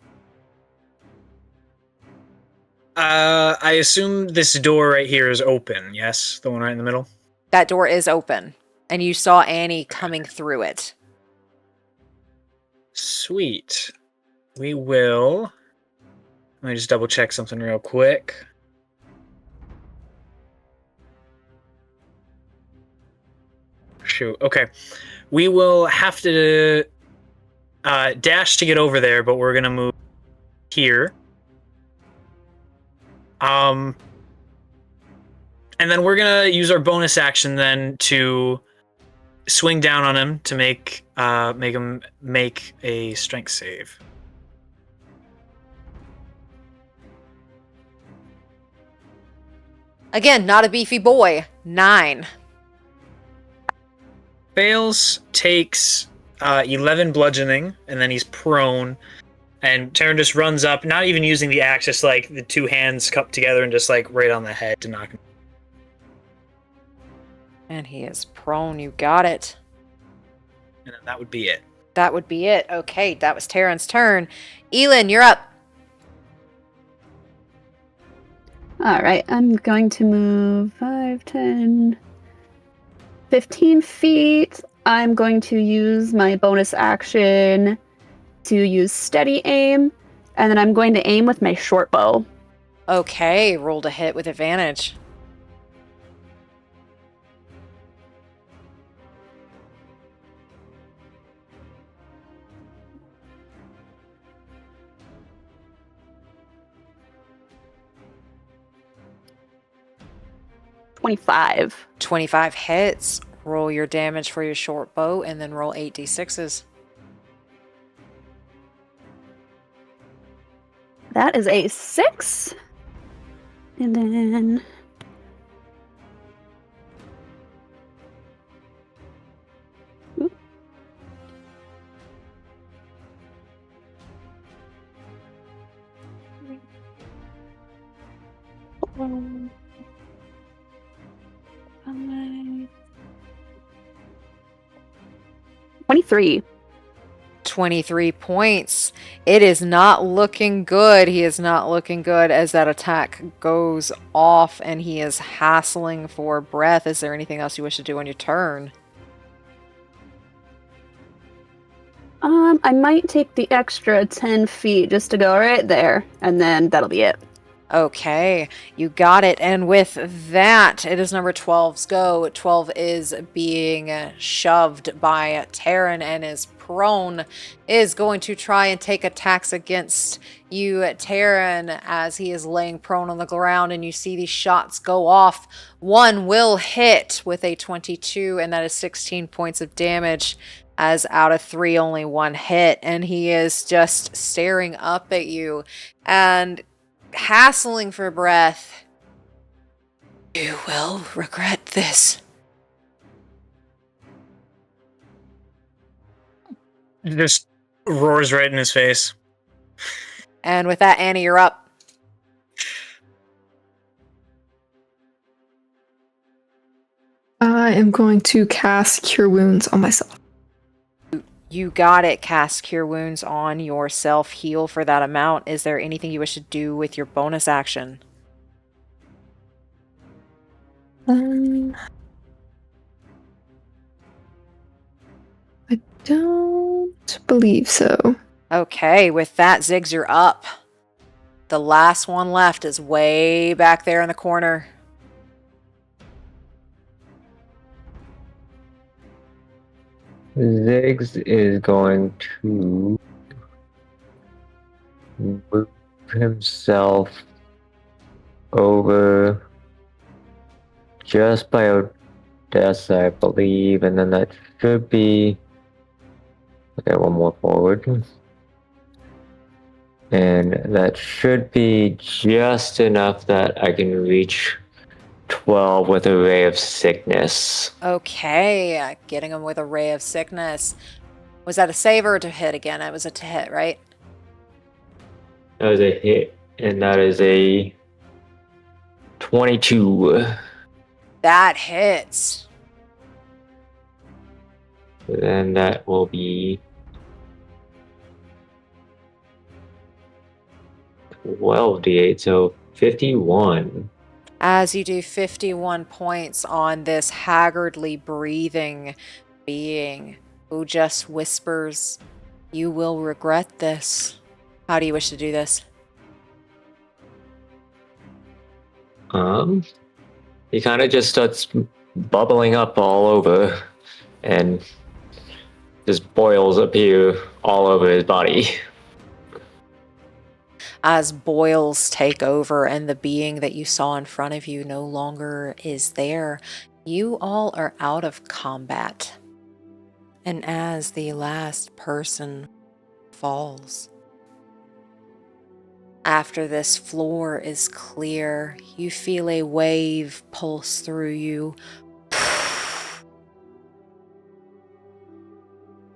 I assume this door right here is open, yes? The one right in the middle? That door is open, and you saw Annie coming through it. Sweet. We will... Let me just double check something real quick. Shoot, okay. We will have to dash to get over there, but we're going to move here. And then we're going to use our bonus action then to swing down on him to make him make a strength save. Again, not a beefy boy. 9. Fails, takes 11 bludgeoning, and then he's prone. And Taryn just runs up, not even using the axe, just like the two hands cupped together and just like right on the head to knock him. And he is prone. You got it. And then that would be it. That would be it. Okay, that was Taryn's turn. Elin, you're up. All right, I'm going to move 5, 10, 15 feet. I'm going to use my bonus action to use steady aim, and then I'm going to aim with my short bow. Okay, roll to hit with advantage. $25. 25 hits. Roll your damage for your short bow, and then roll 8d6s. That is a 6. And then... Oop. Um, 23. 23 points. It is not looking good. He is not looking good as that attack goes off and he is hassling for breath. Is there anything else you wish to do on your turn? I might take the extra 10 feet just to go right there, and then that'll be it. Okay, you got it. And with that, it is number 12's go. 12 is being shoved by Taryn and is prone, is going to try and take attacks against you, Taryn, as he is laying prone on the ground, and you see these shots go off. One will hit with a 22, and that is 16 points of damage, as out of 3, only one hit, and he is just staring up at you and hassling for breath. You will regret this. Just roars right in his face. And with that, Annie, you're up. I am going to cast Cure Wounds on myself. You got it. Cast Cure Wounds on yourself. Heal for that amount. Is there anything you wish to do with your bonus action? I don't believe so. Okay, with that, Ziggs, you're up. The last one left is way back there in the corner. Ziggs is going to move himself over just by Odessa, I believe, and then that should be... Okay, one more forward. And that should be just enough that I can reach 12 with a ray of sickness. Okay, getting him with a ray of sickness. Was that a save or to hit again? It was a to hit, right? That is a hit, and that is a 22. That hits. Then that will be 12d8, so 51. As you do 51 points on this haggardly breathing being who just whispers, "You will regret this." How do you wish to do this? He kind of just starts bubbling up all over, and just boils appear all over his body. As boils take over and the being that you saw in front of you no longer is there, you all are out of combat. And as the last person falls, after this floor is clear, you feel a wave pulse through you.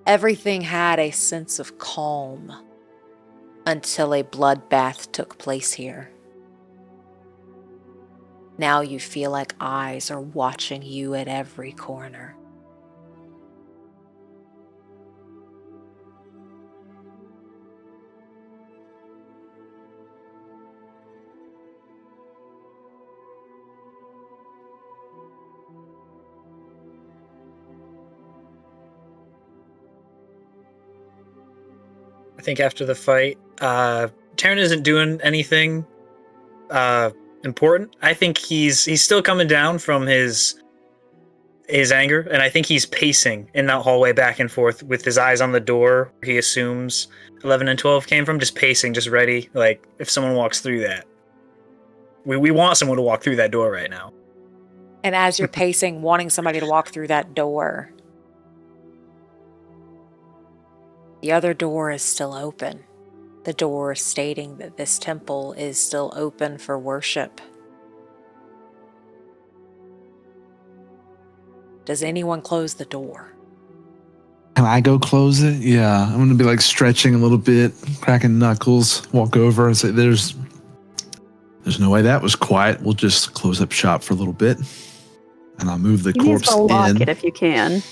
Everything had a sense of calm until a bloodbath took place here. Now you feel like eyes are watching you at every corner. I think after the fight, Taryn isn't doing anything important. I think he's still coming down from his anger, and I think he's pacing in that hallway back and forth with his eyes on the door he assumes 11 and 12 came from, just pacing, just ready, like if someone walks through that. We want someone to walk through that door right now. And as you're pacing, wanting somebody to walk through that door, the other door is still open. The door stating that this temple is still open for worship. Does anyone close the door? Can I go close it? Yeah, I'm gonna be like stretching a little bit, cracking knuckles, walk over and say, "There's no way that was quiet. We'll just close up shop for a little bit, and I'll move the You need corpse to lock in." it if you can.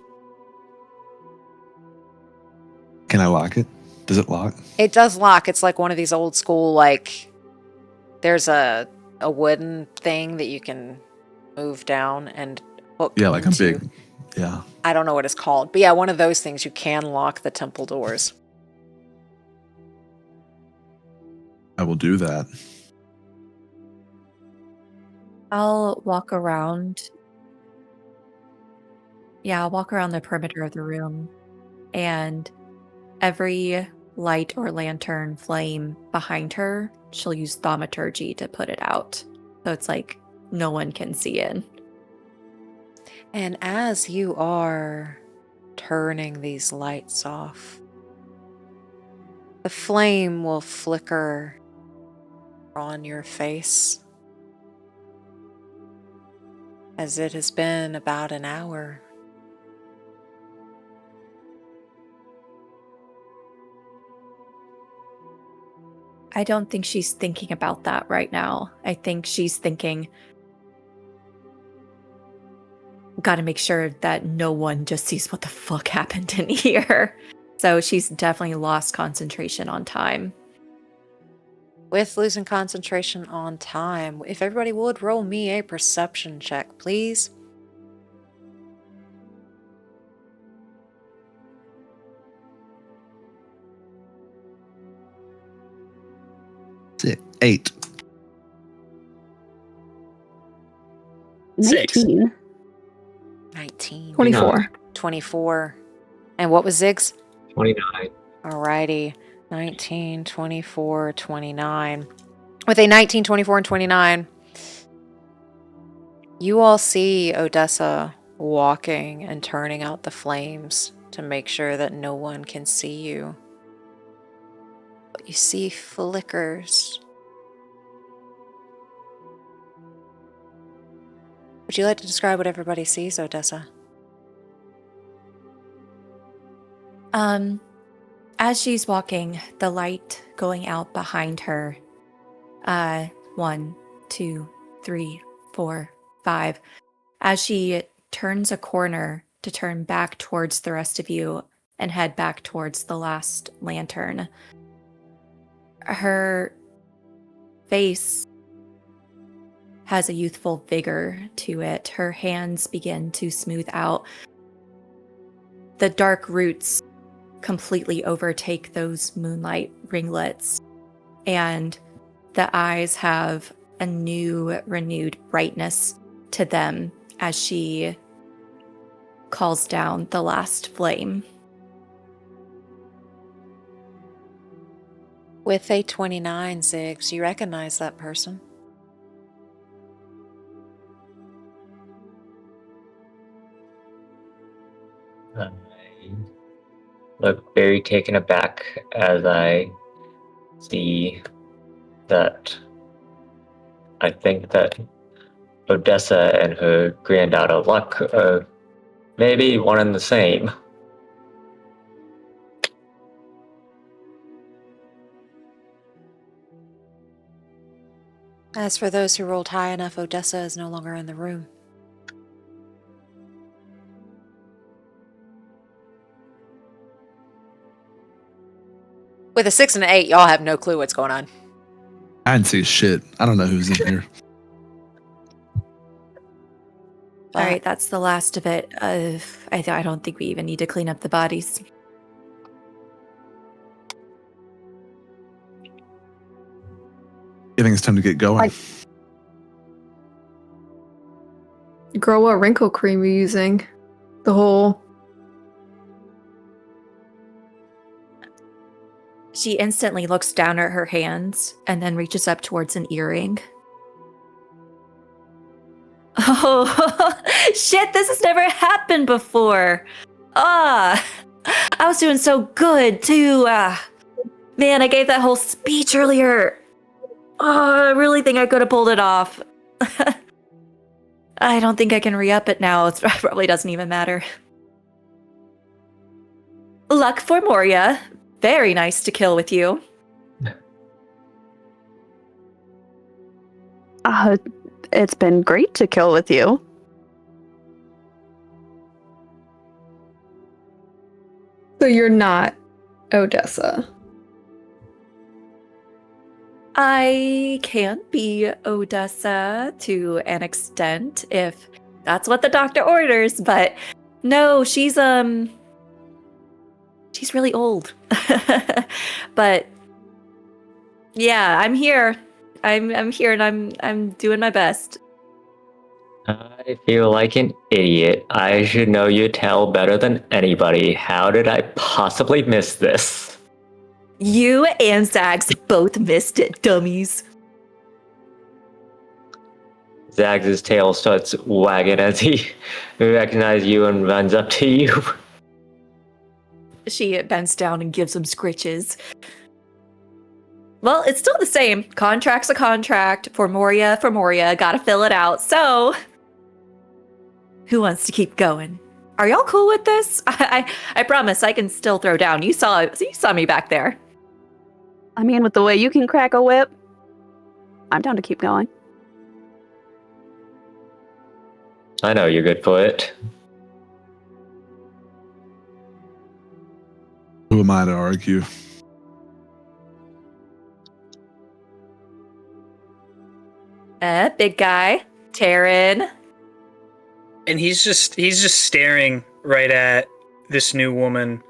Can I lock it? Does it lock? It does lock. It's like one of these old school, like, there's a wooden thing that you can move down and hook Yeah, like into. a big. Yeah. I don't know what it's called, but yeah, one of those things. You can lock the temple doors. I will do that. I'll walk around. Yeah, I'll walk around the perimeter of the room, and every light or lantern flame behind her, she'll use thaumaturgy to put it out. So it's like no one can see in. And as you are turning these lights off, the flame will flicker on your face, as it has been about an hour. I don't think she's thinking about that right now. I think she's thinking, gotta make sure that no one just sees what the fuck happened in here. So she's definitely lost concentration on time. With losing concentration on time, if everybody would roll me a perception check, please. Six, 8. 19. 19. 24. 24. And what was Zig's? 29. Alrighty. 19, 24, 29. With a 19, 24, and 29, you all see Odessa walking and turning out the flames to make sure that no one can see you. But you see flickers Would you like to describe what everybody sees, Odessa? As she's walking, the light going out behind her, 1, 2, 3, 4, 5. As she turns a corner to turn back towards the rest of you and head back towards the last lantern, her face has a youthful vigor to it. Her hands begin to smooth out. The dark roots completely overtake those moonlight ringlets, and the eyes have a new, renewed brightness to them as she calls down the last flame. With a 29, Ziggs, you recognize that person. I look very taken aback as I see that I think that Odessa and her granddaughter Luck are maybe one and the same. As for those who rolled high enough, Odessa is no longer in the room. With a 6 and an 8, y'all have no clue what's going on. I didn't see shit. I don't know who's in here. All right, that's the last of it. I don't think we even need to clean up the bodies. I think it's time to get going. Girl, what wrinkle cream are you using? The whole... She instantly looks down at her hands and then reaches up towards an earring. Oh, shit, this has never happened before. I was doing so good, too. Man, I gave that whole speech earlier. I really think I could have pulled it off. I don't think I can re-up it now. It probably doesn't even matter. Luck Formoria. Very nice to kill with you. It's been great to kill with you. So you're not Odessa. I can be Odessa to an extent if that's what the doctor orders, but no, she's really old. But yeah, I'm here. I'm here and I'm doing my best. I feel like an idiot. I should know your tale better than anybody. How did I possibly miss this? You and Zags both missed it, dummies. Zags' tail starts wagging as he recognizes you and runs up to you. She bends down and gives him scritches. Well, it's still the same. Contract's a contract. Formoria, gotta fill it out. So, who wants to keep going? Are y'all cool with this? I promise I can still throw down. You saw me back there. I mean, with the way you can crack a whip, I'm down to keep going. I know you're good for it. Who am I to argue? Big guy, Taryn. And he's just staring right at this new woman.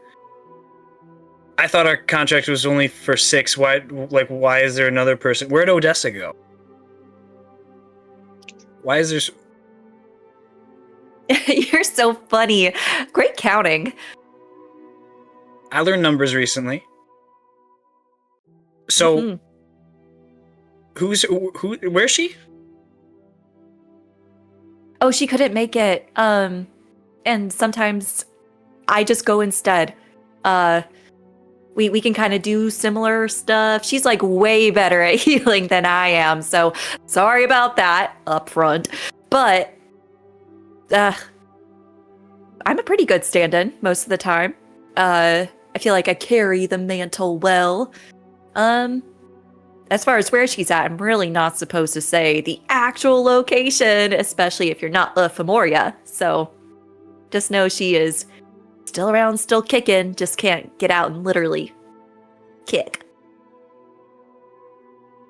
I thought our contract was only for 6. Why is there another person? Where'd Odessa go? Why is there... You're so funny. Great counting. I learned numbers recently. So, where's she? Oh, she couldn't make it. And sometimes I just go instead. We can kind of do similar stuff. She's like way better at healing than I am, so sorry about that up front. But I'm a pretty good stand-in most of the time. I feel like I carry the mantle well. As far as where she's at, I'm really not supposed to say the actual location, especially if you're not Formoria. So just know she is still around, still kicking, just can't get out and literally kick.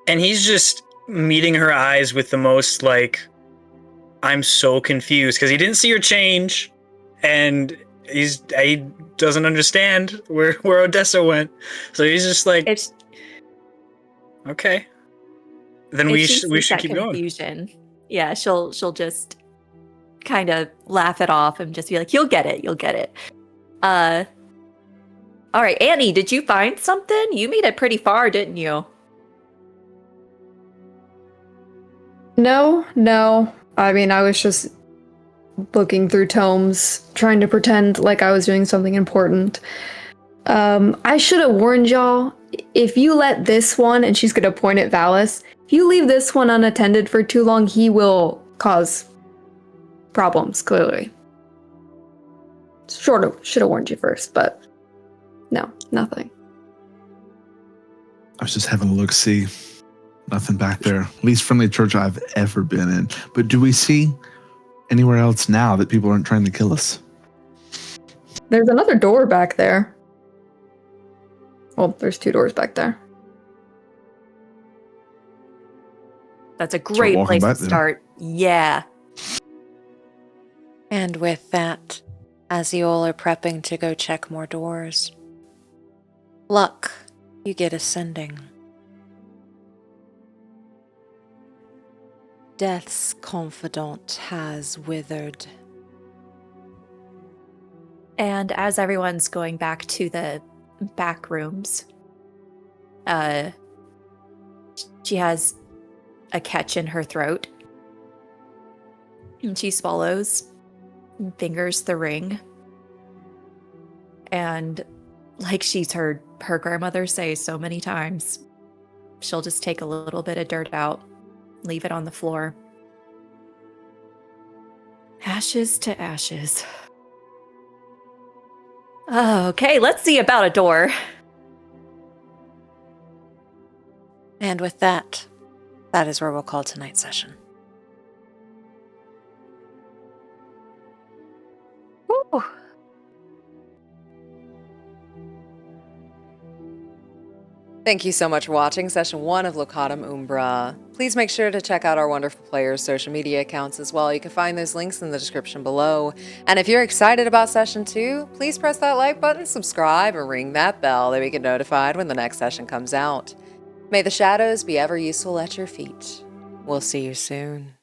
And he's just meeting her eyes with the most, like, I'm so confused, because he didn't see her change, and he doesn't understand where Odessa went. So he's just like, okay. Then we should keep confusion. Yeah, she'll just kind of laugh it off and just be like, you'll get it. All right, Annie, did you find something? You made it pretty far, didn't you? No. I mean, I was just looking through tomes, trying to pretend like I was doing something important. I should have warned y'all, if you let this one, and she's gonna point at Valas, if you leave this one unattended for too long, he will cause problems, clearly. Should have warned you first, but no, nothing. I was just having a look-see. Nothing back there. Least friendly church I've ever been in. But do we see anywhere else now that people aren't trying to kill us? There's another door back there. Well, there's 2 doors back there. That's a great place to there. start. Yeah. And with that, as you all are prepping to go check more doors, luck, you get ascending. Death's confidant has withered. And as everyone's going back to the back rooms, she has a catch in her throat. And she swallows, and fingers the ring. And like she's heard her grandmother say so many times, she'll just take a little bit of dirt out, leave it on the floor. Ashes to ashes. Okay, let's see about a door. And with that, that is where we'll call tonight's session. Woo. Thank you so much for watching Session 1 of Locatum Umbra. Please make sure to check out our wonderful players' social media accounts as well. You can find those links in the description below. And if you're excited about Session 2, please press that like button, subscribe, and ring that bell that we get notified when the next session comes out. May the shadows be ever useful at your feet. We'll see you soon.